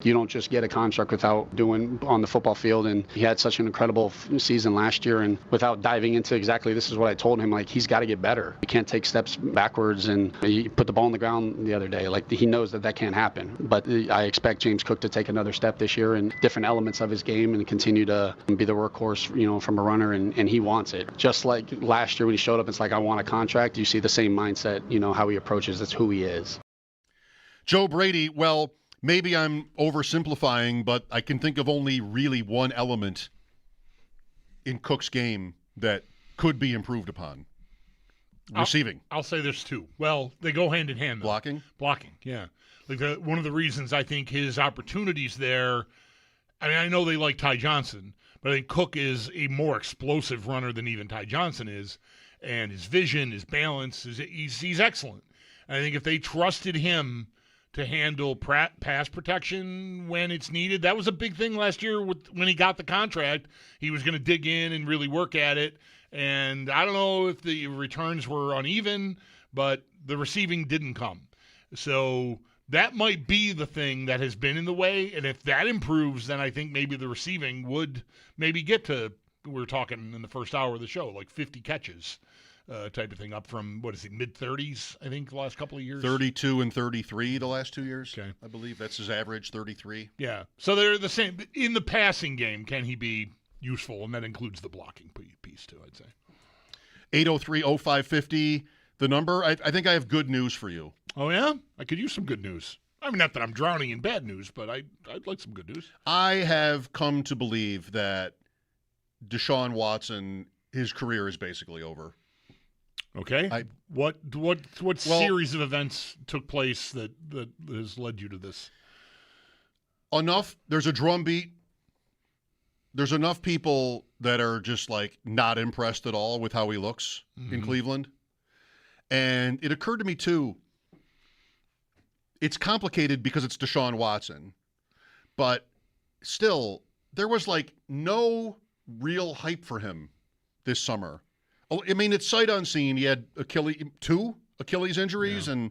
You don't just get a contract without doing on the football field, and he had such an incredible season last year, and without diving into exactly this is what I told him, he's got to get better. He can't take steps backwards, and he put the ball on the ground the other day. He knows that can't happen, but I expect James Cook to take another step this year in different elements of his game and continue to be the workhorse, from a runner, and he wants it. Just like last year when he showed up, it's I want a contract. You see the same mindset, how he approaches. That's who he is. Joe Brady, well, maybe I'm oversimplifying, but I can think of only really one element in Cook's game that could be improved upon. Receiving. I'll say there's two. Well, they go hand in hand, though. Blocking, yeah. One of the reasons I think his opportunities there, I know they like Ty Johnson, but I think Cook is a more explosive runner than even Ty Johnson is, and his vision, his balance, he's excellent. And I think if they trusted him to handle pass protection when it's needed. That was a big thing last year when he got the contract. He was going to dig in and really work at it. And I don't know if the returns were uneven, but the receiving didn't come. So that might be the thing that has been in the way. And if that improves, then I think maybe the receiving would maybe get to, we were talking in the first hour of the show, like 50 catches. Type of thing, up from, mid-30s, I think, the last couple of years? 32 and 33 the last 2 years, okay. I believe. That's his average, 33. Yeah. So they're the same. In the passing game, can he be useful? And that includes the blocking piece, too, I'd say. 803-0550, the number. I think I have good news for you. Oh, yeah? I could use some good news. I mean, not that I'm drowning in bad news, but I'd like some good news. I have come to believe that Deshaun Watson, his career is basically over. Okay. What series of events took place that has led you to this? Enough. There's a drumbeat. There's enough people that are just like not impressed at all with how he looks in Cleveland. And it occurred to me too, it's complicated because it's Deshaun Watson, but still there was like no real hype for him this summer. I mean, it's sight unseen. He had two Achilles injuries, and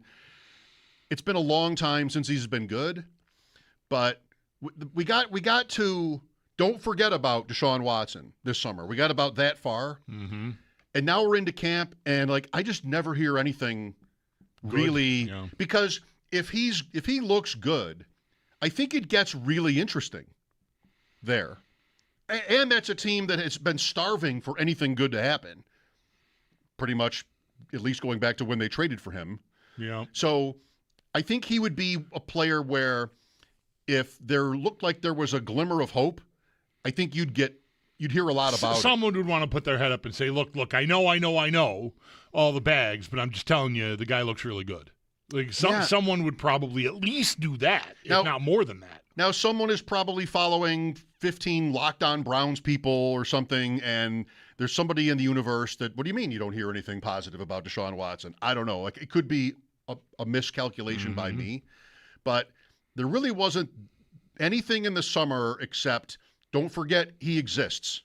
it's been a long time since he's been good. But we got to don't forget about Deshaun Watson this summer. We got about that far, and now we're into camp, and like I just never hear anything really because if he looks good, I think it gets really interesting there, and that's a team that has been starving for anything good to happen. Pretty much, at least going back to when they traded for him. Yeah. So I think he would be a player where if there looked like there was a glimmer of hope, I think you'd hear a lot about Someone would want to put their head up and say, look, I know all the bags, but I'm just telling you, the guy looks really good. Like someone would probably at least do that, if not more than that. Now, someone is probably following 15 Locked On Browns people or something, and there's somebody in the universe that, what do you mean you don't hear anything positive about Deshaun Watson? I don't know. Like, it could be a miscalculation by me, but there really wasn't anything in the summer except don't forget he exists.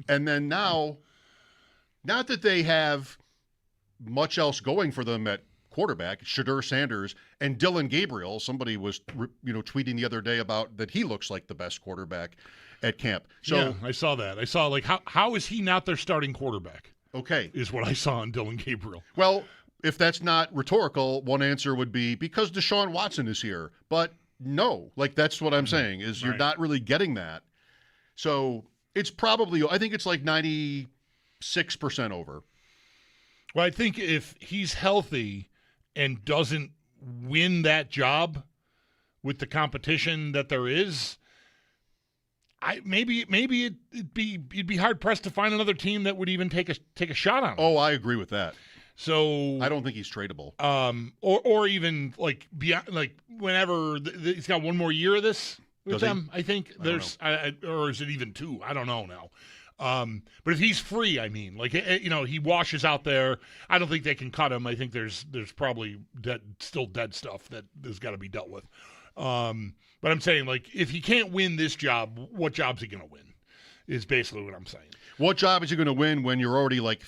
And then now, not that they have much else going for them at quarterback, Shadur Sanders and Dylan Gabriel. Somebody was, tweeting the other day about that he looks like the best quarterback at camp. So yeah, I saw that. I saw like how is he not their starting quarterback? Okay, is what I saw in Dylan Gabriel. Well, if that's not rhetorical, one answer would be because Deshaun Watson is here. But no, like that's what I'm saying is you're not really getting that. So it's probably, I think it's like 96% over. Well, I think if he's healthy and doesn't win that job with the competition that there is, maybe you'd be hard pressed to find another team that would even take a shot on him. Oh, I agree with that. So I don't think he's tradable. Or even like beyond, like whenever he's got one more year of this with them. I think there's or is it even two? I don't know now. But if he's free, I mean, like, he washes out there. I don't think they can cut him. I think there's probably still dead stuff that has got to be dealt with. But I'm saying, like, if he can't win this job, what job's he going to win? Is basically what I'm saying. What job is he going to win when you're already like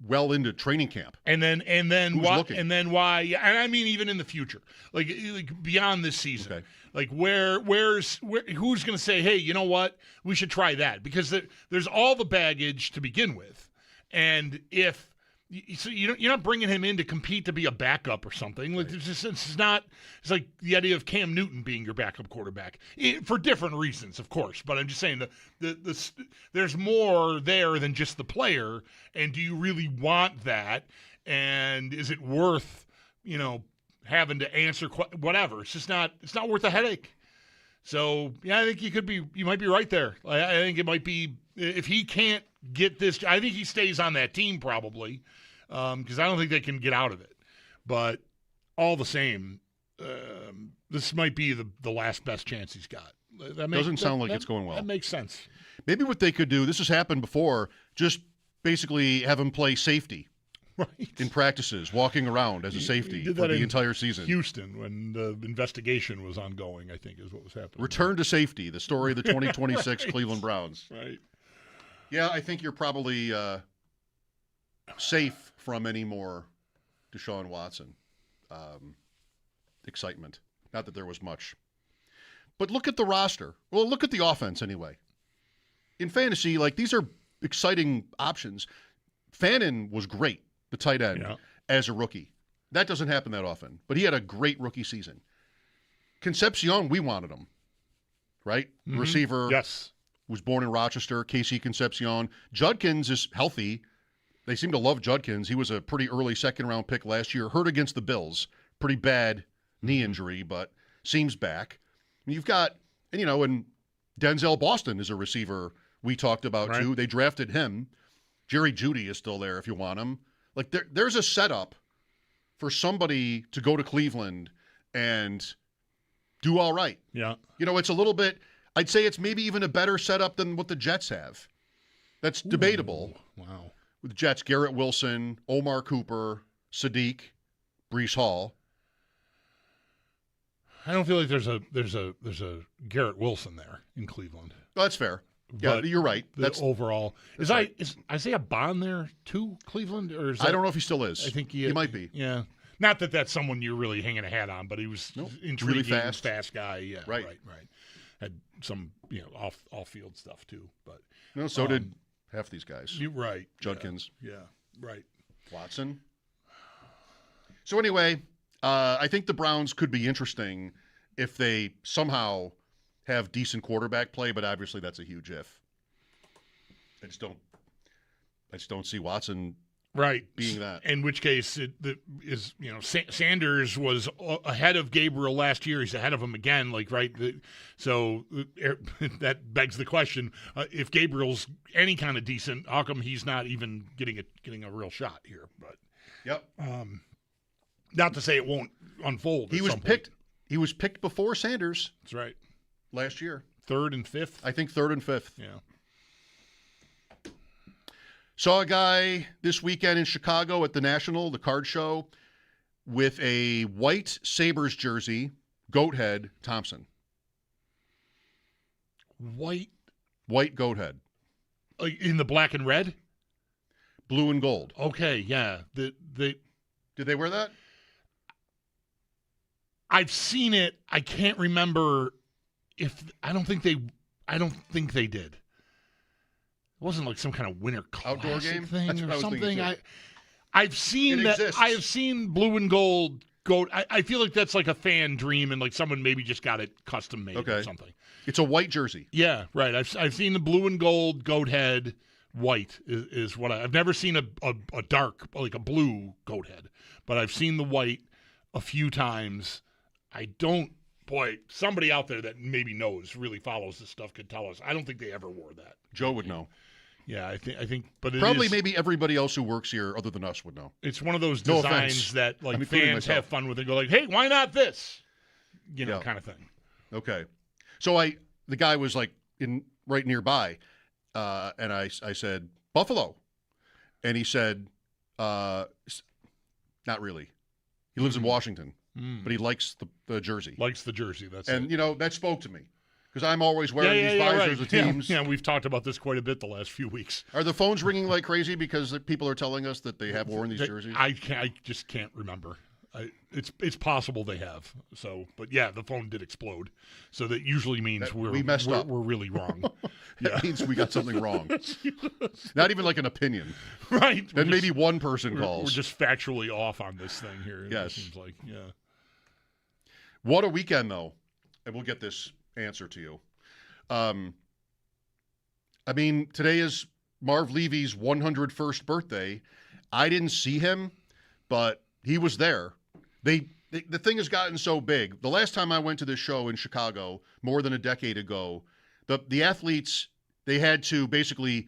well into training camp? And then Who's why? looking? And then why? And I mean, even in the future, like beyond this season. Okay. Like who's going to say, hey, you know what? We should try that because there's all the baggage to begin with, and if so, you're not bringing him in to compete to be a backup or something. Like it's not. It's like the idea of Cam Newton being your backup quarterback for different reasons, of course. But I'm just saying there's more there than just the player. And do you really want that? And is it worth having to answer whatever? It's just not. It's not worth the headache. So yeah, I think you might be right there. I think it might be if he can't get this. I think he stays on that team probably because I don't think they can get out of it. But all the same, this might be the last best chance he's got. Doesn't sound like it's going well. That makes sense. Maybe what they could do. This has happened before. Just basically have him play safety in practices, walking around as a safety did for that the in entire season. Houston, when the investigation was ongoing, I think is what was happening. Return to safety, the story of the 2026 Right. Cleveland Browns. Right. Yeah, I think you're probably safe from any more Deshaun Watson excitement. Not that there was much. But look at the roster. Well, look at the offense anyway. In fantasy, like, these are exciting options. Fannin was great, the tight end, as a rookie. That doesn't happen that often. But he had a great rookie season. Concepcion, we wanted him, right? Mhm. Receiver. Yes. Was born in Rochester, KC Concepcion. Judkins is healthy. They seem to love Judkins. He was a pretty early second-round pick last year. Hurt against the Bills. Pretty bad knee injury, but seems back. You've got, and Denzel Boston is a receiver we talked about, too. They drafted him. Jerry Jeudy is still there if you want him. Like, there's a setup for somebody to go to Cleveland and do all right. Yeah. It's a little bit, I'd say it's maybe even a better setup than what the Jets have. That's debatable. Wow. With the Jets, Garrett Wilson, Omar Cooper, Sadiq, Breece Hall. I don't feel like there's a Garrett Wilson there in Cleveland. Well, that's fair. Yeah, But you're right. That's overall. Is Isaiah Bond there too, Cleveland? Or is I don't know if he still is. I think he might be. Yeah. Not that that's someone you're really hanging a hat on, but he was intriguing, really fast guy. Yeah, Right. Had some off field stuff too, but so did half these guys. You're right. Judkins. Yeah. Right. Watson. So anyway, I think the Browns could be interesting if they somehow have decent quarterback play, but obviously that's a huge if. I just don't see Watson being that. In which case, Sanders was ahead of Gabriel last year. He's ahead of him again. So that begs the question: if Gabriel's any kind of decent, how come he's not even getting a real shot here? But not to say it won't unfold. He was picked. He was picked before Sanders. That's right. Last year, 3rd and 5th. I think 3rd and 5th. Yeah. Saw a guy this weekend in Chicago at the National, the card show, with a white Sabres jersey, goat head, Thompson. White goat head. In the black and red? Blue and gold. Okay, yeah. Did they wear that? I've seen it. I can't remember I don't think they did. It wasn't like some kind of winter classic outdoor game thing or something. I've seen it that. Exists. I have seen blue and gold goat. I feel like that's like a fan dream, and like someone maybe just got it custom made or something. It's a white jersey. Yeah, right. I've seen the blue and gold goat head. White is what I've never seen a dark, like a blue goat head, but I've seen the white a few times. Somebody out there that maybe really follows this stuff could tell us. I don't think they ever wore that. Joe would know. Yeah, I think, but it probably is, maybe everybody else who works here other than us would know. It's one of those No designs offense. that like I'm including fans myself. have fun with and go like, hey, why not this? Kind of thing. Okay. So the guy was like right nearby, and I said, Buffalo. And he said, not really. He lives in Washington, but he likes the jersey. Likes the jersey, that's and, it. That spoke to me. Because I'm always wearing these visors of teams. Yeah, we've talked about this quite a bit the last few weeks. Are the phones ringing like crazy because people are telling us that they have worn these jerseys? I just can't remember. It's possible they have. So, but yeah, the phone did explode. So that usually means we messed up. We're really wrong. That means we got something wrong. Not even like an opinion. Right. Then maybe one person calls. We're just factually off on this thing here. Yes. It seems like, yeah. What a weekend, though. And we'll get this answer to you. Today is Marv Levy's 101st birthday. I didn't see him, but he was there. The thing has gotten so big. The last time I went to this show in Chicago, more than a decade ago, the athletes, they had to basically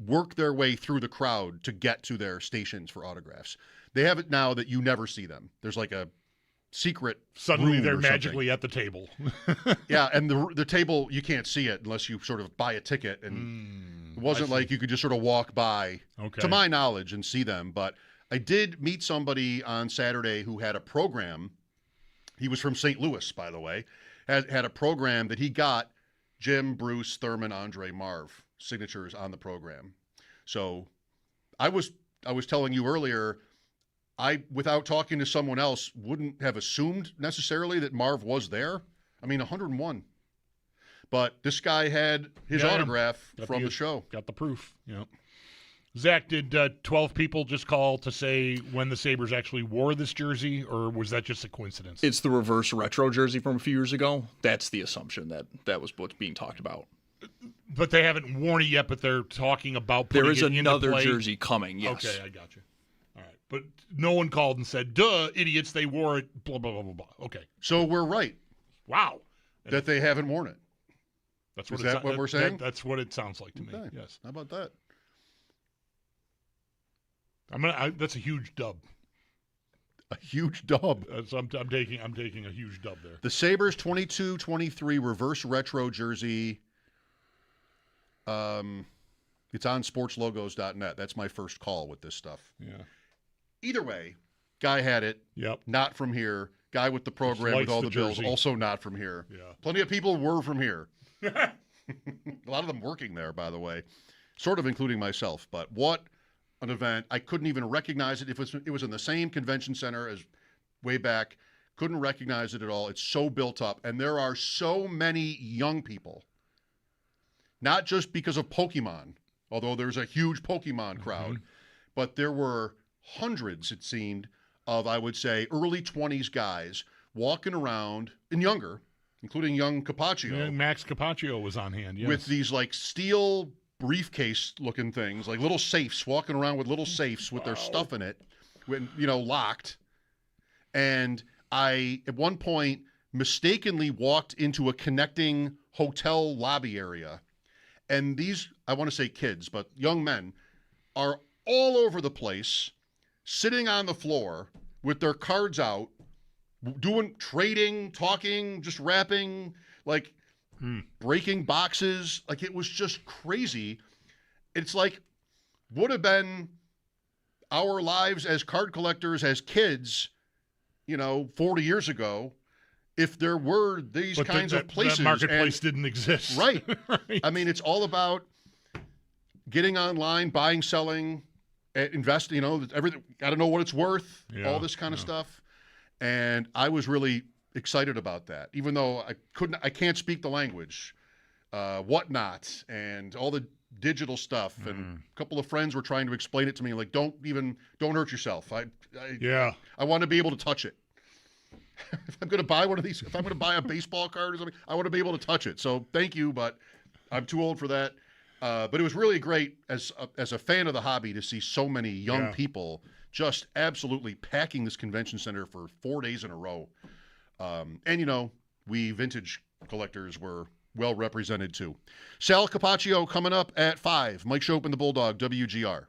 work their way through the crowd to get to their stations for autographs. They have it now that you never see them. There's like a secret suddenly room they're or something. magically at the table. Yeah, and the table, you can't see it unless you sort of buy a ticket. And it wasn't like you could just sort of walk by, to my knowledge, and see them. But I did meet somebody on Saturday who had a program. He was from St. Louis, by the way. Had a program that he got Jim, Bruce, Thurman, Andre, Marv signatures on the program. So I was telling you earlier, I, without talking to someone else, wouldn't have assumed necessarily that Marv was there. I mean, 101. But this guy had his autograph from the show. Got the proof. Yeah. Zach, did 12 people just call to say when the Sabres actually wore this jersey, or was that just a coincidence? It's the reverse retro jersey from a few years ago. That's the assumption that was what's being talked about. But they haven't worn it yet, but they're talking about putting there is it into another play. Jersey coming, yes. Okay, I got you. All right. But no one called and said, duh, idiots, they wore it, blah, blah, blah, blah, blah. Okay. So we're right. Wow. That they haven't worn it. That's what is that what we're saying? That's what it sounds like to me, yes. How about that? That's a huge dub. A huge dub. I'm taking a huge dub there. The Sabres 22-23 reverse retro jersey. It's on sportslogos.net. That's my first call with this stuff. Yeah. Either way, guy had it. Yep. Not from here. Guy with the program with all the bills, also not from here. Yeah. Plenty of people were from here. A lot of them working there, by the way, sort of including myself. But what an event. I couldn't even recognize it. If it was in the same convention center as way back, couldn't recognize it at all. It's so built up. And there are so many young people, not just because of Pokemon, although there's a huge Pokemon crowd, but there were hundreds, it seemed, of, I would say, early 20s guys walking around, and younger, including young Capaccio. Yeah, Max Capaccio was on hand, yes. With these, like, steel briefcase-looking things, like little safes, walking around with little safes with their stuff in it, when, locked. And I, at one point, mistakenly walked into a connecting hotel lobby area. And these, I want to say kids, but young men, are all over the place, sitting on the floor with their cards out, trading, talking, just rapping, like breaking boxes. Like, it was just crazy. It's like, would have been our lives as card collectors, as kids, 40 years ago, if there were these kinds of places. That marketplace didn't exist. Right. Right. I mean, it's all about getting online, buying, selling, investing, everything. Got to know what it's worth, all this kind of stuff. And I was really excited about that, even though I can't speak the language, whatnot, and all the digital stuff. And a couple of friends were trying to explain it to me, like, don't hurt yourself. I want to be able to touch it. If I'm going to buy one of these, if I'm going to buy a baseball card or something, I want to be able to touch it. So thank you, but I'm too old for that. But it was really great as a fan of the hobby to see so many young people just absolutely packing this convention center for 4 days in a row. And, we vintage collectors were well represented too. Sal Capaccio coming up at 5. Mike Schopp and the Bulldog, WGR.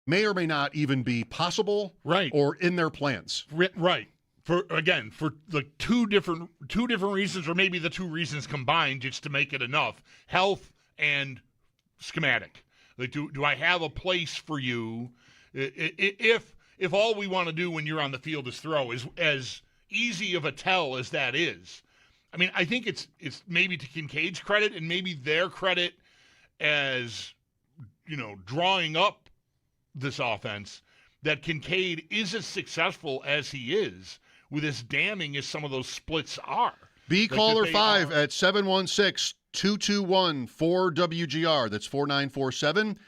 may or may not even be possible, right, or in their plans. Right. For like two different reasons, or maybe the two reasons combined, just to make it enough: health and schematic. Like, do I have a place for you? If all we want to do when you're on the field is throw, is as easy of a tell as that is. I mean, I think it's maybe to Kincaid's credit and maybe their credit as, drawing up this offense, that Kincaid is as successful as he is with as damning as some of those splits are. Be caller 5 at 716-221-4WGR. That's 4947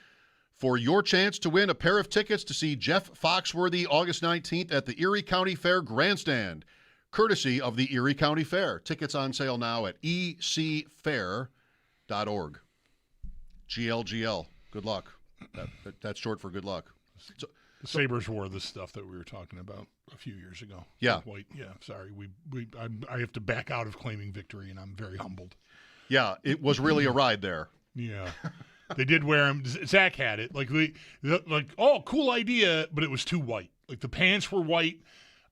for your chance to win a pair of tickets to see Jeff Foxworthy August 19th at the Erie County Fair Grandstand, courtesy of the Erie County Fair. Tickets on sale now at ecfair.org. GLGL. Good luck. That's short for good luck. The Sabres wore this stuff that we were talking about a few years ago. Yeah. White. Yeah, sorry. I have to back out of claiming victory, and I'm very humbled. Yeah, it was really a ride there. Yeah. They did wear them. Zach had it. Oh, cool idea, but it was too white. Like, the pants were white.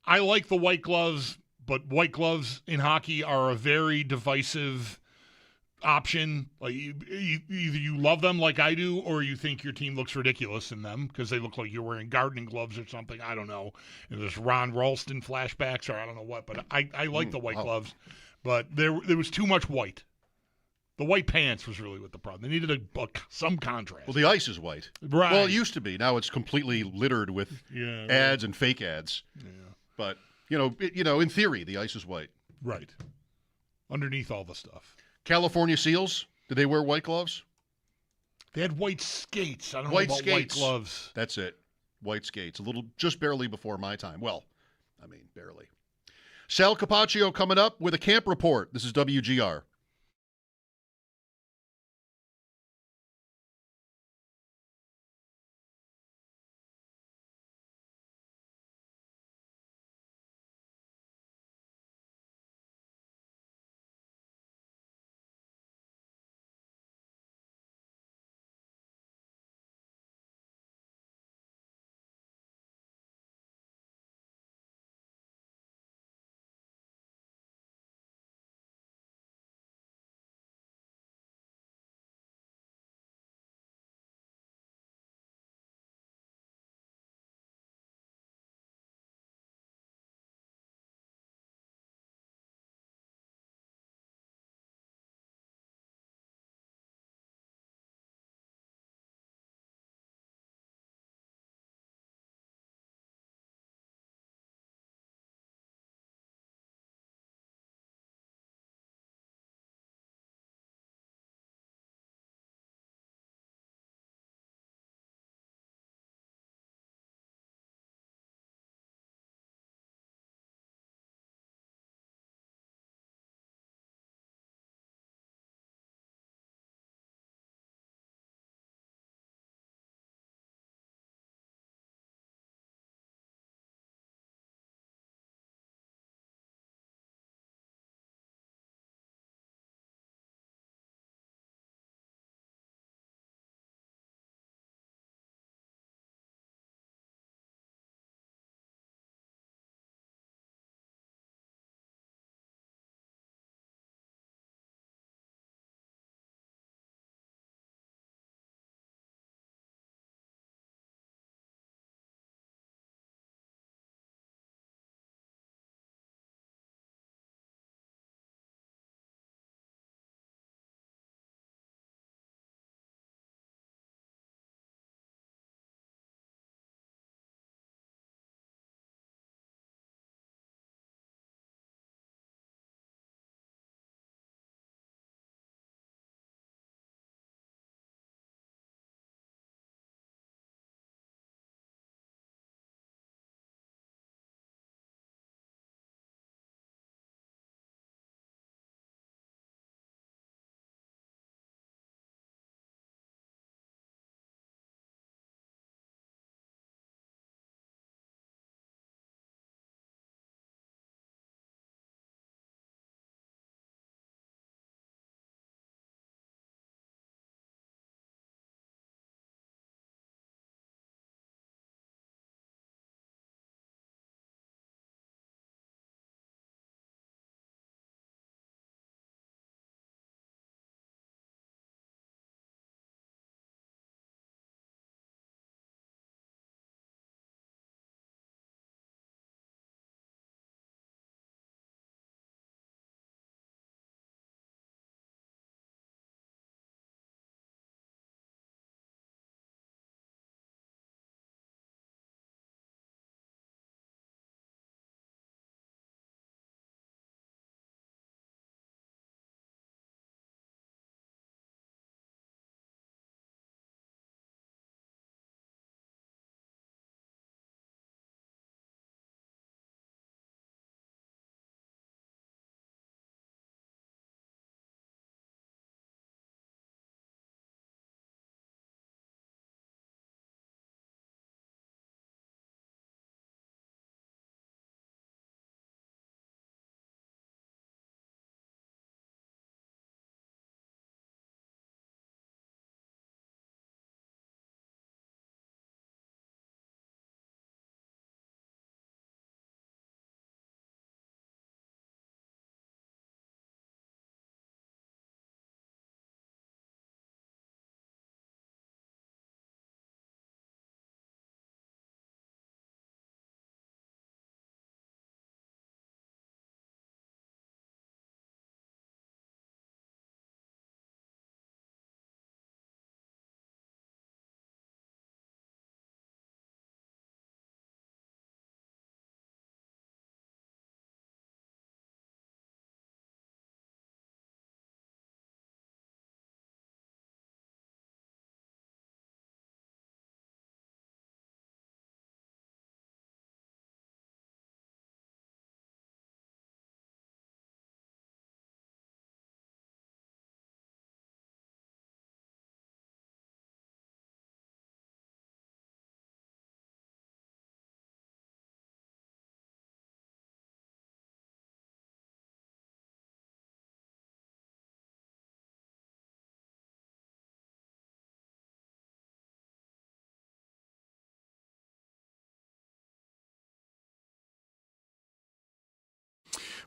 I like the white gloves, but white gloves in hockey are a very divisive option. Like, either you love them like I do, or you think your team looks ridiculous in them because they look like you're wearing gardening gloves or something. I don't know. And there's Ron Ralston flashbacks, or I don't know what. But I like the white gloves, but there was too much white. The white pants was really what the problem. They needed some contrast. Well, the ice is white. Right. Well, it used to be. Now it's completely littered with ads and fake ads. Yeah. But in theory, the ice is white. Right. Underneath all the stuff. California Seals, did they wear white gloves? They had white skates. I don't White know about skates. white gloves. That's it. White skates. Just barely before my time. Well, I mean, barely. Sal Capaccio coming up with a camp report. This is WGR.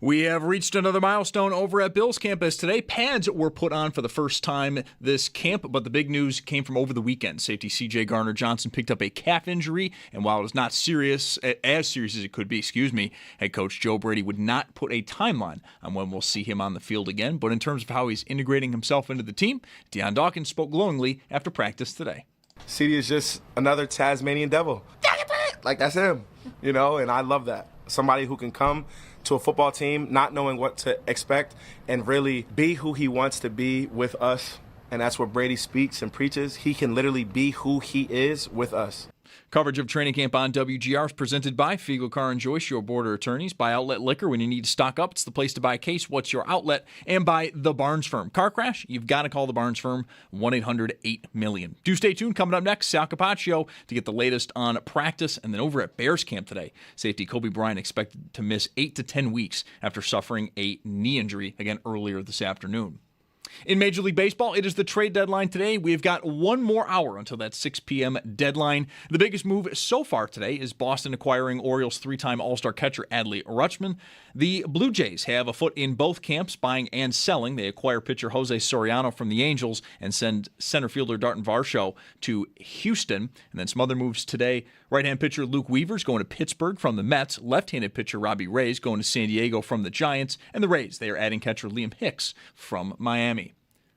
We have reached another milestone over at Bills campus today. Pads were put on for the first time this camp, but the big news came from over the weekend. Safety C.J. Garner-Johnson picked up a calf injury, and while it was not serious, as serious as it could be, head coach Joe Brady would not put a timeline on when we'll see him on the field again. But in terms of how he's integrating himself into the team, Dion Dawkins spoke glowingly after practice today. CD is just another Tasmanian devil. Like, that's him, and I love that. Somebody who can come to a football team not knowing what to expect and really be who he wants to be with us. And that's what Brady speaks and preaches. He can literally be who he is with us. Coverage of training camp on WGR is presented by Fiegel Car & Joyce, your border attorneys. By Outlet Liquor, when you need to stock up, it's the place to buy a case. What's your outlet? And by The Barnes Firm. Car crash? You've got to call The Barnes Firm, 1-800-8-million. Do stay tuned. Coming up next, Sal Capaccio to get the latest on practice. And then over at Bears camp today, safety Kobe Bryant expected to miss 8 to 10 weeks after suffering a knee injury again earlier this afternoon. In Major League Baseball, it is the trade deadline today. We've got one more hour until that 6 p.m. deadline. The biggest move so far today is Boston acquiring Orioles 3-time All-Star catcher Adley Rutschman. The Blue Jays have a foot in both camps, buying and selling. They acquire pitcher Jose Soriano from the Angels and send center fielder Darton Varsho to Houston. And then some other moves today. Right-hand pitcher Luke Weaver's going to Pittsburgh from the Mets. Left-handed pitcher Robbie Ray's going to San Diego from the Giants. And the Rays, they are adding catcher Liam Hicks from Miami.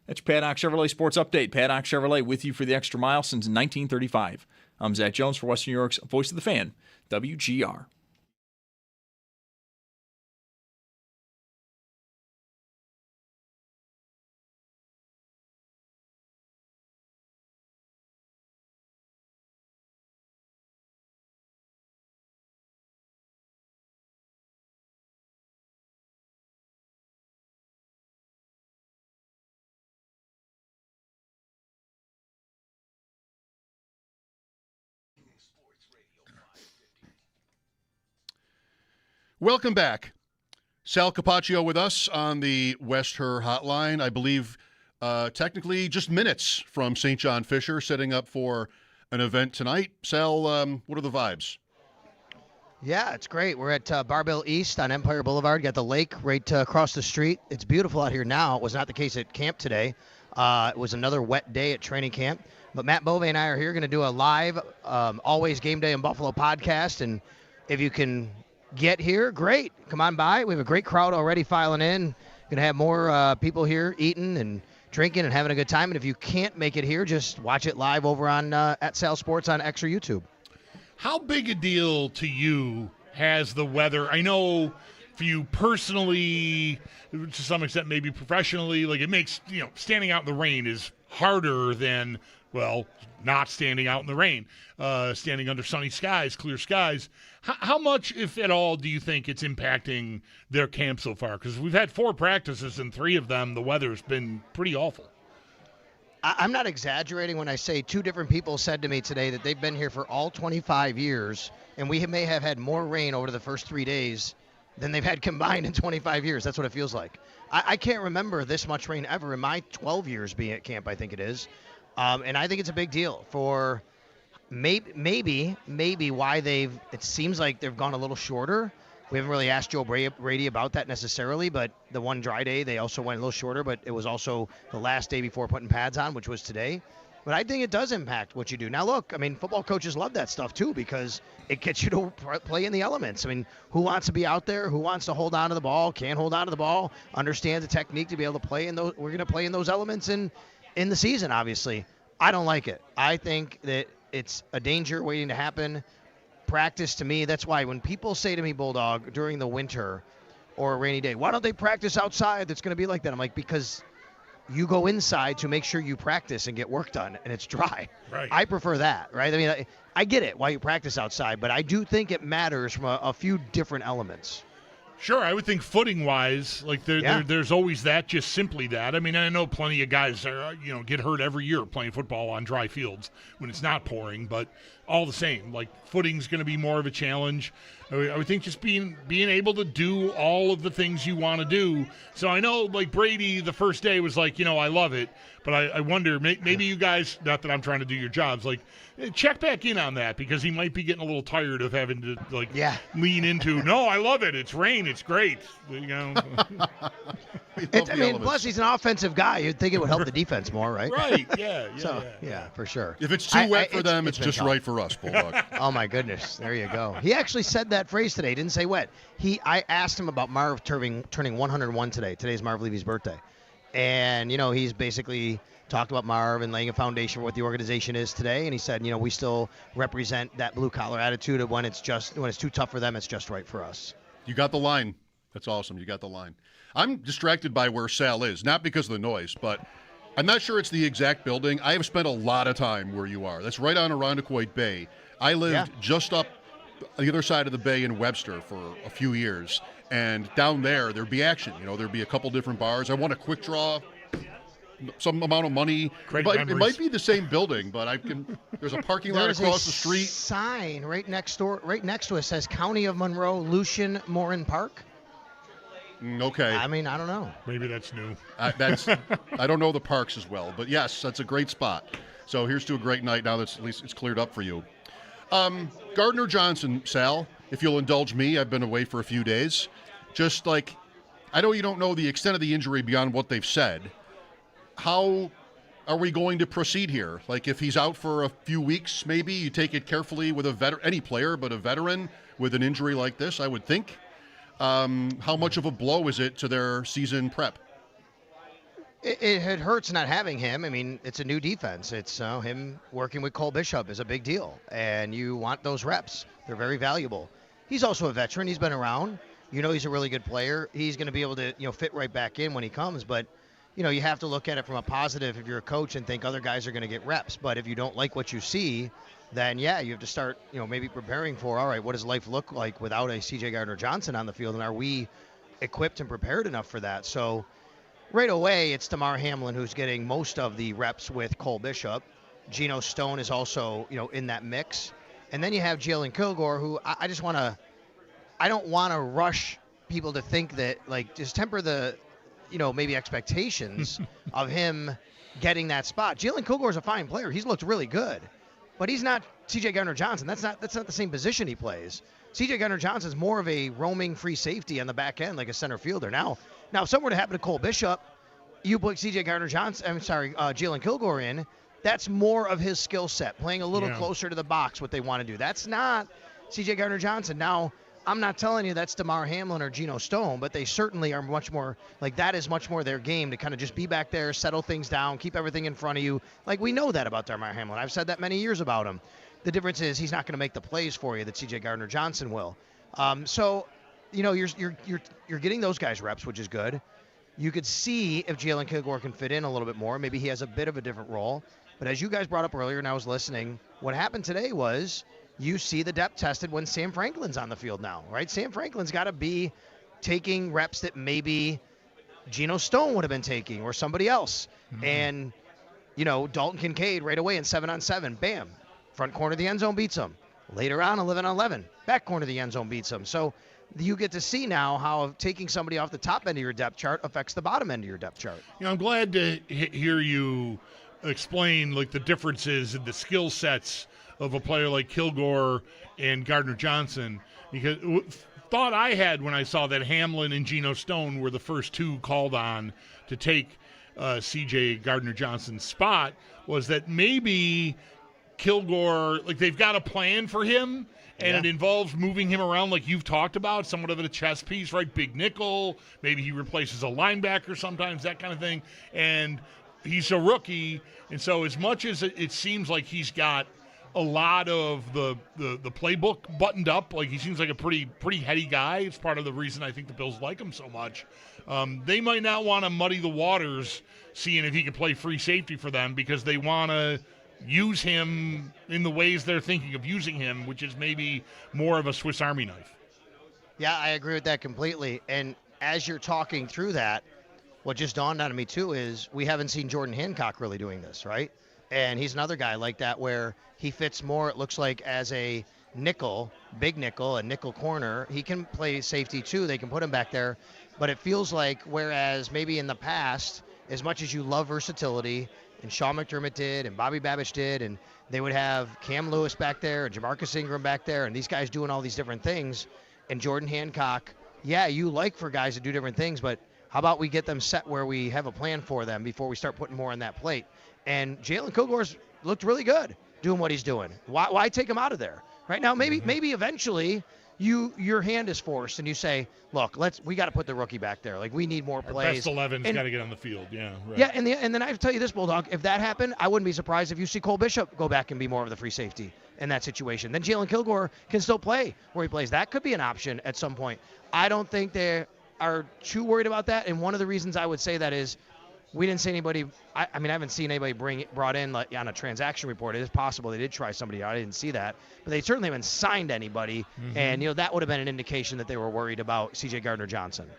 That's your Paddock Chevrolet Sports Update. Paddock Chevrolet with you for the extra mile since 1935. I'm Zach Jones for Western New York's Voice of the Fan, WGR. Welcome back. Sal Capaccio with us on the West Her hotline. I believe technically just minutes from St. John Fisher, setting up for an event tonight. Sal, what are the vibes? Yeah, it's great. We're at Barbell East on Empire Boulevard. Got the lake right across the street. It's beautiful out here now. It was not the case at camp today. It was another wet day at training camp. But Matt Bove and I are here going to do a live Always Game Day in Buffalo podcast. And if you can get here, great. Come on by. We have a great crowd already filing in. Going to have more people here eating and drinking and having a good time. And if you can't make it here, just watch it live over on at Sal Sports on X or YouTube. How big a deal to you has the weather? I know for you personally, to some extent, maybe professionally, like it makes, standing out in the rain is harder than, not standing out in the rain, standing under sunny skies, clear skies. How much, if at all, do you think it's impacting their camp so far? Because we've had 4 practices, and 3 of them, the weather's been pretty awful. I'm not exaggerating when I say 2 different people said to me today that they've been here for all 25 years, and we may have had more rain over the first 3 days than they've had combined in 25 years. That's what it feels like. I can't remember this much rain ever in my 12 years being at camp, I think it is. And I think it's a big deal for maybe why it seems like they've gone a little shorter. We haven't really asked Joe Brady about that necessarily, but the one dry day, they also went a little shorter, but it was also the last day before putting pads on, which was today. But I think it does impact what you do. Now, look, football coaches love that stuff, too, because it gets you to play in the elements. Who wants to be out there? Who wants to hold on to the ball, can hold on to the ball, understands the technique to be able to play in those? We're going to play in those elements in the season, obviously. I don't like it. I think that it's a danger waiting to happen. Practice, to me, that's why when people say to me, Bulldog, during the winter or a rainy day, why don't they practice outside that's going to be like that? I'm like, because you go inside to make sure you practice and get work done, and it's dry. Right. I prefer that, right? I get it why you practice outside, but I do think it matters from a few different elements. Sure, I would think footing-wise, there's always that, just simply that. I know plenty of guys get hurt every year playing football on dry fields when it's not pouring, but all the same, footing's going to be more of a challenge. I would think just being able to do all of the things you want to do. So I know, Brady, the first day was I love it, But I wonder, maybe you guys, not that I'm trying to do your jobs, like check back in on that because he might be getting a little tired of having to lean into. No, I love it. It's rain. It's great. Plus he's an offensive guy. You'd think it would help the defense more, right? Right. Yeah. Yeah, for sure. If it's too wet for them, it's just right for us, Bulldog. Oh my goodness, there you go. He actually said that phrase today. He didn't say wet. I asked him about Marv turning 101 today. Today's Marv Levy's birthday. And, he's basically talked about Marv and laying a foundation for what the organization is today. And he said, we still represent that blue-collar attitude of when it's too tough for them, it's just right for us. You got the line. That's awesome. You got the line. I'm distracted by where Sal is, not because of the noise, but I'm not sure it's the exact building. I have spent a lot of time where you are. That's right on Irondequoit Bay. I lived just up the other side of the bay in Webster for a few years. And down there'd be action. There'd be a couple different bars. I won a quick draw, some amount of money. It might be the same building, but there's a parking lot across the street. Sign right next to it says County of Monroe, Lucian Morin Park. Okay. I mean, I don't know. Maybe that's new. I don't know the parks as well, but yes, that's a great spot. So here's to a great night now that at least it's cleared up for you. Gardner Johnson, Sal, if you'll indulge me, I've been away for a few days. Just like, I know you don't know the extent of the injury beyond what they've said. How are we going to proceed here? Like, if he's out for a few weeks, maybe you take it carefully with any player, but a veteran with an injury like this, I would think. How much of a blow is it to their season prep? It hurts not having him. I mean, it's a new defense. It's him working with Cole Bishop is a big deal, and you want those reps. They're very valuable. He's also a veteran. He's been around. He's a really good player. He's going to be able to fit right back in when he comes. But you have to look at it from a positive if you're a coach and think other guys are going to get reps. But if you don't like what you see, then you have to start maybe preparing for, all right, what does life look like without a C.J. Gardner-Johnson on the field, and are we equipped and prepared enough for that? So right away, it's Damar Hamlin who's getting most of the reps with Cole Bishop. Geno Stone is also, in that mix. And then you have Jalen Kilgore, who I don't want to rush people to think that, just temper the, maybe expectations of him getting that spot. Jalen Kilgore is a fine player. He's looked really good. But he's not C.J. Gardner-Johnson. That's not the same position he plays. C.J. Gardner-Johnson is more of a roaming free safety on the back end, like a center fielder. Now if something were to happen to Cole Bishop, you put Jalen Kilgore in, that's more of his skill set, playing a little closer to the box, what they want to do. That's not C.J. Gardner-Johnson. Now, I'm not telling you that's Damar Hamlin or Geno Stone, but they certainly are much more, that is much more their game to kind of just be back there, settle things down, keep everything in front of you. We know that about Damar Hamlin. I've said that many years about him. The difference is he's not going to make the plays for you that C.J. Gardner-Johnson will. So, you're getting those guys reps, which is good. You could see if Jalen Kilgore can fit in a little bit more. Maybe he has a bit of a different role. But as you guys brought up earlier, and I was listening, what happened today was you see the depth tested when Sam Franklin's on the field now, right? Sam Franklin's got to be taking reps that maybe Geno Stone would have been taking or somebody else. Mm-hmm. And, Dalton Kincaid right away in 7-on-7, bam, front corner of the end zone beats him. Later on, 11-on-11, back corner of the end zone beats him. So you get to see now how taking somebody off the top end of your depth chart affects the bottom end of your depth chart. I'm glad to hear you explain the differences in the skill sets of a player like Kilgore and Gardner-Johnson, because thought I had when I saw that Hamlin and Geno Stone were the first two called on to take C.J. Gardner-Johnson's spot was that maybe Kilgore, they've got a plan for him, and it involves moving him around like you've talked about, somewhat of a chess piece, right? Big nickel, maybe he replaces a linebacker sometimes, that kind of thing, and he's a rookie, and so as much as it seems like he's got a lot of the playbook buttoned up, he seems like a pretty heady guy. It's part of the reason I think the Bills like him so much. They might not want to muddy the waters seeing if he can play free safety for them because they want to use him in the ways they're thinking of using him, which is maybe more of a Swiss Army knife. Yeah, I agree with that completely. And as you're talking through that, what just dawned on me too is we haven't seen Jordan Hancock really doing this, right? And he's another guy like that where he fits more, it looks like, as a nickel, big nickel, a nickel corner. He can play safety too. They can put him back there. But it feels like whereas maybe in the past as much as you love versatility, and Sean McDermott did, and Bobby Babich did, and they would have Cam Lewis back there, and Jamarcus Ingram back there, and these guys doing all these different things, and Jordan Hancock, yeah, you like for guys to do different things, but how about we get them set where we have a plan for them before we start putting more on that plate? And Jalen Kilgore's looked really good doing what he's doing. Why take him out of there? Right now, maybe eventually your hand is forced and you say, look, we got to put the rookie back there. Like, we need more plays. Best 11's got to get on the field. Yeah. Right. Yeah, and then I have to tell you this, Bulldog, if that happened, I wouldn't be surprised if you see Cole Bishop go back and be more of the free safety in that situation. Then Jalen Kilgore can still play where he plays. That could be an option at some point. I don't think they are too worried about that, and one of the reasons I would say that is we didn't see anybody. I haven't seen anybody brought in like on a transaction report. It is possible they did try somebody out. I didn't see that, but they certainly haven't signed anybody, and that would have been an indication that they were worried about C.J. Gardner-Johnson.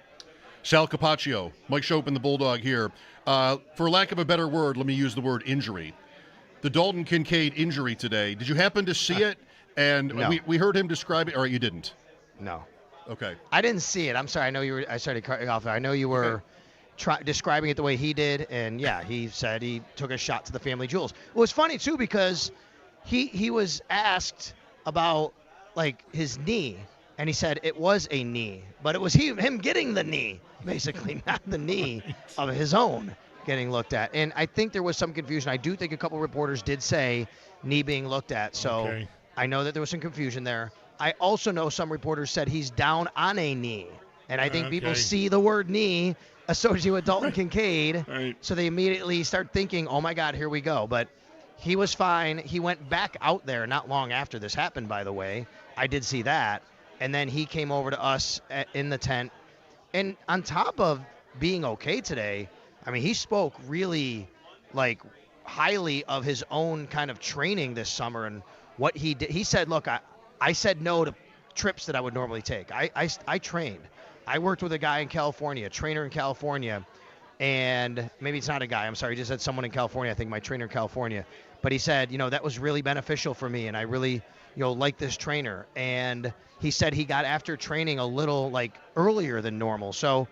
Sal Capaccio, Mike Schopp and the Bulldog here. For lack of a better word, let me use the word injury. The Dalton Kincaid injury today. Did you happen to see it? And No. we heard him describe it, or you didn't? No. Okay. I didn't see it. I'm sorry. I know you were. I started cutting off there. I know you were describing it the way he did, and yeah, he said he took a shot to the family jewels. It was funny too because he was asked about like his knee, and he said it was a knee, but it was him getting the knee, basically, not the knee of his own getting looked at. And I think there was some confusion. I do think a couple reporters did say knee being looked at, so I know that there was some confusion there. I also know some reporters said he's down on a knee, and I think people see the word knee associated with Dalton Kincaid, so they immediately start thinking, oh my God, here we go. But he was fine. He went back out there not long after this happened, by the way. I did see that. And then he came over to us in the tent. And on top of being okay today, I mean, he spoke really like highly of his own kind of training this summer and what he did. He said, look, I said no to trips that I would normally take. I trained. I worked with a guy in California, a trainer in California, and maybe it's not a guy. I'm sorry. He just said someone in California. I think my trainer in California. But he said, that was really beneficial for me, and I really, like this trainer. And he said he got after training a little, like, earlier than normal. So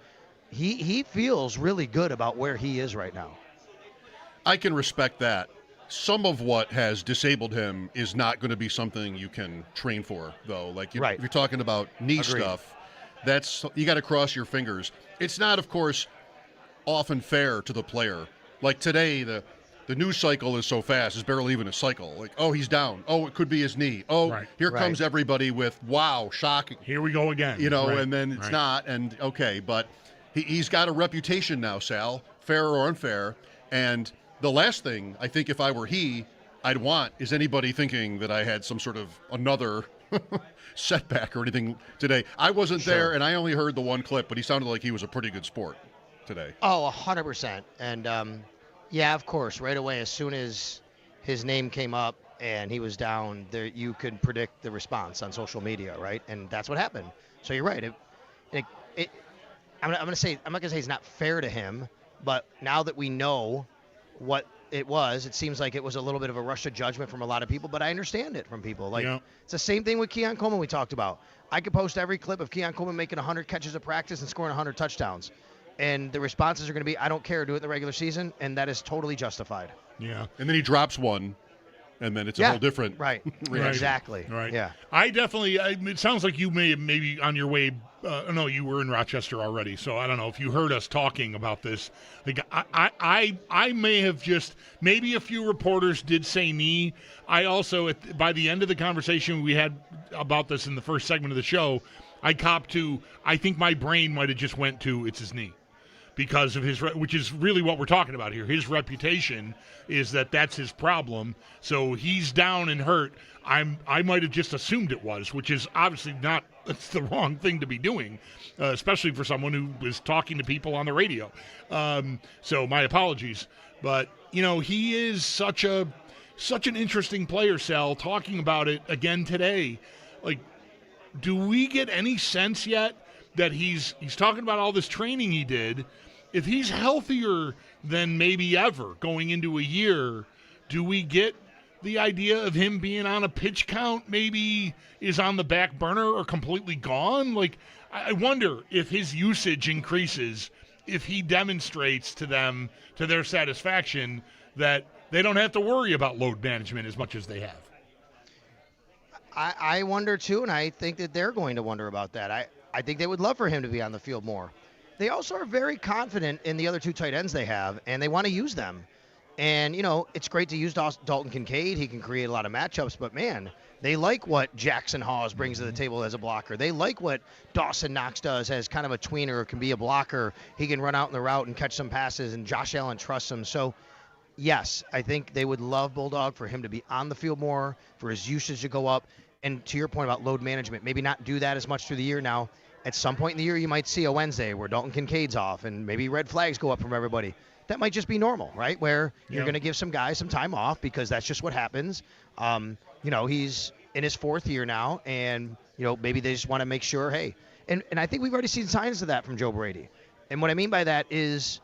he feels really good about where he is right now. I can respect that. Some of what has disabled him is not going to be something you can train for, though. Like, if you're talking about knee stuff, that's you got to cross your fingers. It's not, of course, often fair to the player. Like today, the news cycle is so fast; it's barely even a cycle. Like, oh, he's down. Oh, it could be his knee. Oh, here comes everybody with wow, shocking. Here we go again. And then it's not. And okay, but he's got a reputation now, Sal, fair or unfair. And the last thing I think, if I were I'd want is anybody thinking that I had some sort of another setback or anything today. I wasn't there, and I only heard the one clip, but he sounded like he was a pretty good sport today. Oh, 100%. And, yeah, of course, right away, as soon as his name came up and he was down, there you could predict the response on social media, right? And that's what happened. So you're right. I'm not going to say it's not fair to him, but now that we know what it was, it seems like it was a little bit of a rush of judgment from a lot of people, but I understand it from people. Like, it's the same thing with Keon Coleman we talked about. I could post every clip of Keon Coleman making 100 catches of practice and scoring 100 touchdowns. And the responses are going to be, I don't care, do it in the regular season, and that is totally justified. Yeah. And then he drops one, and then it's a whole different reaction. Exactly. Right. Yeah. I definitely, it sounds like you maybe on your way, no, you were in Rochester already, so I don't know if you heard us talking about this. Like, I may have just, maybe a few reporters did say knee. I also, by the end of the conversation we had about this in the first segment of the show, I copped to, I think my brain might have just went to, it's his knee. Because of his, which is really what we're talking about here. His reputation is that's his problem. So he's down and hurt. I might have just assumed it was, which is obviously not. That's the wrong thing to be doing, especially for someone who was talking to people on the radio. So my apologies, but he is such an interesting player, Sal. Talking about it again today, like, do we get any sense yet that he's talking about all this training he did? If he's healthier than maybe ever going into a year, do we get the idea of him being on a pitch count maybe is on the back burner or completely gone? Like, I wonder if his usage increases if he demonstrates to them, to their satisfaction, that they don't have to worry about load management as much as they have. I wonder too, and I think that they're going to wonder about that. I think they would love for him to be on the field more. They also are very confident in the other two tight ends they have, and they want to use them. And, it's great to use Dalton Kincaid. He can create a lot of matchups, but, man, they like what Jackson Hawes brings to the table as a blocker. They like what Dawson Knox does as kind of a tweener or can be a blocker. He can run out in the route and catch some passes, and Josh Allen trusts him. So, yes, I think they would love Bulldog for him to be on the field more, for his usage to go up. And to your point about load management, maybe not do that as much through the year. Now, at some point in the year, you might see a Wednesday where Dalton Kincaid's off and maybe red flags go up from everybody. That might just be normal, right? Where you're going to give some guys some time off because that's just what happens. He's in his fourth year now, and, maybe they just want to make sure, hey. And I think we've already seen signs of that from Joe Brady. And what I mean by that is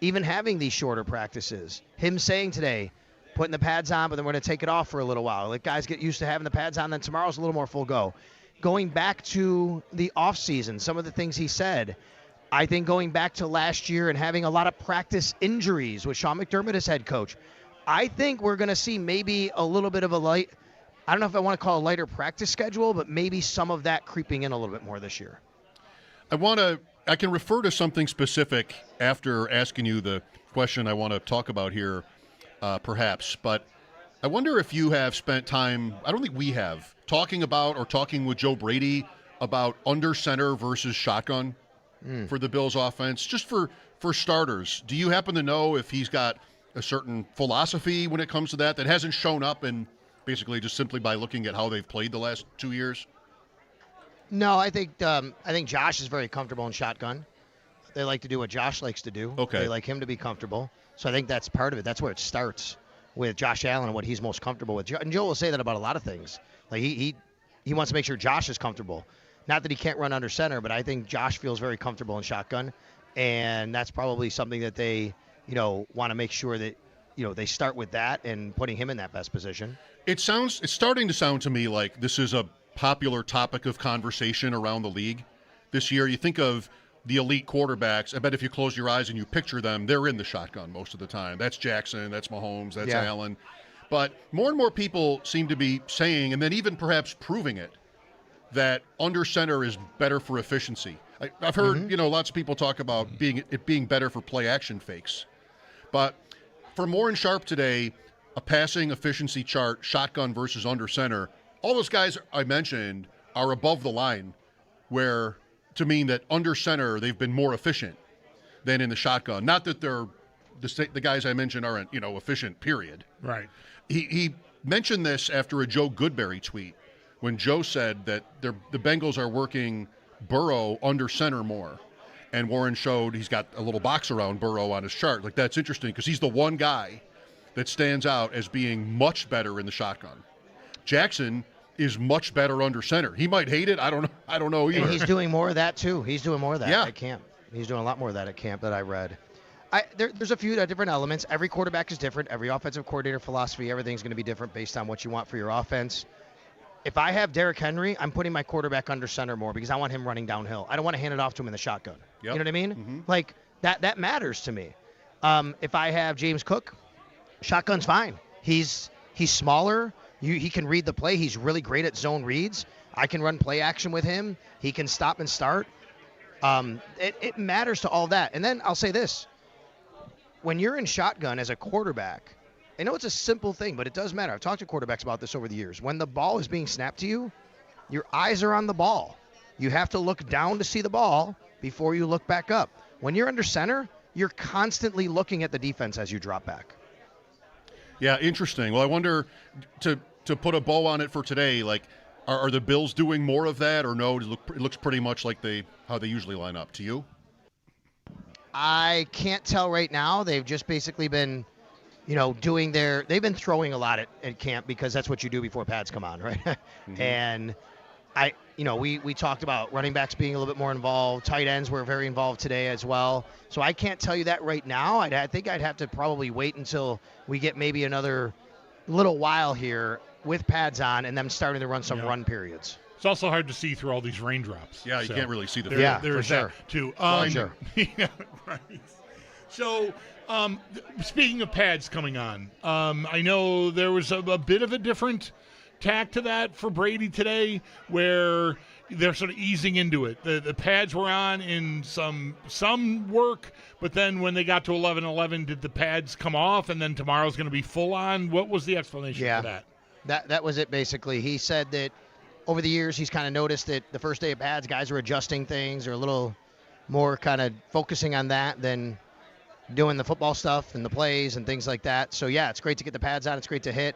even having these shorter practices, him saying today, putting the pads on, but then we're going to take it off for a little while. Let guys get used to having the pads on, then tomorrow's a little more full go. Going back to the offseason, some of the things he said, I think going back to last year and having a lot of practice injuries with Sean McDermott as head coach, I think we're going to see maybe a little bit of I don't know if I want to call a lighter practice schedule, but maybe some of that creeping in a little bit more this year. I can refer to something specific after asking you the question I want to talk about here, perhaps, but I wonder if you have spent time, I don't think we have, talking about or talking with Joe Brady about under center versus shotgun for the Bills offense, just for starters. Do you happen to know if he's got a certain philosophy when it comes to that hasn't shown up in basically just simply by looking at how they've played the last 2 years? No, I think Josh is very comfortable in shotgun. They like to do what Josh likes to do. Okay. They like him to be comfortable. So I think that's part of it. That's where it starts with Josh Allen and what he's most comfortable with. And Joe will say that about a lot of things. Like he wants to make sure Josh is comfortable. Not that he can't run under center, but I think Josh feels very comfortable in shotgun. And that's probably something that they, want to make sure that, they start with that and putting him in that best position. It's starting to sound to me like this is a popular topic of conversation around the league this year. You think of the elite quarterbacks. I bet if you close your eyes and you picture them, they're in the shotgun most of the time. That's Jackson, that's Mahomes, that's Allen. But more and more people seem to be saying, and then even perhaps proving it, that under center is better for efficiency. I've heard, lots of people talk about it being better for play action fakes. But for Warren Sharp today, a passing efficiency chart, shotgun versus under center, all those guys I mentioned are above the line, where to mean that under center they've been more efficient than in the shotgun. Not that they're the guys I mentioned aren't, efficient, period. Right. He mentioned this after a Joe Goodberry tweet when Joe said that the Bengals are working Burrow under center more. And Warren showed he's got a little box around Burrow on his chart. Like, that's interesting because he's the one guy that stands out as being much better in the shotgun. Jackson is much better under center. He might hate it. I don't know either. And he's doing more of that too. He's doing more of that Yeah. at camp. He's doing a lot more of that at camp that I read. There's a few different elements. Every quarterback is different. Every offensive coordinator philosophy, everything's going to be different based on what you want for your offense. If I have Derrick Henry, I'm putting my quarterback under center more because I want him running downhill. I don't want to hand it off to him in the shotgun. Yep. You know what I mean? Mm-hmm. Like, that matters to me. If I have James Cook, shotgun's fine. He's smaller. He can read the play. He's really great at zone reads. I can run play action with him. He can stop and start. It matters to all that. And then I'll say this. When you're in shotgun as a quarterback, I know it's a simple thing, but it does matter. I've talked to quarterbacks about this over the years. When the ball is being snapped to you, your eyes are on the ball. You have to look down to see the ball before you look back up. When you're under center, you're constantly looking at the defense as you drop back. Yeah, interesting. Well, I wonder, to put a bow on it for today, like, are the Bills doing more of that, or no? It looks pretty much like how they usually line up. To you? I can't tell right now. They've just basically been, they've been throwing a lot at camp because that's what you do before pads come on, right? Mm-hmm. And we talked about running backs being a little bit more involved. Tight ends were very involved today as well. So I can't tell you that right now. I think I'd have to probably wait until we get maybe another little while here with pads on and them starting to run some run periods. It's also hard to see through all these raindrops. Yeah, you can't really see the there, field. There's for that sure. too. Sure. Yeah, right. So, speaking of pads coming on, I know there was a bit of a different tack to that for Brady today, where they're sort of easing into it. The pads were on in some work, but then when they got to 11:11, did the pads come off, and then tomorrow's going to be full on? What was the explanation for that? That was it, basically. He said that over the years he's kind of noticed that the first day of pads, guys are adjusting things or a little more kind of focusing on that than doing the football stuff and the plays and things like that. So, yeah, it's great to get the pads on. It's great to hit.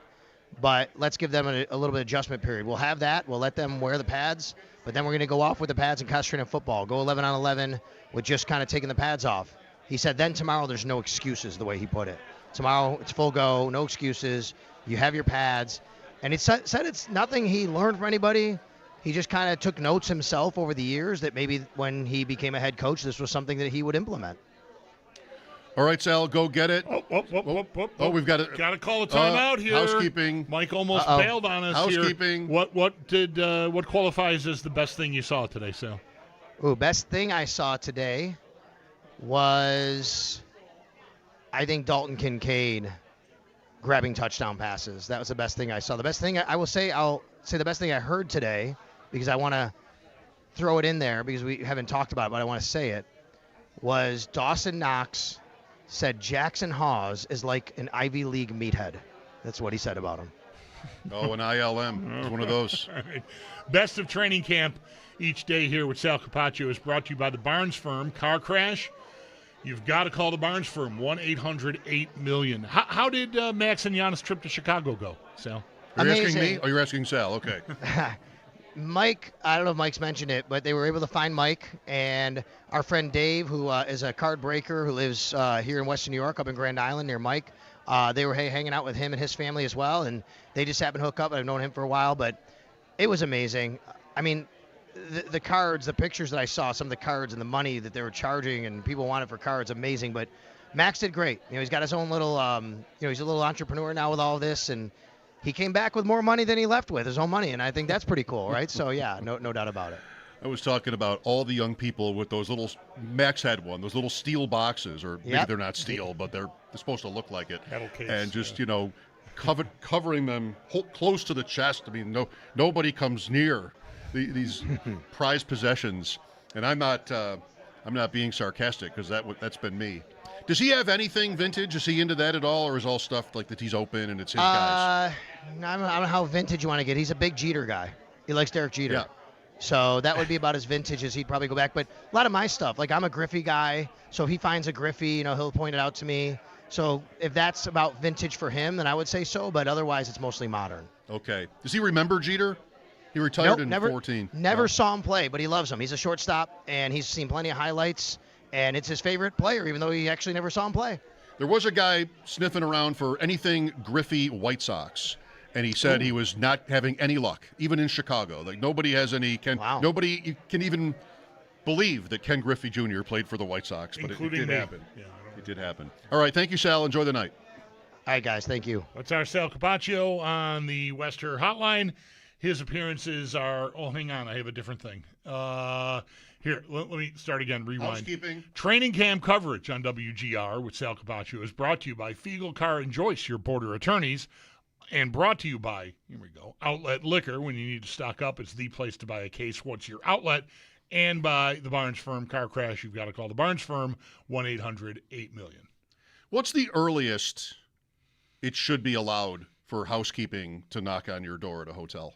But let's give them a little bit of adjustment period. We'll have that. We'll let them wear the pads. But then we're going to go off with the pads and concentrate on football. Go 11 on 11 with just kind of taking the pads off. He said then tomorrow there's no excuses, the way he put it. Tomorrow it's full go, no excuses. You have your pads. And he said it's nothing he learned from anybody. He just kind of took notes himself over the years that maybe when he became a head coach, this was something that he would implement. All right, Sal, go get it. Oh, we've got it. Got to call a timeout here. Housekeeping. Mike almost bailed on us Housekeeping. here. What qualifies as the best thing you saw today, Sal? Ooh, best thing I saw today was, I think, Dalton Kincaid grabbing touchdown passes. That was the best thing I saw. The best thing I'll say the best thing I heard today, because I want to throw it in there because we haven't talked about it, but I want to say it, was Dawson Knox said Jackson Hawes is like an Ivy League meathead. That's what he said about him. Oh, an ILM. It's one of those. All right. Best of training camp each day here with Sal Capaccio is brought to you by the Barnes Firm. Car crash? You've got to call the Barnes Firm, 1-800-8-million. How did Max and Giannis' trip to Chicago go, Sal? Are you asking me? Oh, you're asking Sal. Okay. Mike, I don't know if Mike's mentioned it, but they were able to find Mike and our friend Dave, who is a card breaker who lives here in Western New York up in Grand Island near Mike. They were hanging out with him and his family as well, and they just happened to hook up. I've known him for a while, but it was amazing. I mean, the cards, the pictures that I saw, some of the cards and the money that they were charging and people wanted for cards, amazing. But Max did great. You know, he's got his own little, he's a little entrepreneur now with all of this, and he came back with more money than he left with, his own money, and I think that's pretty cool, right? So, yeah, no doubt about it. I was talking about all the young people with those little, Max had one, those little steel boxes, or maybe they're not steel, but they're supposed to look like it. Metal case, and just, covering them close to the chest. I mean, nobody comes near these prized possessions. And I'm not being sarcastic, because that's been me. Does he have anything vintage? Is he into that at all, or is all stuff like that he's open and it's his guys? I don't know how vintage you want to get. He's a big Jeter guy. He likes Derek Jeter. Yeah. So that would be about as vintage as he'd probably go back. But a lot of my stuff, like I'm a Griffey guy, so if he finds a Griffey, he'll point it out to me. So if that's about vintage for him, then I would say so. But otherwise, it's mostly modern. Okay. Does he remember Jeter? He retired in 14. Never saw him play, but he loves him. He's a shortstop, and he's seen plenty of highlights. And it's his favorite player, even though he actually never saw him play. There was a guy sniffing around for anything Griffey White Sox, and he said he was not having any luck, even in Chicago. Like nobody has any. Nobody can even believe that Ken Griffey Jr. played for the White Sox, but it did happen. Yeah, it did happen. All right, thank you, Sal. Enjoy the night. All right, guys, thank you. That's our Sal Capaccio on the Wester Hotline. His appearances are. Oh, hang on, I have a different thing. Here, let me start again. Rewind. Housekeeping. Training camp coverage on WGR with Sal Capaccio is brought to you by Fiegel, Carr, and Joyce, your border attorneys, and brought to you by, here we go, Outlet Liquor. When you need to stock up, it's the place to buy a case. What's your outlet? And by the Barnes Firm. Car crash, you've got to call the Barnes Firm, 1-800-8-million. What's the earliest it should be allowed for housekeeping to knock on your door at a hotel?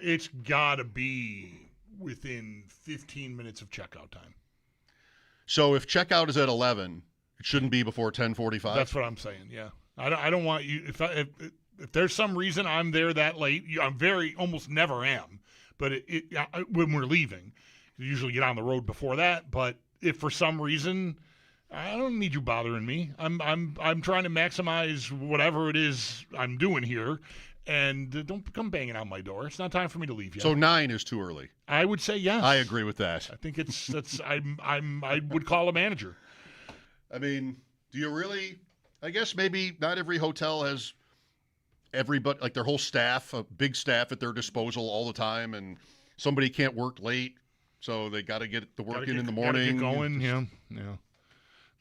It's got to be within 15 minutes of checkout time. So if checkout is at 11, it shouldn't be before 10:45? That's what I'm saying, yeah. I don't want you – if there's some reason I'm there that late, I'm almost never am. But when we're leaving, you usually get on the road before that. But if for some reason I don't need you bothering me. I'm trying to maximize whatever it is I'm doing here. And don't come banging on my door. It's not time for me to leave yet. So 9 is too early. I would say yes. I agree with that. I think I would call a manager. I mean, do you really? I guess maybe not every hotel has everybody, like their whole staff, a big staff at their disposal all the time, and somebody can't work late, so they got to get the work in the morning. Get going, yeah.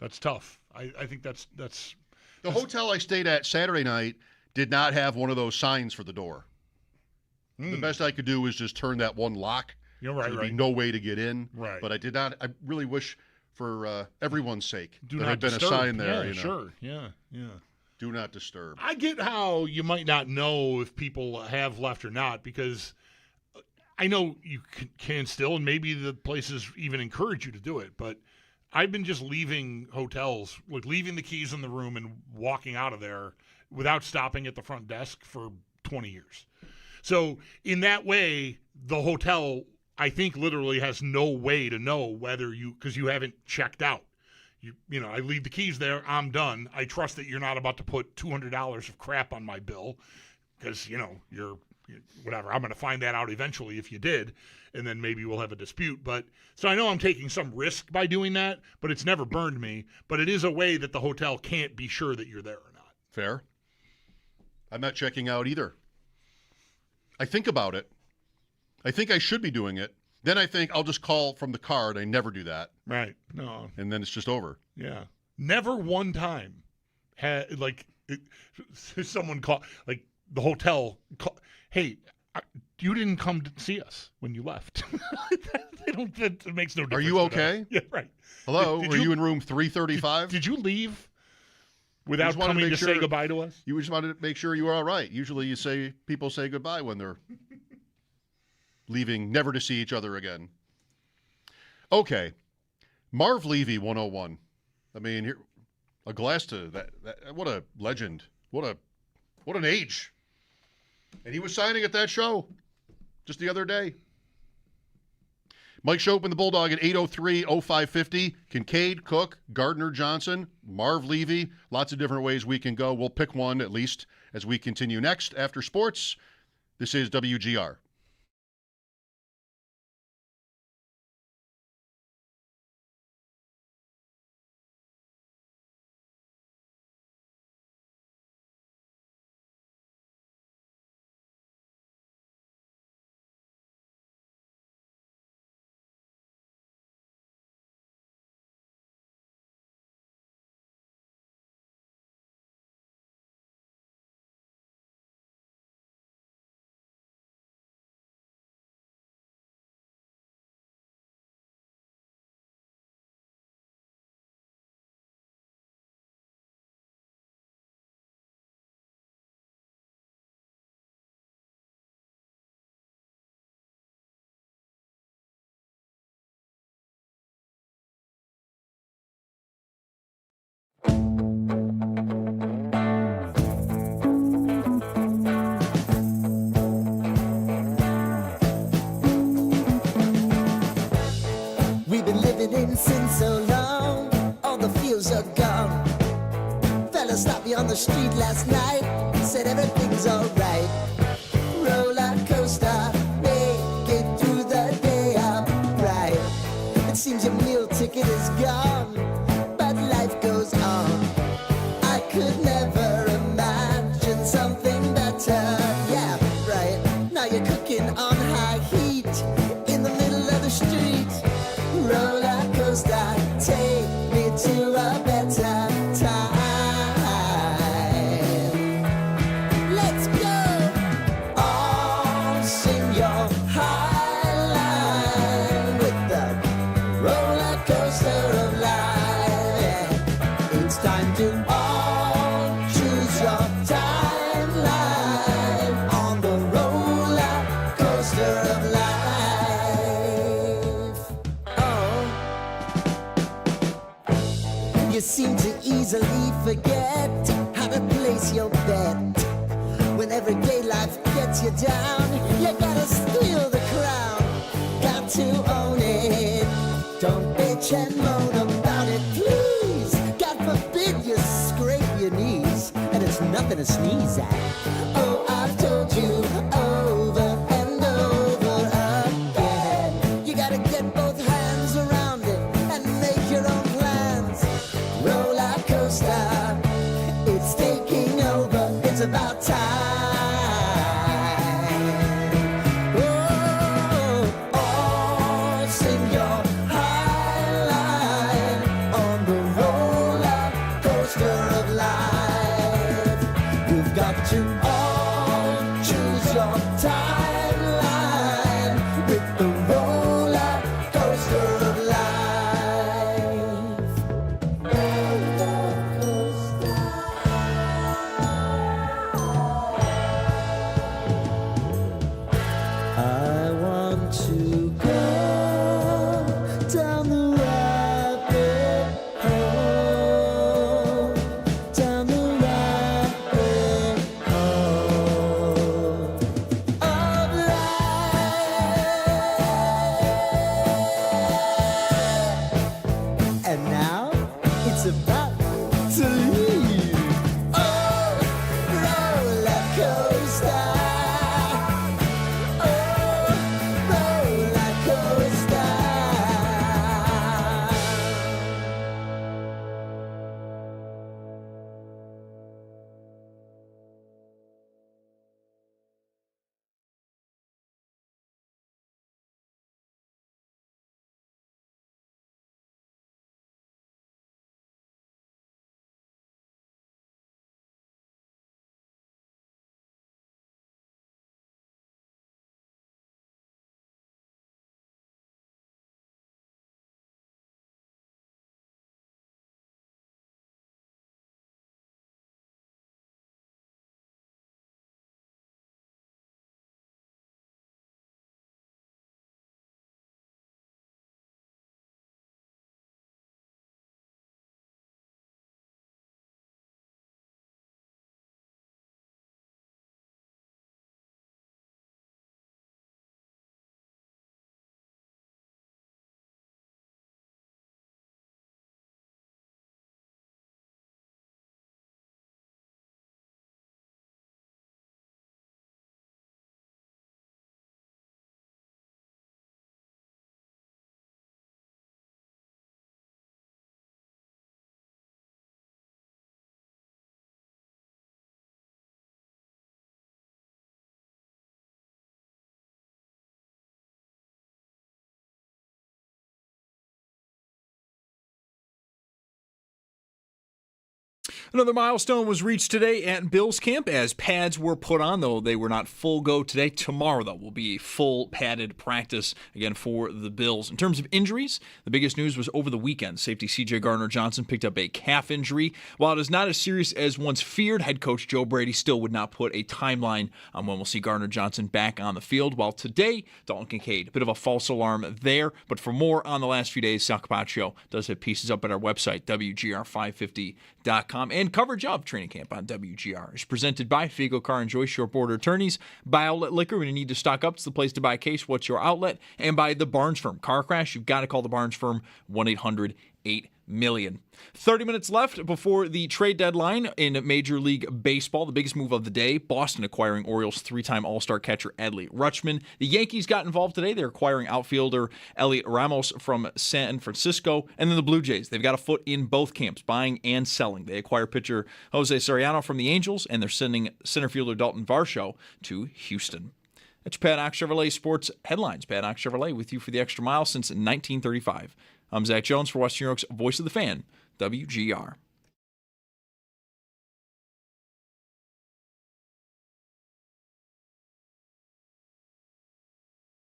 That's tough. I think that's the hotel I stayed at Saturday night did not have one of those signs for the door. The best I could do was just turn that one lock. You're right, There'd be right. no way to get in. Right. But I did not. I really wish, for everyone's sake, Do there not had been disturb. a sign there. Yeah, you know. sure. Yeah. Do not disturb. I get how you might not know if people have left or not, because I know you can still, and maybe the places even encourage you to do it, but I've been just leaving hotels, like leaving the keys in the room and walking out of there without stopping at the front desk for 20 years. So in that way, the hotel, I think, literally has no way to know whether because you haven't checked out. You know, I leave the keys there, I'm done. I trust that you're not about to put $200 of crap on my bill, because, you're whatever. I'm going to find that out eventually if you did, and then maybe we'll have a dispute. But so I know I'm taking some risk by doing that, but it's never burned me. But it is a way that the hotel can't be sure that you're there or not. Fair. I'm not checking out either. I think about it. I think I should be doing it. Then I think I'll just call from the card. I never do that. Right. No. And then it's just over. Yeah. Never one time someone call, like the hotel call, hey, you didn't come to see us when you left. That makes no difference. Are you okay? Yeah, right. Hello? Were you in room 335? Did you leave without coming to say goodbye to us? You just wanted to make sure you were all right. Usually people say goodbye when they're leaving, never to see each other again. Okay. Marv Levy, 101. I mean, here, a glass to that. What a legend. What an age. And he was signing at that show just the other day. Mike Schopp and the Bulldog at 803-0550. Kincaid, Cook, Gardner Johnson, Marv Levy. Lots of different ways we can go. We'll pick one at least as we continue next after sports. This is WGR. We've been living in sin so long, all the feels are gone. Fella stopped me on the street last night, said everything's alright. Roller coaster, make it through the day, I'm right. It seems your meal ticket is gone, but life goes on. I could never imagine something better. Yeah, right. Now you're cooking on high heat in the middle of the street. Roller coaster, take me to a better time. Let's go. All sing your high line with the roller coaster of life. Yeah. It's time to all choose your timeline on the roller coaster of life. You seem to easily forget how to place your bet. When everyday life gets you down, you gotta steal the crown. Got to own it. Don't bitch and moan about it, please. God forbid you scrape your knees, and it's nothing to sneeze at. Oh, I've told you over and over again. You gotta get both hands around it and make your own plans. Roller coaster, it's taking over. It's about time. Another milestone was reached today at Bills camp as pads were put on, though they were not full go today. Tomorrow, though, will be a full padded practice again for the Bills. In terms of injuries, the biggest news was over the weekend. Safety C.J. Gardner-Johnson picked up a calf injury. While it is not as serious as once feared, head coach Joe Brady still would not put a timeline on when we'll see Gardner-Johnson back on the field. While today, Dalton Kincaid, a bit of a false alarm there. But for more on the last few days, Sal Capaccio does have pieces up at our website, WGR550.com. And coverage of training camp on WGR is presented by Figo Car and Joyce, your border attorneys, by Outlet Liquor. When you need to stock up, it's the place to buy a case. What's your outlet? And by the Barnes Firm. Car crash, you've got to call the Barnes Firm, 1-800-8-million. 30 minutes left before the trade deadline in Major League Baseball. The biggest move of the day, Boston acquiring Orioles three-time All-Star catcher Adley Rutschman. The Yankees got involved today. They're acquiring outfielder Elliot Ramos from San Francisco. And then the Blue Jays, they've got a foot in both camps, buying and selling. They acquire pitcher Jose Soriano from the Angels, and they're sending center fielder Dalton Varsho to Houston. That's Paddock Chevrolet Sports Headlines. Paddock Chevrolet with you for the extra mile since 1935. I'm Zach Jones for Western New York's Voice of the Fan, WGR.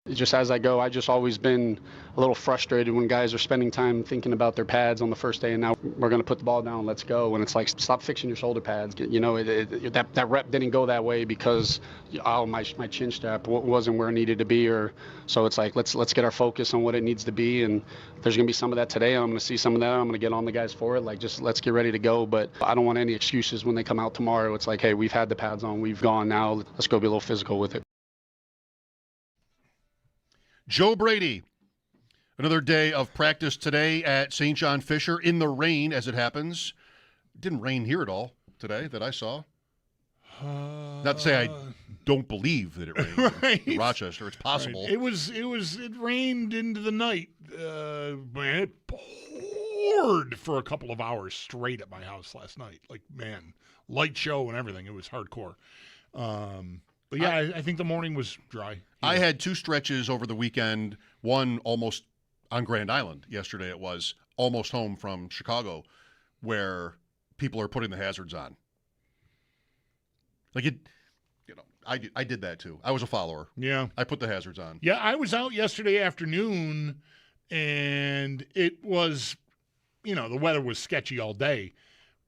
Just as I go, I just always been a little frustrated when guys are spending time thinking about their pads on the first day, and now we're going to put the ball down, let's go. And it's like, stop fixing your shoulder pads. You know, that rep didn't go that way because my chin strap wasn't where it needed to be, or so it's like let's get our focus on what it needs to be. And there's going to be some of that today. I'm going to see some of that. I'm going to get on the guys for it. Like, just let's get ready to go. But I don't want any excuses when they come out tomorrow. It's like, hey, we've had the pads on, we've gone now. Let's go be a little physical with it. Joe Brady, another day of practice today at St. John Fisher in the rain, as it happens. It didn't rain here at all today that I saw. Not to say I don't believe that it rained in Rochester. It's possible. Right. It rained into the night. Man, it poured for a couple of hours straight at my house last night. Like, man, light show and everything. It was hardcore. But yeah, I think the morning was dry. I had two stretches over the weekend, one almost on Grand Island yesterday it was, almost home from Chicago, where people are putting the hazards on. Like I did that too. I was a follower. Yeah. I put the hazards on. Yeah, I was out yesterday afternoon, and it was, the weather was sketchy all day,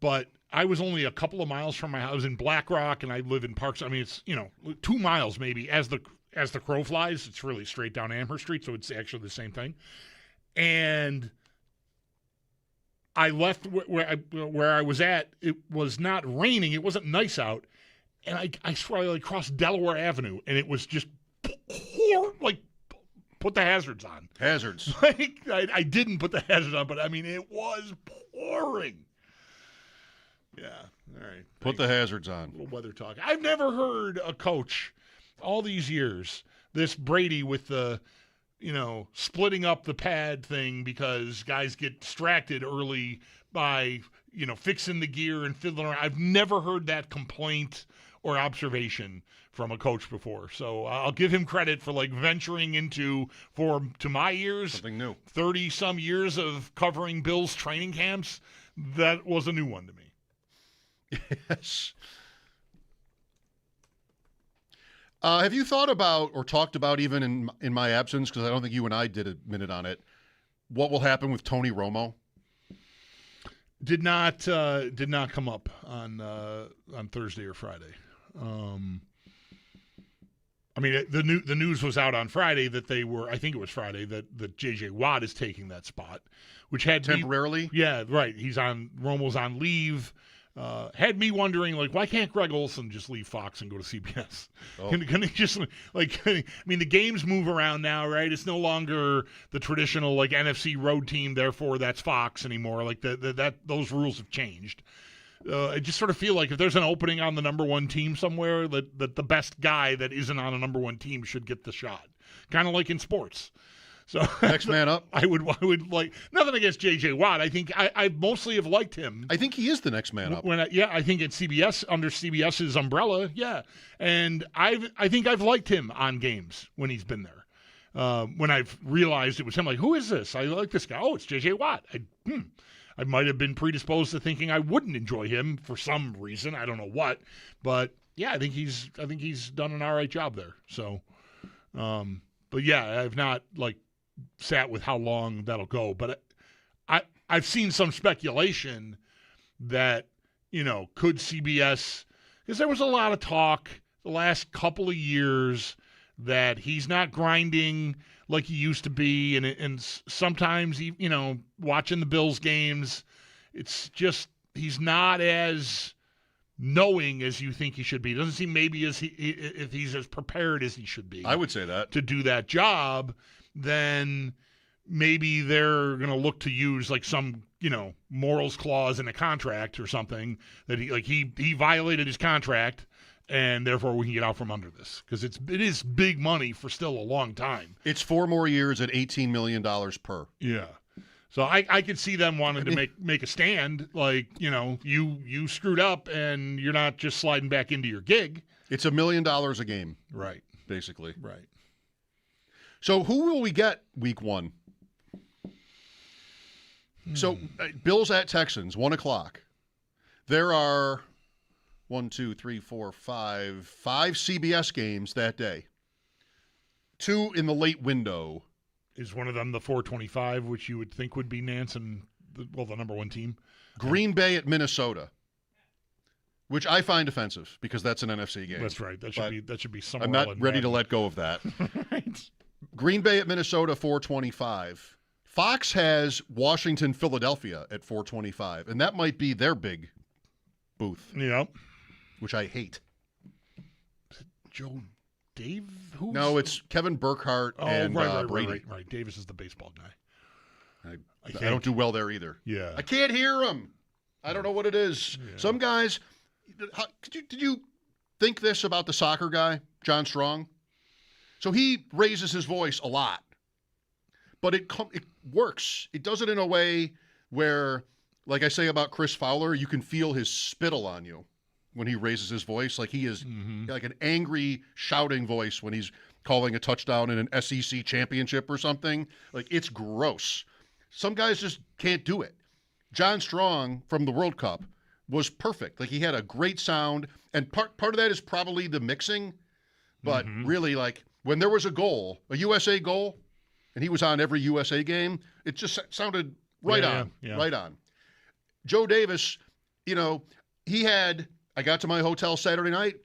but I was only a couple of miles from my house in Black Rock, and I live in Parks. I mean, it's 2 miles maybe as the crow flies. It's really straight down Amherst Street, so it's actually the same thing. And I left where I was at. It was not raining. It wasn't nice out, and I swear I crossed Delaware Avenue, and it was just like put the hazards on. Hazards. Like I didn't put the hazards on, but I mean it was pouring. Yeah, all right. Put the hazards on. A little weather talk. I've never heard a coach all these years, this Brady with the, splitting up the pad thing because guys get distracted early by, fixing the gear and fiddling around. I've never heard that complaint or observation from a coach before. So I'll give him credit for venturing into, to my ears, something new. 30-some years of covering Bills training camps. That was a new one to me. Yes. Have you thought about or talked about, even in my absence, because I don't think you and I did a minute on it, what will happen with Tony Romo? Did not come up on Thursday or Friday. I mean, the news was out on Friday that they were. I think it was Friday that J.J. Watt is taking that spot, which had temporarily. Yeah, right. Romo's on leave. Had me wondering, why can't Greg Olson just leave Fox and go to CBS? Oh. Can he just, I mean, the games move around now, right? It's no longer the traditional, NFC road team, therefore that's Fox anymore. Those rules have changed. I just sort of feel like if there's an opening on the number one team somewhere, that the best guy that isn't on a number one team should get the shot. Kind of like in sports. So next man up. I would like nothing against J.J. Watt. I think I mostly have liked him. I think he is the next man up. I think at CBS, under CBS's umbrella, yeah. And I think I've liked him on games when he's been there. When I've realized it was him, who is this? I like this guy. Oh, it's J.J. Watt. I might have been predisposed to thinking I wouldn't enjoy him for some reason. I don't know what, but yeah, I think he's done an all right job there. So, but yeah, I've not sat with how long that'll go. But I've seen some speculation that could CBS, because there was a lot of talk the last couple of years that he's not grinding like he used to be, and sometimes watching the Bills games, it's just he's not as knowing as you think he should be. It doesn't seem maybe if he's as prepared as he should be. I would say that to do that job, then maybe they're going to look to use some morals clause in a contract or something that he violated his contract. And therefore, we can get out from under this because it is big money for still a long time. It's 4 more years at $18 million per. Yeah, so I could see them wanting to make a stand. You screwed up, and you're not just sliding back into your gig. It's $1 million a game, right? Basically, right. So who will we get week 1? So Bills at Texans, 1:00. There are 5 CBS games that day. 2 in the late window. Is one of them the 4:25, which you would think would be Nance and the number 1 team? Green Bay at Minnesota, which I find offensive because that's an NFC game. That's right. That should be somewhere. I'm not ready to let go of that. Right. Green Bay at Minnesota, 4:25. Fox has Washington, Philadelphia at 4:25, and that might be their big booth. Yep. Which I hate. Joe Dave? No, it's Kevin Burkhardt and Brady. Right. Davis is the baseball guy. I don't do well there either. Yeah. I can't hear him. I don't know what it is. Yeah. Some guys, did you think this about the soccer guy, John Strong? So he raises his voice a lot, but it works. It does it in a way where, like I say about Chris Fowler, you can feel his spittle on you when he raises his voice. Like he is like an angry shouting voice when he's calling a touchdown in an SEC championship or something. Like it's gross. Some guys just can't do it. John Strong from the World Cup was perfect. Like he had a great sound, and part of that is probably the mixing, but really like when there was a goal, a USA goal, and he was on every USA game, it just sounded right on. Joe Davis, I got to my hotel Saturday night.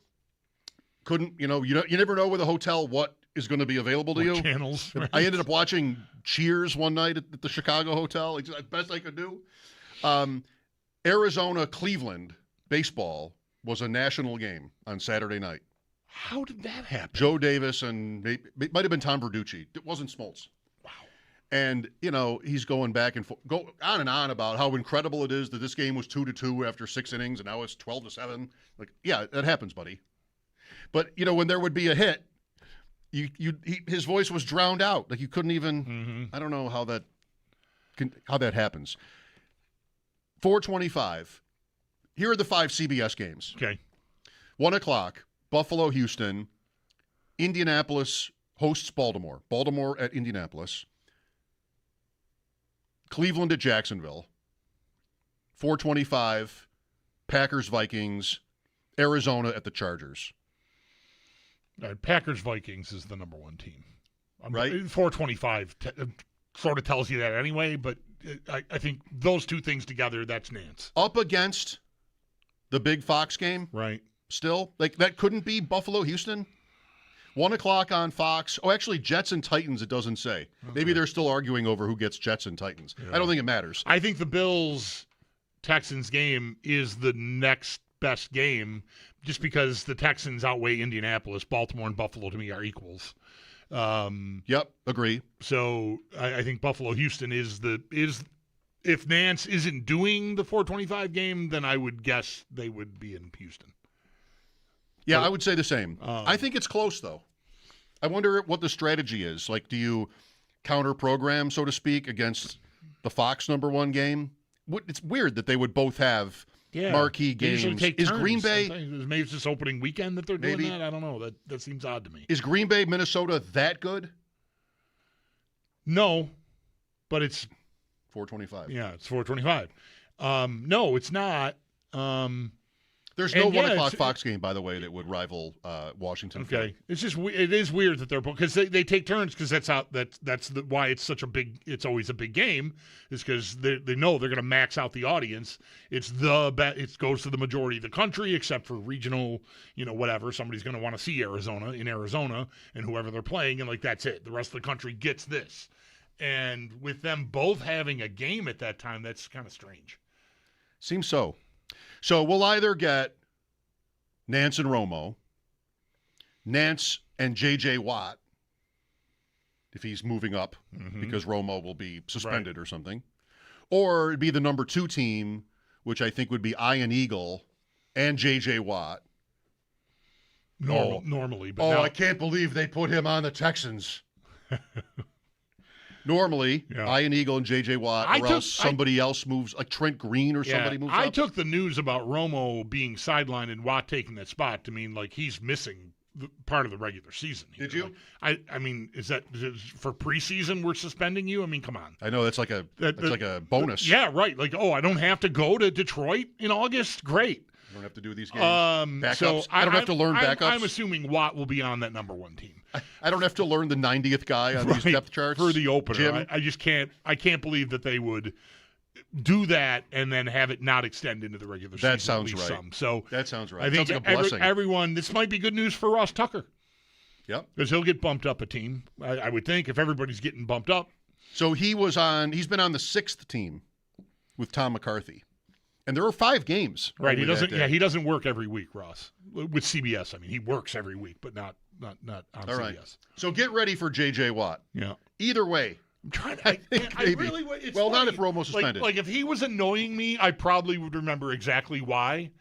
You never know with a hotel what is going to be available to you. Channels. Right? I ended up watching Cheers one night at the Chicago hotel. It's the best I could do. Arizona, Cleveland baseball was a national game on Saturday night. How did that happen? Joe Davis and it might have been Tom Verducci. It wasn't Smoltz. Wow. And, he's going back and go on and on about how incredible it is that this game was 2-2 after 6 innings and now it's 12-7. Like, yeah, that happens, buddy. But, when there would be a hit, his voice was drowned out. Like you couldn't even, I don't know how that happens. 4:25. Here are the 5 CBS games. Okay. 1:00, Buffalo, Houston. Indianapolis hosts Baltimore. Baltimore at Indianapolis. Cleveland at Jacksonville. 4:25, Packers, Vikings. Arizona at the Chargers. All right, Packers, Vikings is the number 1 team. Right? 4:25 sort of tells you that anyway, but I think those 2 things together, that's Nance. Up against the big Fox game. Right. Still, like that couldn't be Buffalo, Houston. 1:00 on Fox. Oh, actually, Jets and Titans, it doesn't say. Okay. Maybe they're still arguing over who gets Jets and Titans. Yeah. I don't think it matters. I think the Bills-Texans game is the next best game just because the Texans outweigh Indianapolis. Baltimore and Buffalo, to me, are equals. Yep, agree. So I think Buffalo-Houston is if Nance isn't doing the 4:25 game, then I would guess they would be in Houston. Yeah, I would say the same. I think it's close, though. I wonder what the strategy is. Like, do you counter-program, so to speak, against the Fox number 1 game? It's weird that they would both have marquee games. Is Green Bay... Maybe it's this opening weekend that they're doing that? I don't know. That seems odd to me. Is Green Bay, Minnesota that good? No, but it's 425. Yeah, it's 425. No, it's not. There's no and 1 yeah, o'clock it's- Fox game, by the way, that would rival Washington. Okay, it's just it is weird that they're because they take turns because that's why it's such a big. It's always a big game is because they know they're going to max out the audience. It goes to the majority of the country except for regional, whatever. Somebody's going to want to see Arizona and whoever they're playing, and that's it. The rest of the country gets this, and with them both having a game at that time, that's kind of strange. Seems so. So we'll either get Nance and Romo, Nance and J.J. Watt, if he's moving up because Romo will be suspended or something, or it'd be the number 2 team, which I think would be Ian Eagle and J.J. Watt. Normally, but I can't believe they put him on the Texans. Normally, Ian Eagle and J.J. Watt, else somebody else moves, like Trent Green or somebody moves up. I took the news about Romo being sidelined and Watt taking that spot to mean he's missing part of the regular season. Did you? I mean, is for preseason we're suspending you? I mean, come on. I know that's like a bonus. Yeah, right. I don't have to go to Detroit in August. Great. You don't have to do these games. Backups. So I don't have to learn backups. I'm assuming Watt will be on that number 1 team. I don't have to learn the 90th guy on these depth charts for the opener. Jim? I just can't. I can't believe that they would do that and then have it not extend into the regular season. That sounds right. So that sounds right. I think sounds like a blessing. Everyone. This might be good news for Ross Tucker. Yep, because he'll get bumped up a team. I would think if everybody's getting bumped up. So he's been on the 6th team with Tom McCarthy. And there are 5 games. Right. He doesn't. Yeah. He doesn't work every week, Ross. With CBS, I mean, he works every week, but not on All CBS. Right. So get ready for J.J. Watt. Yeah. Either way. I'm trying to. I really. It's well, funny. not if Romo's suspended. If he was annoying me, I probably would remember exactly why.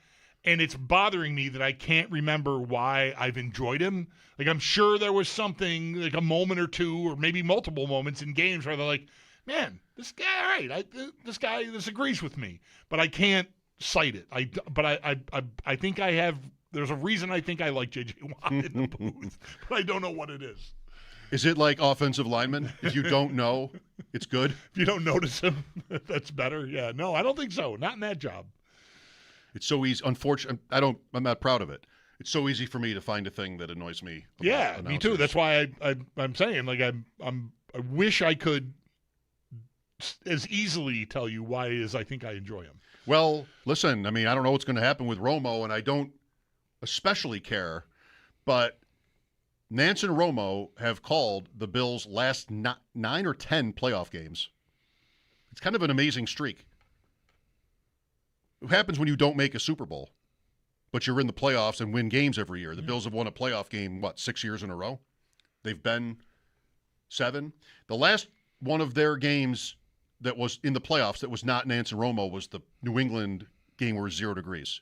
And it's bothering me that I can't remember why I've enjoyed him. I'm sure there was something, a moment or two, or maybe multiple moments in games where they're like, "Man, this guy, all right, this guy disagrees with me," but I can't cite it. I think I have. There's a reason I think I like J.J. Watt in the booth, but I don't know what it is. Is it like offensive linemen? If you don't know, it's good. If you don't notice him, that's better. Yeah, no, I don't think so. Not in that job. It's so easy. Unfortunately, I'm not proud of it. It's so easy for me to find a thing that annoys me. Yeah, me too. That's why I'm saying I wish I could as easily tell you why it is I think I enjoy him. Well, listen, I mean, I don't know what's going to happen with Romo, and I don't especially care, but Nance and Romo have called the Bills' last 9 or 10 playoff games. It's kind of an amazing streak. What happens when you don't make a Super Bowl, but you're in the playoffs and win games every year? The Bills have won a playoff game, 6 years in a row? They've been 7. The last one of their games that was in the playoffs that was not Nance and Romo was the New England game where it was 0 degrees.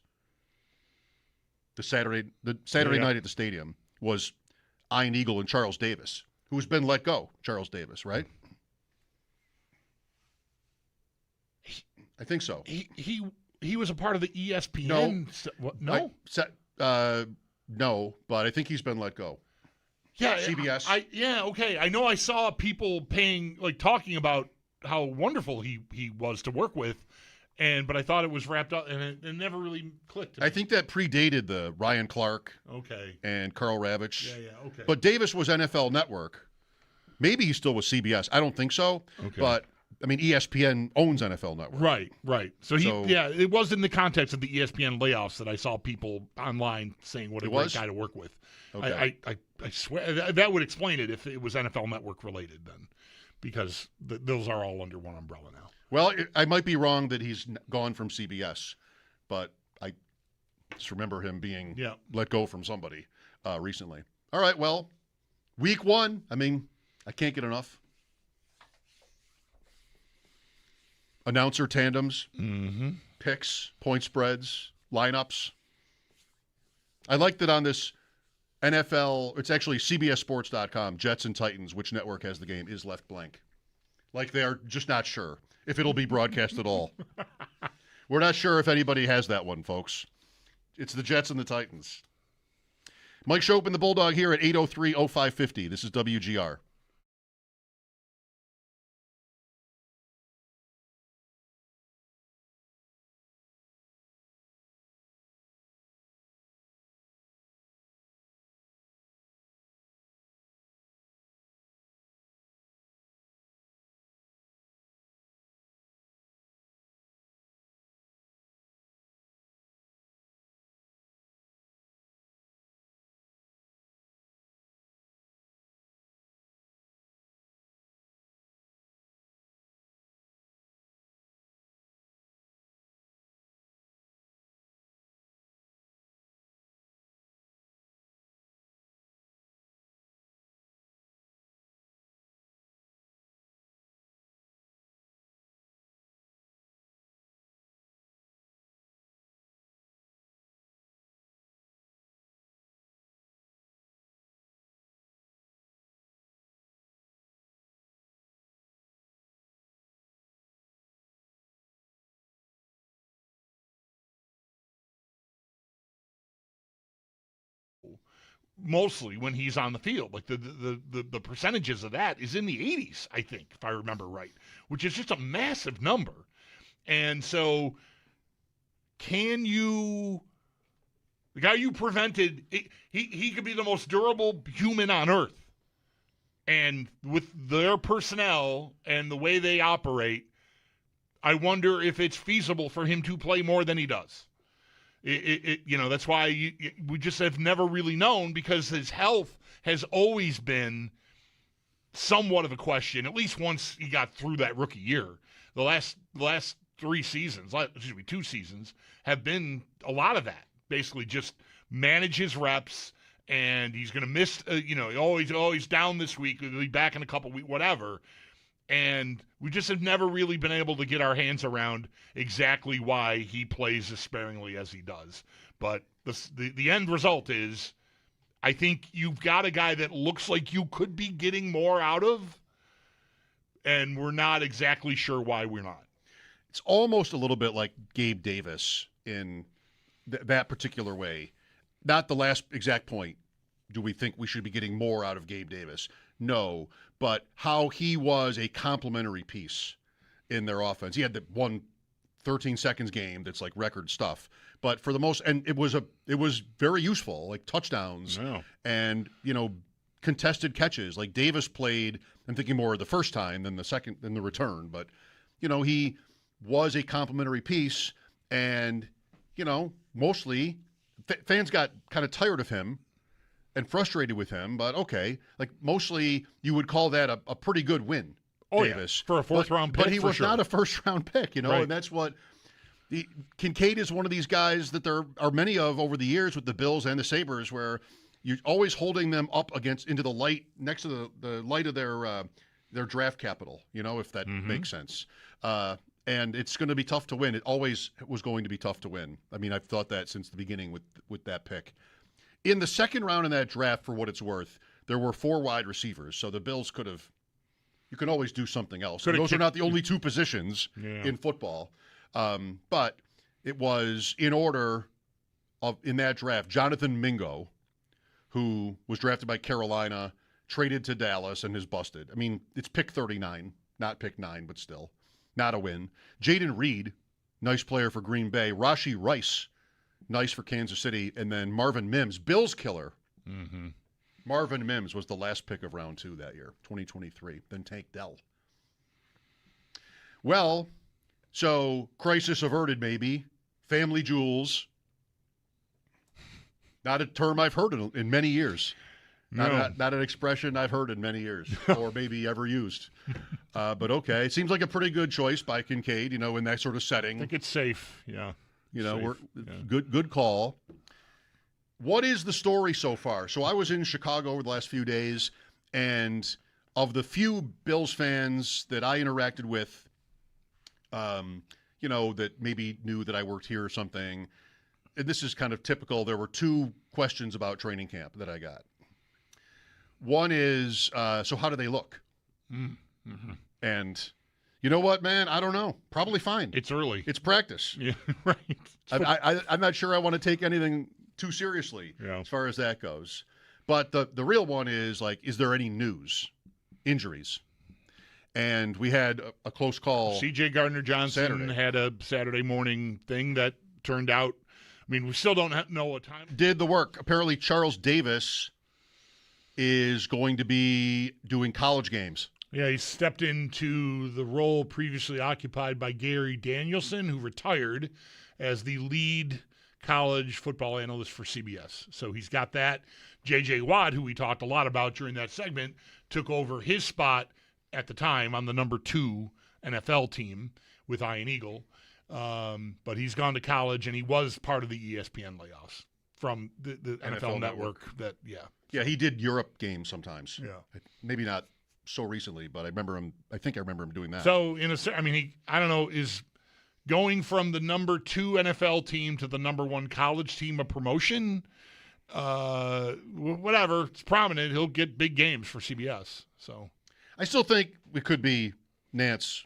The Saturday night at the stadium was Ian Eagle and Charles Davis, who's been let go. Charles Davis, right? I think so. He was a part of the ESPN. No, no, but I think he's been let go. Yeah, CBS. Okay. I know I saw people talking about how wonderful he was to work with, but I thought it was wrapped up, and it never really clicked. I think that predated the Ryan Clark. Okay. And Carl Ravitch. Yeah, okay. But Davis was NFL Network. Maybe he still was CBS. I don't think so. Okay. But I mean, ESPN owns NFL Network. Right. So it was in the context of the ESPN layoffs that I saw people online saying what a great guy to work with. Okay. I swear that would explain it if it was NFL Network related then, because those are all under one umbrella now. Well, I might be wrong that he's gone from CBS, but I just remember him being let go from somebody recently. All right, well, week 1, I mean, I can't get enough. Announcer tandems, picks, point spreads, lineups. I like that on this NFL, it's actually CBSSports.com, Jets and Titans, which network has the game, is left blank. Like they are just not sure if it'll be broadcast at all. We're not sure if anybody has that one, folks. It's the Jets and the Titans. Mike Schopp and the Bulldog here at 803-0550. This is WGR. mostly when he's on the field. Like the percentages of that is in the 80s, I think, if I remember right, which is just a massive number. And so the guy you prevented, he could be the most durable human on earth. And with their personnel and the way they operate, I wonder if it's feasible for him to play more than he does. That's why we just have never really known, because his health has always been somewhat of a question, at least once he got through that rookie year. The last 2 seasons have been a lot of that. Basically just manage his reps, and he's going to miss, always down this week, he'll be back in a couple weeks, whatever. And we just have never really been able to get our hands around exactly why he plays as sparingly as he does. But the end result is, I think you've got a guy that looks like you could be getting more out of, and we're not exactly sure why we're not. It's almost a little bit like Gabe Davis in that particular way. Not the last exact point. Do we think we should be getting more out of Gabe Davis? No, but how he was a complementary piece in their offense. He had the one 13 seconds game that's like record stuff, but for the most, and it was very useful, like touchdowns and contested catches. Like Davis played, I'm thinking more of the first time than the return, but he was a complementary piece, and mostly fans got kind of tired of him and frustrated with him, but okay, like mostly you would call that a pretty good win, Davis. For a fourth-round pick, but he was not a first-round pick, Right. And that's what Kincaid is, one of these guys that there are many of over the years with the Bills and the Sabres, where you're always holding them up into the light, next to the light of their draft capital, if that makes sense. And it's going to be tough to win. It always was going to be tough to win. I mean, I've thought that since the beginning with that pick. In the second round in that draft, for what it's worth, there were 4 wide receivers. So the Bills you can always do something else. Those are not the only 2 positions in football. But it was in order in that draft, Jonathan Mingo, who was drafted by Carolina, traded to Dallas and has busted. I mean, it's pick 39, not pick 9, but still. Not a win. Jaden Reed, nice player for Green Bay. Rashee Rice, nice for Kansas City. And then Marvin Mims, Bills killer. Mm-hmm. Marvin Mims was the last pick of round 2 that year, 2023. Then Tank Dell. Well, so crisis averted maybe. Family jewels. Not a term I've heard in many years. Not an expression I've heard in many years, or maybe ever used. But okay, it seems like a pretty good choice by Kincaid, in that sort of setting. I think it's safe, yeah. Good call. What is the story so far? So I was in Chicago over the last few days, and of the few Bills fans that I interacted with, that maybe knew that I worked here or something, and this is kind of typical, there were 2 questions about training camp that I got. One is, so how do they look? Mm-hmm. And you know what, man? I don't know. Probably fine. It's early. It's practice. Yeah, right. I'm not sure I want to take anything too seriously as far as that goes. But the real one is, like, is there any news? Injuries. And we had a close call. C.J. Gardner-Johnson had a Saturday morning thing that turned out, I mean, we still don't know what time. Did the work. Apparently Charles Davis is going to be doing college games. Yeah, he stepped into the role previously occupied by Gary Danielson, who retired as the lead college football analyst for CBS. So he's got that. J.J. Watt, who we talked a lot about during that segment, took over his spot at the time on the number 2 NFL team with Ian Eagle. But he's gone to college, and he was part of the ESPN layoffs from the NFL Network. Yeah, he did Europe games sometimes. Yeah. Maybe not so recently, but I think I remember him doing that. So, I don't know, is going from the number 2 NFL team to the number 1 college team a promotion? Whatever. It's prominent. He'll get big games for CBS. So I still think we could be Nance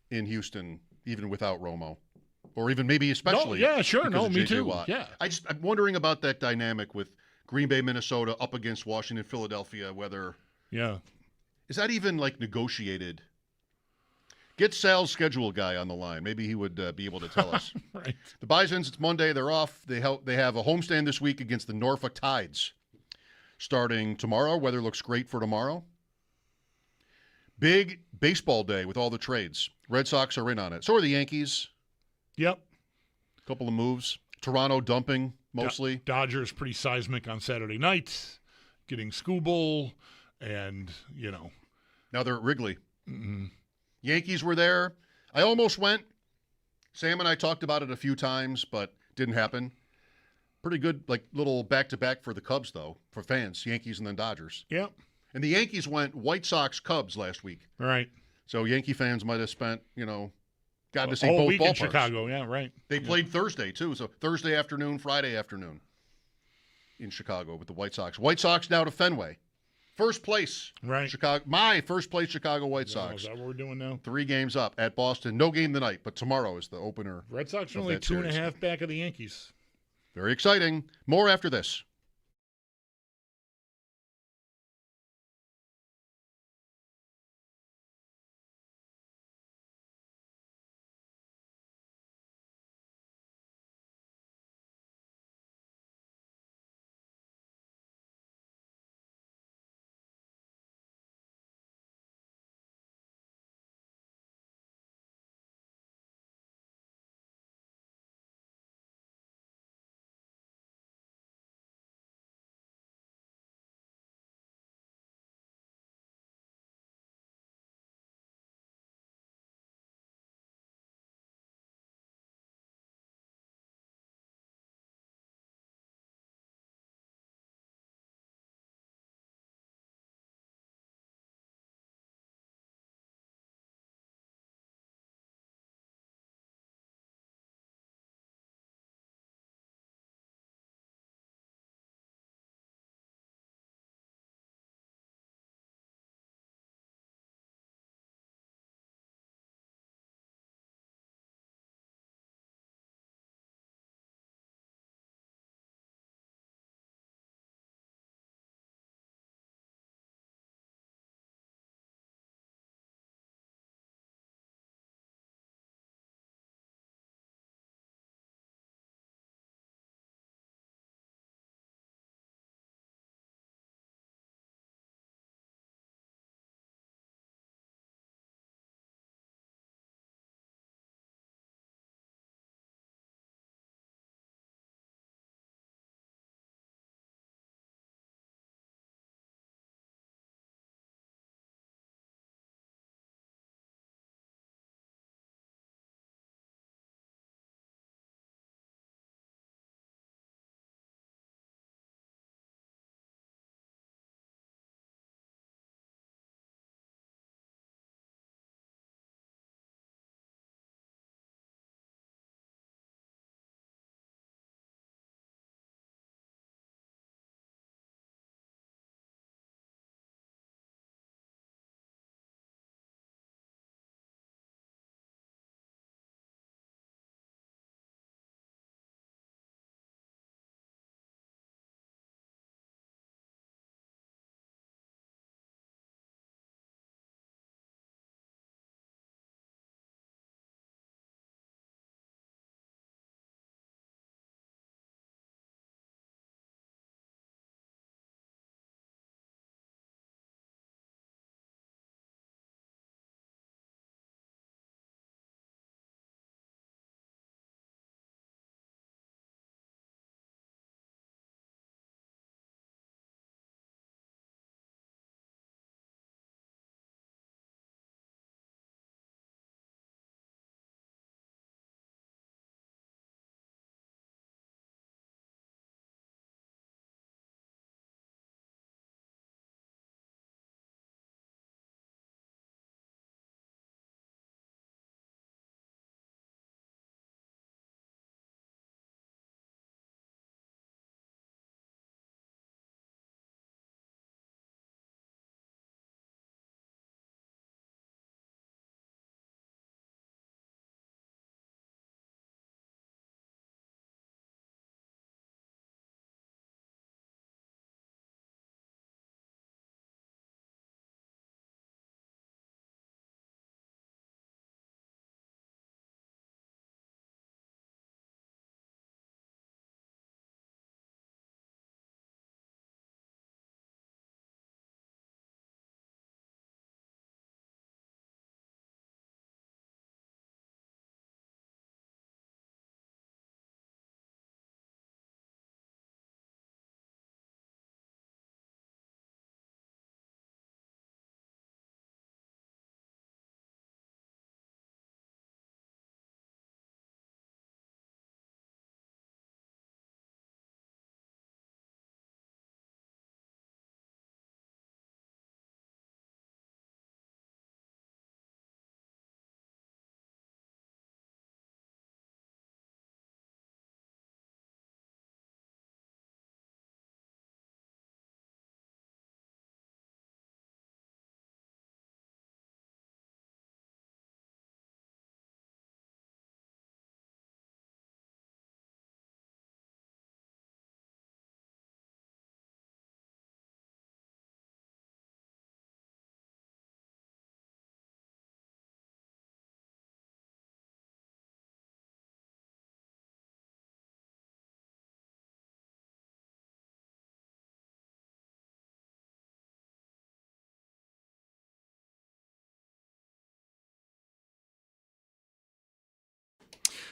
in Houston, even without Romo. Or even maybe especially. No, yeah, sure. No, me too. Watt. Yeah. I'm wondering about that dynamic with Green Bay, Minnesota, up against Washington, Philadelphia, whether is that even like negotiated? Get Sal's schedule guy on the line. Maybe he would be able to tell us. Right. The Bisons, it's Monday. They're off. They have a homestand this week against the Norfolk Tides. Starting tomorrow. Weather looks great for tomorrow. Big baseball day with all the trades. Red Sox are in on it. So are the Yankees. Yep. A couple of moves. Toronto dumping mostly. Dodgers pretty seismic on Saturday night, getting Skubal, and, Now they're at Wrigley. Mm-hmm. Yankees were there. I almost went. Sam and I talked about it a few times, but didn't happen. Pretty good, like, little back-to-back for the Cubs, though, for fans. Yankees and then Dodgers. Yep. And the Yankees went White Sox-Cubs last week. Right. So Yankee fans might have spent, got to see a whole both week ballparks. in Chicago, yeah, right. They played Thursday, too. So Thursday afternoon, Friday afternoon in Chicago with the White Sox. White Sox now to Fenway. First place. Right. Chicago. My first place Chicago White Is Sox. that what we're doing now? 3 games up at Boston. No game tonight, but tomorrow is the opener. Red Sox are of only that 2.5 series. back of the Yankees. Very exciting. More after this.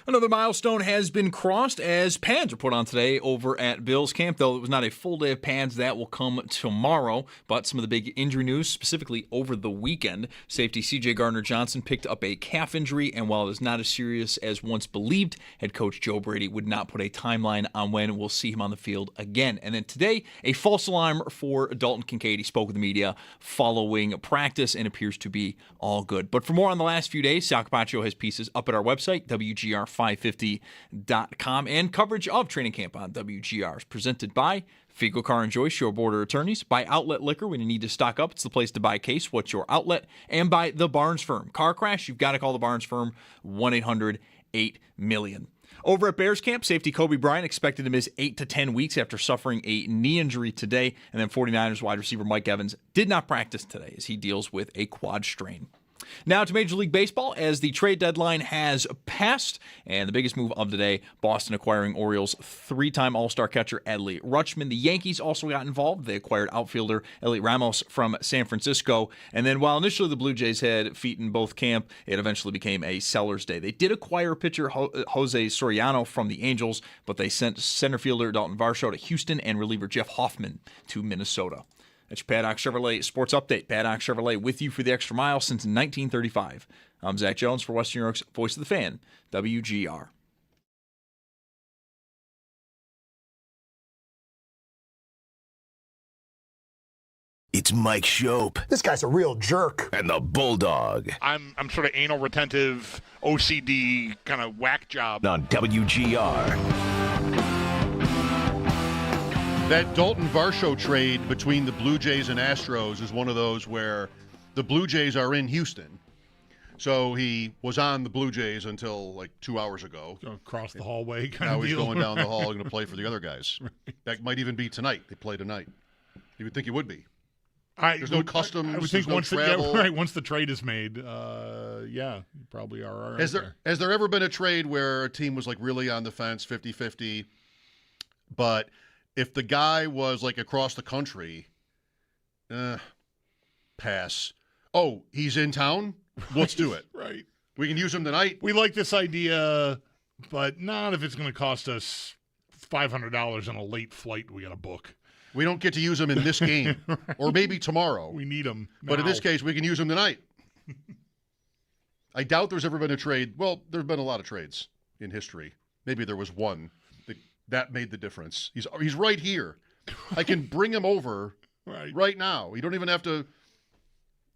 Another milestone has been crossed as pads are put on today over at Bills camp, though it was not a full day of pads. That will come tomorrow. But some of the big injury news, specifically over the weekend, safety C.J. Gardner-Johnson picked up a calf injury, and while it is not as serious as once believed, head coach Joe Brady would not put a timeline on when we'll see him on the field again. And then today, a false alarm for Dalton Kincaid. He spoke with the media following practice and appears to be all good. But for more on the last few days, Sal Capaccio has pieces up at our website, WGR550.com, and coverage of training camp on WGR is presented by Figo Car and Joyce, your border attorneys, by Outlet Liquor. When you need to stock up, it's the place to buy a case. What's your outlet? And by The Barnes Firm. Car crash, you've got to call The Barnes Firm, 1-800-8-million. Over at Bears camp, safety Kobe Bryant expected to miss 8 to 10 weeks after suffering a knee injury today. And then 49ers wide receiver Mike Evans did not practice today as he deals with a quad strain. Now to Major League Baseball, as the trade deadline has passed, and the biggest move of the day, Boston acquiring Orioles three-time All-Star catcher Adley Rutschman. The Yankees also got involved. They acquired outfielder Elliot Ramos from San Francisco. And then while initially the Blue Jays had feet in both camp, it eventually became a seller's day. They did acquire pitcher Jose Soriano from the Angels, but they sent center fielder Dalton Varsho to Houston and reliever Jeff Hoffman to Minnesota. That's your Paddock Chevrolet Sports Update. Paddock Chevrolet with you for the extra mile since 1935. I'm Zach Jones for Western New York's Voice of the Fan, WGR. It's Mike Schopp. This guy's a real jerk. And the Bulldog. I'm sort of anal retentive, OCD kind of whack job. On WGR. That Dalton Varsho trade between the Blue Jays and Astros is one of those where the Blue Jays are in Houston. So he was on the Blue Jays until like 2 hours ago. Across the hallway kind now of he's deal. going down the hall and going to play for the other guys. Right. That might even be tonight. They play tonight. You would think he would be. There's no customs. I would think no once travel. once the trade is made, you probably are. Has there ever been a trade where a team was like really on the fence, 50-50, but if the guy was like across the country, pass. Oh, he's in town? Let's do it. Right. We can use him tonight. We like this idea, but not if it's going to cost us $500 on a late flight we got to book. We don't get to use him in this game Right. or maybe tomorrow. We need him now. But in this case, we can use him tonight. I doubt there's ever been a trade. Well, there's been a lot of trades in history. Maybe there was one that made the difference. He's right here. I can bring him over right now. You don't even have to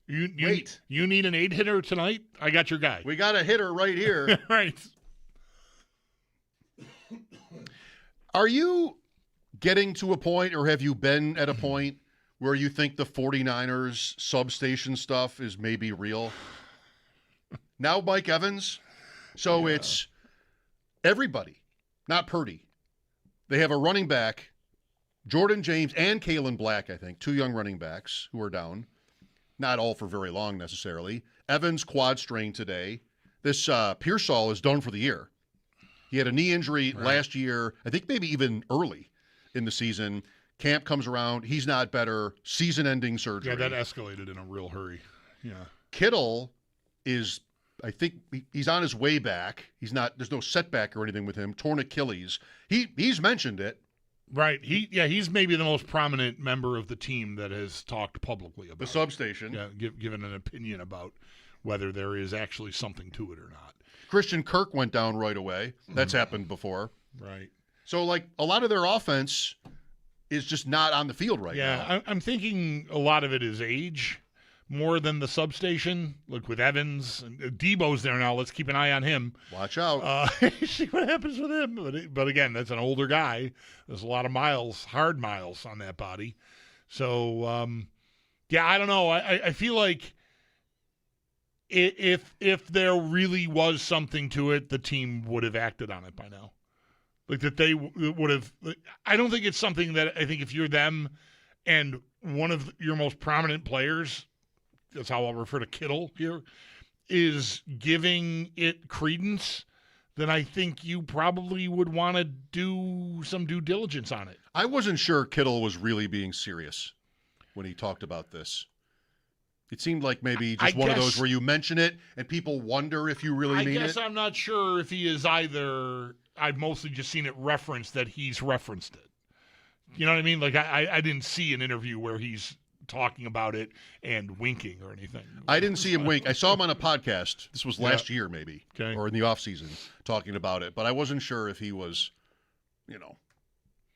wait. You need an 8-hitter tonight? I got your guy. We got a hitter right here. Right. Are you getting to a point, or have you been at a point where you think the 49ers substation stuff is maybe real? Now Mike Evans? So it's everybody, not Purdy. They have a running back, Jordan James and Kalen Black, I think, two young running backs who are down. Not all for very long necessarily. Evans quad strain today. This Pearsall is done for the year. He had a knee injury last year, I think maybe even early in the season. Camp comes around. He's not better. Season-ending surgery. Yeah, that escalated in a real hurry. Yeah. Kittle is, I think, he's on his way back. He's not. There's no setback or anything with him. Torn Achilles. He's mentioned it. Right. He's maybe the most prominent member of the team that has talked publicly about the substation. Yeah, given an opinion about whether there is actually something to it or not. Christian Kirk went down right away. That's happened before. Right. So, like, a lot of their offense is just not on the field right now. Yeah, I'm thinking a lot of it is age more than the substation. Look, with Evans, and Debo's there now. Let's keep an eye on him. Watch out. See what happens with him. But again, that's an older guy. There's a lot of miles, hard miles on that body. So, I don't know. I feel like if there really was something to it, the team would have acted on it by now. Like that they would have. I don't think it's something that I think if you're them and one of your most prominent players, that's how I'll refer to Kittle here, is giving it credence, then I think you probably would want to do some due diligence on it. I wasn't sure Kittle was really being serious when he talked about this. It seemed like maybe just one of those where you mention it and people wonder if you really mean it. I guess I'm not sure if he is either. I've mostly just seen it referenced that he's referenced it. You know what I mean? Like I didn't see an interview where he's talking about it and winking or anything. I didn't see him wink. I saw him on a podcast. This was last year maybe, or in the off season, talking about it. But I wasn't sure if he was,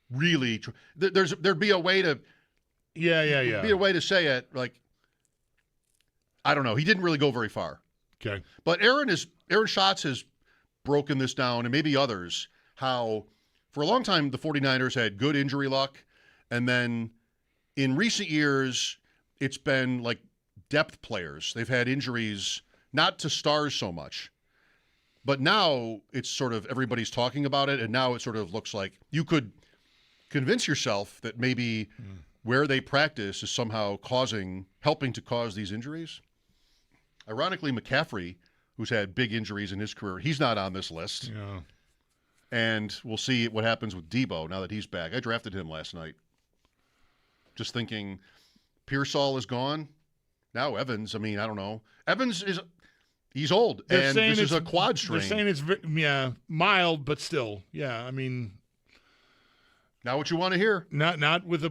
really. There'd be a way to. Yeah. Be a way to say it. Like, I don't know. He didn't really go very far. Okay. But Aaron Schatz has broken this down, and maybe others, how for a long time the 49ers had good injury luck, and then in recent years it's been like depth players. They've had injuries, not to stars so much. But now it's sort of everybody's talking about it, and now it sort of looks like you could convince yourself that maybe where they practice is somehow helping to cause these injuries. Ironically, McCaffrey, who's had big injuries in his career, he's not on this list. Yeah. And we'll see what happens with Debo now that he's back. I drafted him last night. Just thinking, Pearsall is gone. Now Evans, I don't know. Evans he's old, and this is a quad strain. They're saying it's mild, but still. Yeah, not what you want to hear. Not with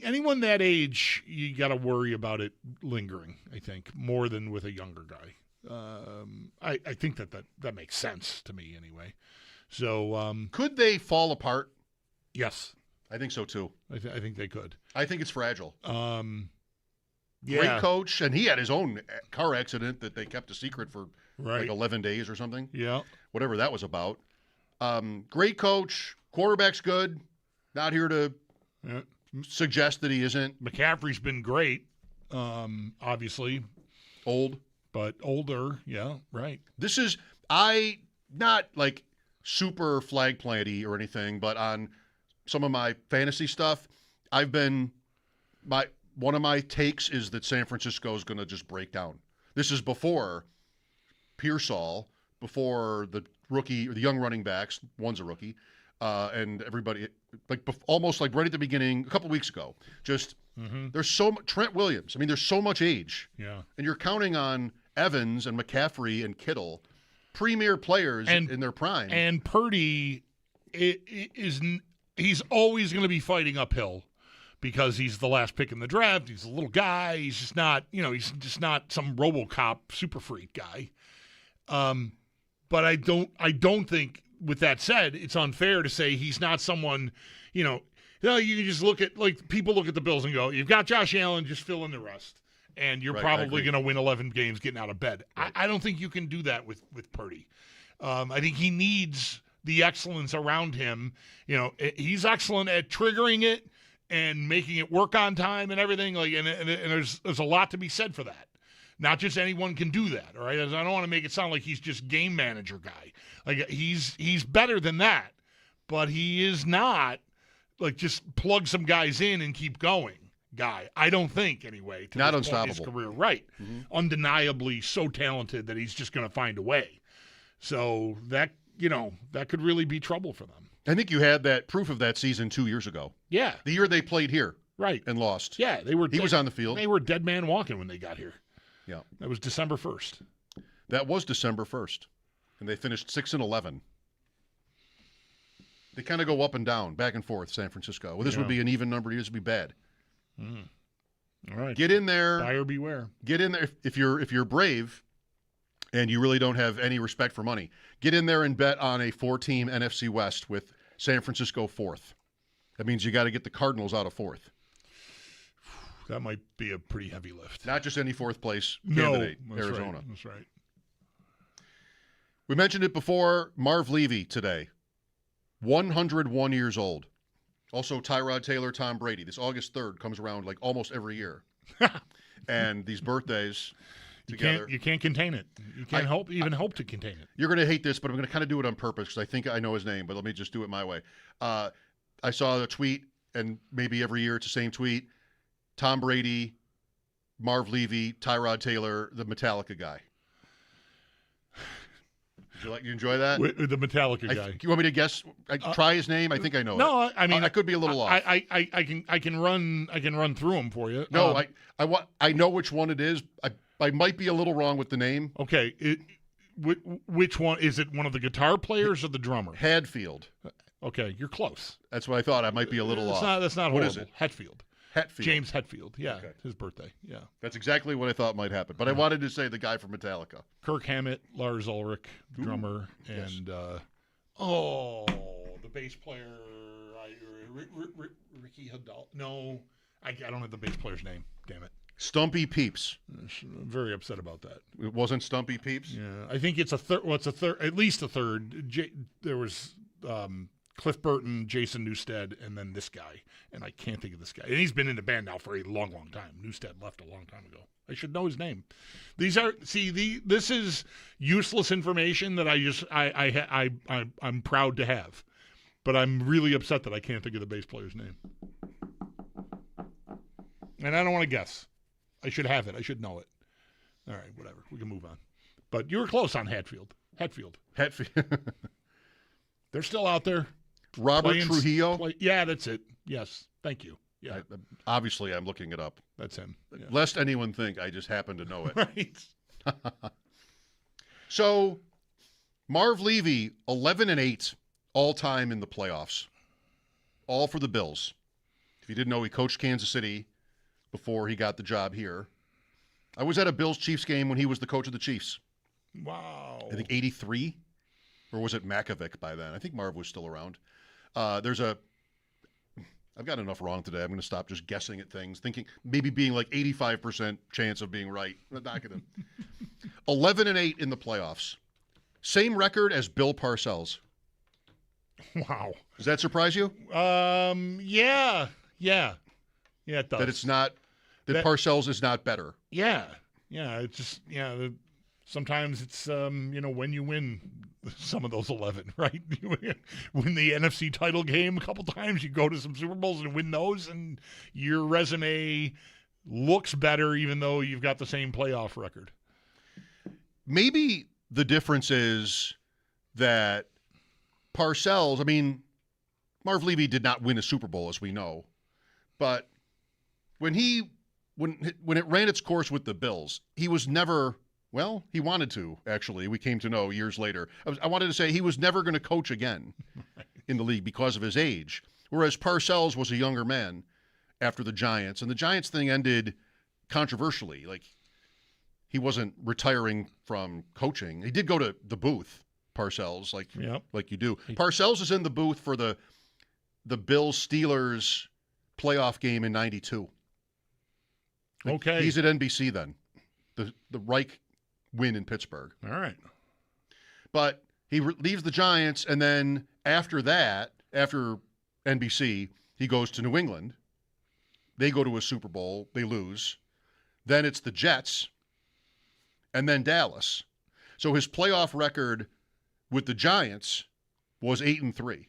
anyone that age, you got to worry about it lingering, I think, more than with a younger guy. I think that makes sense to me anyway. So could they fall apart? Yes. I think so too. I think they could. I think it's fragile. Yeah. Great coach, and he had his own car accident that they kept a secret for like 11 days or something. Yeah. Whatever that was about. Great coach, quarterback's good. Not here to suggest that he isn't. McCaffrey's been great, obviously. Old. But older, yeah, right. This is, not like super flag planty or anything, but on some of my fantasy stuff, one of my takes is that San Francisco is going to just break down. This is before Pearsall, before the young running backs, one's a rookie, and everybody, almost like right at the beginning, a couple weeks ago, just there's so much, Trent Williams, there's so much age. Yeah. And you're counting on Evans and McCaffrey and Kittle, premier players in their prime. And Purdy he's always going to be fighting uphill because he's the last pick in the draft. He's a little guy. He's just not, he's just not some RoboCop super freak guy. But I don't think, with that said, it's unfair to say he's not someone, you can just look at, people look at the Bills and go, you've got Josh Allen, just fill in the rest. And you're probably going to win 11 games getting out of bed. Right. I don't think you can do that with Purdy. I think he needs the excellence around him. He's excellent at triggering it and making it work on time and everything. And there's a lot to be said for that. Not just anyone can do that, all right? I don't want to make it sound like he's just game manager guy. He's better than that, but he is not just plug some guys in and keep going guy. I don't think, anyway. To not this unstoppable. Point in his career, right? Undeniably so talented that he's just going to find a way. So that could really be trouble for them. I think you had that proof of that season 2 years ago. Yeah, the year they played here, right, and lost. Yeah, he was on the field. They were dead man walking when they got here. Yeah, that was December 1st. That was December 1st, and they finished 6-11. They kind of go up and down, back and forth. San Francisco. Well, this would be an even number. This would be bad. All right, get in there. Buyer beware. Get in there if you're brave, and you really don't have any respect for money. Get in there and bet on a 4-team NFC West with San Francisco 4th. That means you got to get the Cardinals out of 4th. That might be a pretty heavy lift. Not just any 4th place candidate, Arizona. Right. That's right. We mentioned it before. Marv Levy today, 101 years old. Also, Tyrod Taylor, Tom Brady. This August 3rd comes around almost every year. And these birthdays together. You can't contain it. You can't hope to contain it. You're going to hate this, but I'm going to kind of do it on purpose because I think I know his name, but let me just do it my way. I saw a tweet, and maybe every year it's the same tweet. Tom Brady, Marv Levy, Tyrod Taylor, the Metallica guy. You enjoy that? With the Metallica guy. You want me to guess? Try his name. I think I know it. No, I mean I could be a little off. I can run through them for you. No, I know which one it is. I might be a little wrong with the name. Okay, which one is it? One of the guitar players or the drummer? Hadfield. Okay, you're close. That's what I thought. I might be a little off. That's not what horrible. Is it? Hetfield. James Hetfield. Yeah, okay. His birthday. Yeah, that's exactly what I thought might happen. But I wanted to say the guy from Metallica. Kirk Hammett, Lars Ulrich, drummer, and the bass player, Ricky Hudal. No, I don't have the bass player's name. Damn it. Stumpy Peeps. I'm very upset about that. It wasn't Stumpy Peeps? Yeah, I think it's a third. Well, it's a third, at least a third. There was Cliff Burton, Jason Newsted, and then this guy. And I can't think of this guy. And he's been in the band now for a long, long time. Newsted left a long time ago. I should know his name. This is useless information that I'm proud to have. But I'm really upset that I can't think of the bass player's name. And I don't want to guess. I should have it. I should know it. All right, whatever. We can move on. But you were close on Hetfield. They're still out there. Robert Trujillo? Yeah, that's it. Yes. Thank you. Yeah. Obviously, I'm looking it up. That's him. Yeah. Lest anyone think I just happen to know it. Right. So, Marv Levy, 11-8 all-time in the playoffs. All for the Bills. If you didn't know, he coached Kansas City before he got the job here. I was at a Bills-Chiefs game when he was the coach of the Chiefs. Wow. I think 83? Or was it Makovic by then? I think Marv was still around. I've got enough wrong today. I'm going to stop just guessing at things, thinking maybe being like 85% chance of being right. I'm not going to. 11-8 in the playoffs. Same record as Bill Parcells. Wow. Does that surprise you? Yeah. Yeah, it does. That it's not, that Parcells is not better. Yeah. It's just, sometimes it's, when you win some of those 11, right? You win the NFC title game a couple times, you go to some Super Bowls and win those, and your resume looks better even though you've got the same playoff record. Maybe the difference is that Parcells, Marv Levy did not win a Super Bowl, as we know. But when it ran its course with the Bills, he was never, he wanted to, actually. We came to know years later. I wanted to say he was never going to coach again in the league because of his age. Whereas Parcells was a younger man after the Giants. And the Giants thing ended controversially. Like, he wasn't retiring from coaching. He did go to the booth, Parcells, like you do. Parcells is in the booth for the Bills-Steelers playoff game in 92. Okay. He's at NBC then. The Reich win in Pittsburgh. All right. But he leaves the Giants, and then after that, after NBC, he goes to New England. They go to a Super Bowl. They lose. Then it's the Jets, and then Dallas. So his playoff record with the Giants was 8-3.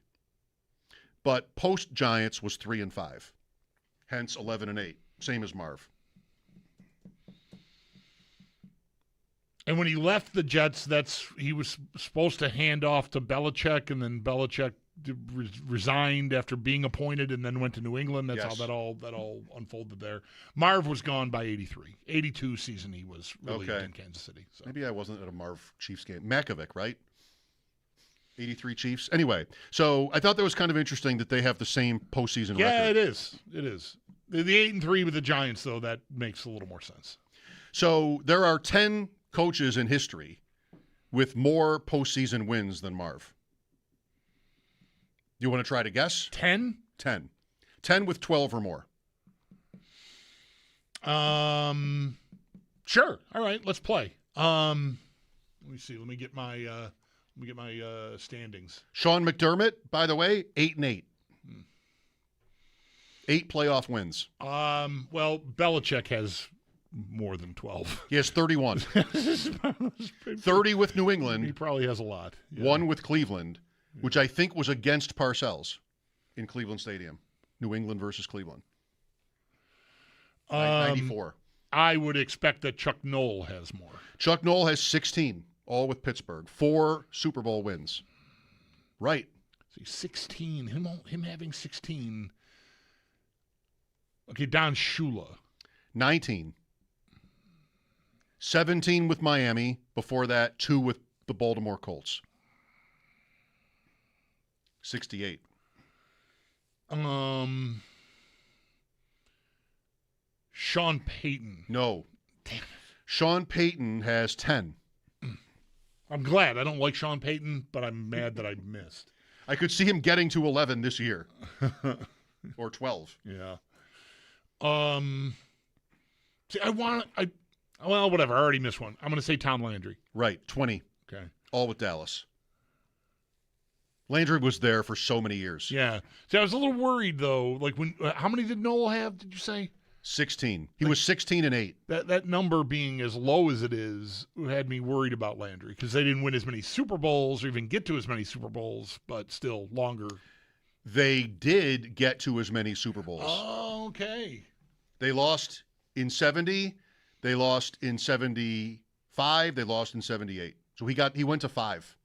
But post-Giants was 3-5. Hence 11-8. Same as Marv. And when he left the Jets, he was supposed to hand off to Belichick, and then Belichick resigned after being appointed, and then went to New England. That's how that all unfolded there. Marv was gone by 83. 82 season he was relieved in Kansas City. So. Maybe I wasn't at a Marv Chiefs game. Makovic, right? 83 Chiefs. Anyway, so I thought that was kind of interesting that they have the same postseason record. Yeah, it is. The 8-3 with the Giants, though, that makes a little more sense. So there are 10 coaches in history with more postseason wins than Marv. You want to try to guess? 10? 10. 10 with 12 or more. Sure. All right, let's play. Let me see. Let me get my standings. Sean McDermott, by the way, 8-8. 8 playoff wins. Well, Belichick has more than 12. He has 31. 30 with New England. He probably has a lot. Yeah. 1 with Cleveland, which I think was against Parcells in Cleveland Stadium. New England versus Cleveland. 94. I would expect that Chuck Noll has more. Chuck Noll has 16 all with Pittsburgh. 4 Super Bowl wins. Right. See, 16. Him having 16. Okay, Don Shula. 19. 17 with Miami. Before that, 2 with the Baltimore Colts. 68. Sean Payton. No. Damn it. Sean Payton has 10. I'm glad. I don't like Sean Payton, but I'm mad that I missed. I could see him getting to 11 this year. Or 12. Yeah. See, well, whatever. I already missed one. I'm going to say Tom Landry. Right, 20. Okay. All with Dallas. Landry was there for so many years. Yeah. See, I was a little worried, though. Like, how many did Noel have, did you say? 16. He was 16-8. That number being as low as it is had me worried about Landry because they didn't win as many Super Bowls or even get to as many Super Bowls, but still longer. They did get to as many Super Bowls. Oh, okay. They lost in 70. They lost in 75. They lost in 78. So he went to 5.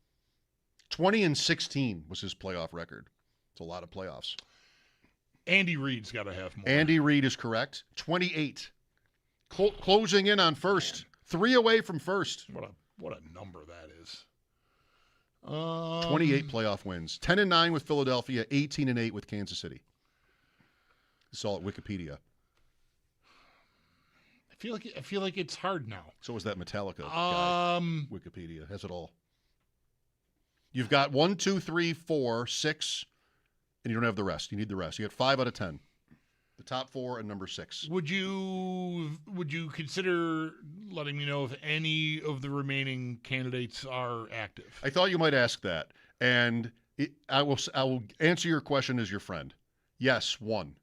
20-16 was his playoff record. It's a lot of playoffs. Andy Reid's got to have more. Andy Reid is correct. 28. Closing in on first. 3 away from first. What a number that is. 28 playoff wins. 10-9 with Philadelphia. 18-8 with Kansas City. It's all at Wikipedia. I feel like it's hard now. So is that Metallica guy. Wikipedia has it all. You've got 1, 2, 3, 4, 6, and you don't have the rest. You need the rest. You got 5 out of 10. The top 4 and number 6. Would you consider letting me know if any of the remaining candidates are active? I thought you might ask that, and I will answer your question as your friend. Yes, 1.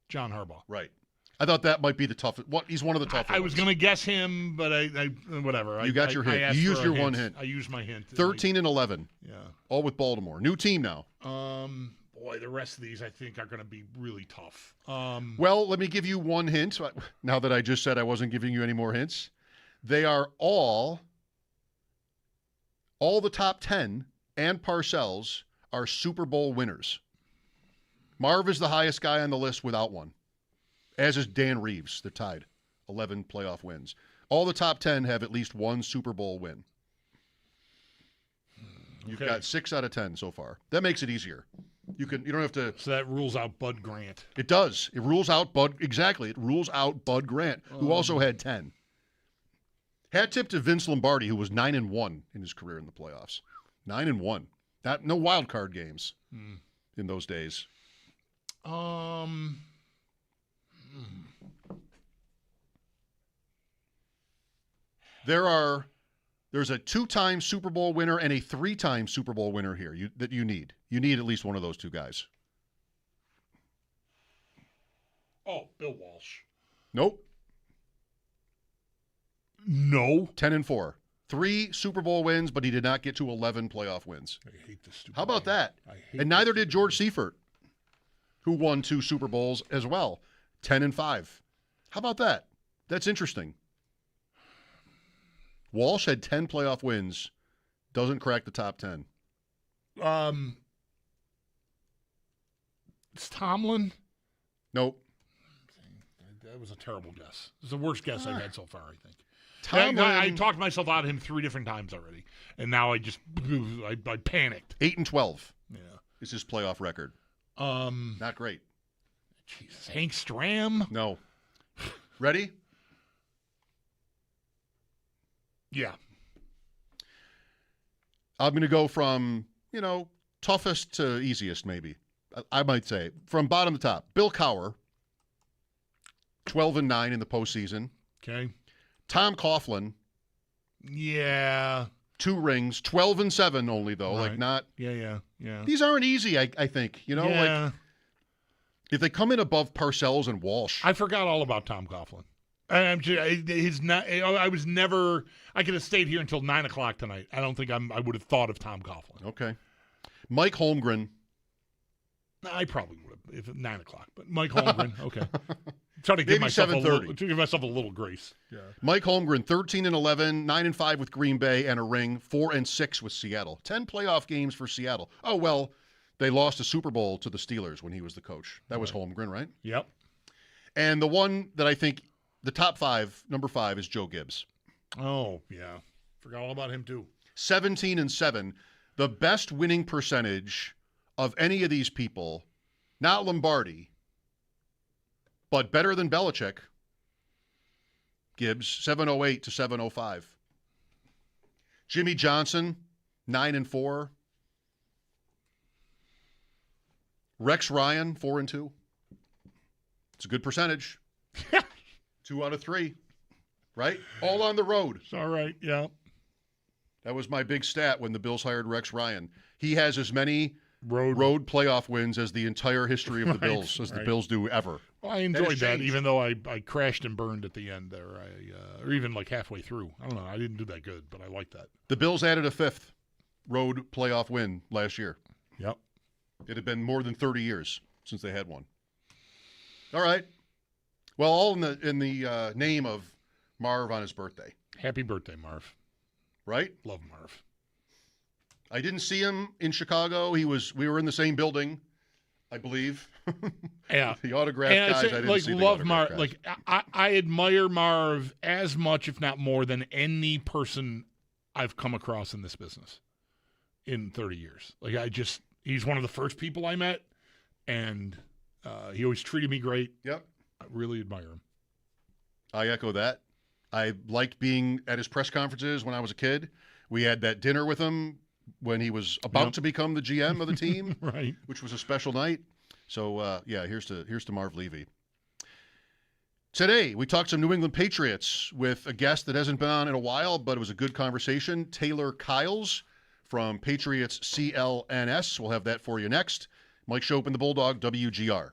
John Harbaugh. Right. I thought that might be the toughest. He's one of the toughest. I was going to guess him, but I whatever. You got your hint. You used your one hint. I used my hint. 13-11. Yeah. All with Baltimore. New team now. Boy, the rest of these I think are going to be really tough. Well, let me give you one hint. Now that I just said I wasn't giving you any more hints, they are all the top 10 and Parcells are Super Bowl winners. Marv is the highest guy on the list without one. As is Dan Reeves. They're tied. 11 playoff wins. All the top 10 have at least one Super Bowl win. You've got 6 out of 10 so far. That makes it easier. You don't have to. So that rules out Bud Grant. It does. It rules out Bud. Exactly. It rules out Bud Grant, who also had 10. Hat tip to Vince Lombardi, who was 9-1 in his career in the playoffs. 9-1. No wild card games in those days. There's a 2-time Super Bowl winner and a 3-time Super Bowl winner here that you need. You need at least one of those 2 guys. Oh, Bill Walsh. Nope. No. 10-4. 3 Super Bowl wins, but he did not get to 11 playoff wins. I hate this stupid. How about that? And neither did George Seifert, who won 2 Super Bowls as well. 10-5. How about that? That's interesting. Walsh had 10 playoff wins. Doesn't crack the top 10. It's Tomlin? Nope. That was a terrible guess. It's the worst guess I've had so far, I think. Tomlin, I talked myself out of him 3 different times already, and now I panicked. 8-12. Yeah, is his playoff record. Not great. Jesus, Hank Stram? No. Ready? Yeah. I'm going to go from, toughest to easiest, maybe. I might say. From bottom to top. Bill Cowher, 12-9 in the postseason. Okay. Tom Coughlin. Yeah. 2 rings. 12-7 only, though. Right. Like, not. Yeah. These aren't easy, I think. Yeah. Like, if they come in above Parcells and Walsh. I forgot all about Tom Coughlin. I could have stayed here until 9 o'clock tonight. I don't think I would have thought of Tom Coughlin. Okay. Mike Holmgren. I probably would have if at 9 o'clock, but Mike Holmgren, okay. Trying to give Maybe myself 7:30. to give myself a little grace. Yeah. Mike Holmgren, 13-11, 9-5 with Green Bay and a ring, 4-6 with Seattle. 10 playoff games for Seattle. Oh, well, they lost a Super Bowl to the Steelers when he was the coach. That was Holmgren, right? Yep. And the one that I think the top 5, number 5, is Joe Gibbs. Oh, yeah. Forgot all about him, too. 17-7. The best winning percentage of any of these people, not Lombardi, but better than Belichick, Gibbs, 708 to 705. Jimmy Johnson, 9-4. Rex Ryan, 4-2. It's a good percentage. 2 out of 3, right? All on the road. It's all right, yeah. That was my big stat when the Bills hired Rex Ryan. He has as many road playoff wins as the entire history of the Bills, as the Bills do ever. Well, I enjoyed that, even though I crashed and burned at the end there, or even like halfway through. I don't know. I didn't do that good, but I like that. The Bills added a 5th road playoff win last year. Yep. It had been more than 30 years since they had one. All right. Well, all in the name of Marv on his birthday. Happy birthday, Marv. Right? Love Marv. I didn't see him in Chicago. We were in the same building, I believe. Yeah. The autograph and guys, I didn't like, see the love autograph Marv. guys. Like I admire Marv as much, if not more, than any person I've come across in this business in 30 years. Like he's one of the first people I met, and he always treated me great. Yep. I really admire him. I echo that. I liked being at his press conferences when I was a kid. We had that dinner with him when he was about to become the GM of the team, right? Which was a special night. So here's to Marv Levy. Today we talked some New England Patriots with a guest that hasn't been on in a while, but it was a good conversation. Taylor Kyles from Patriots CLNS. We'll have that for you next. Mike Schopp and the Bulldog, WGR.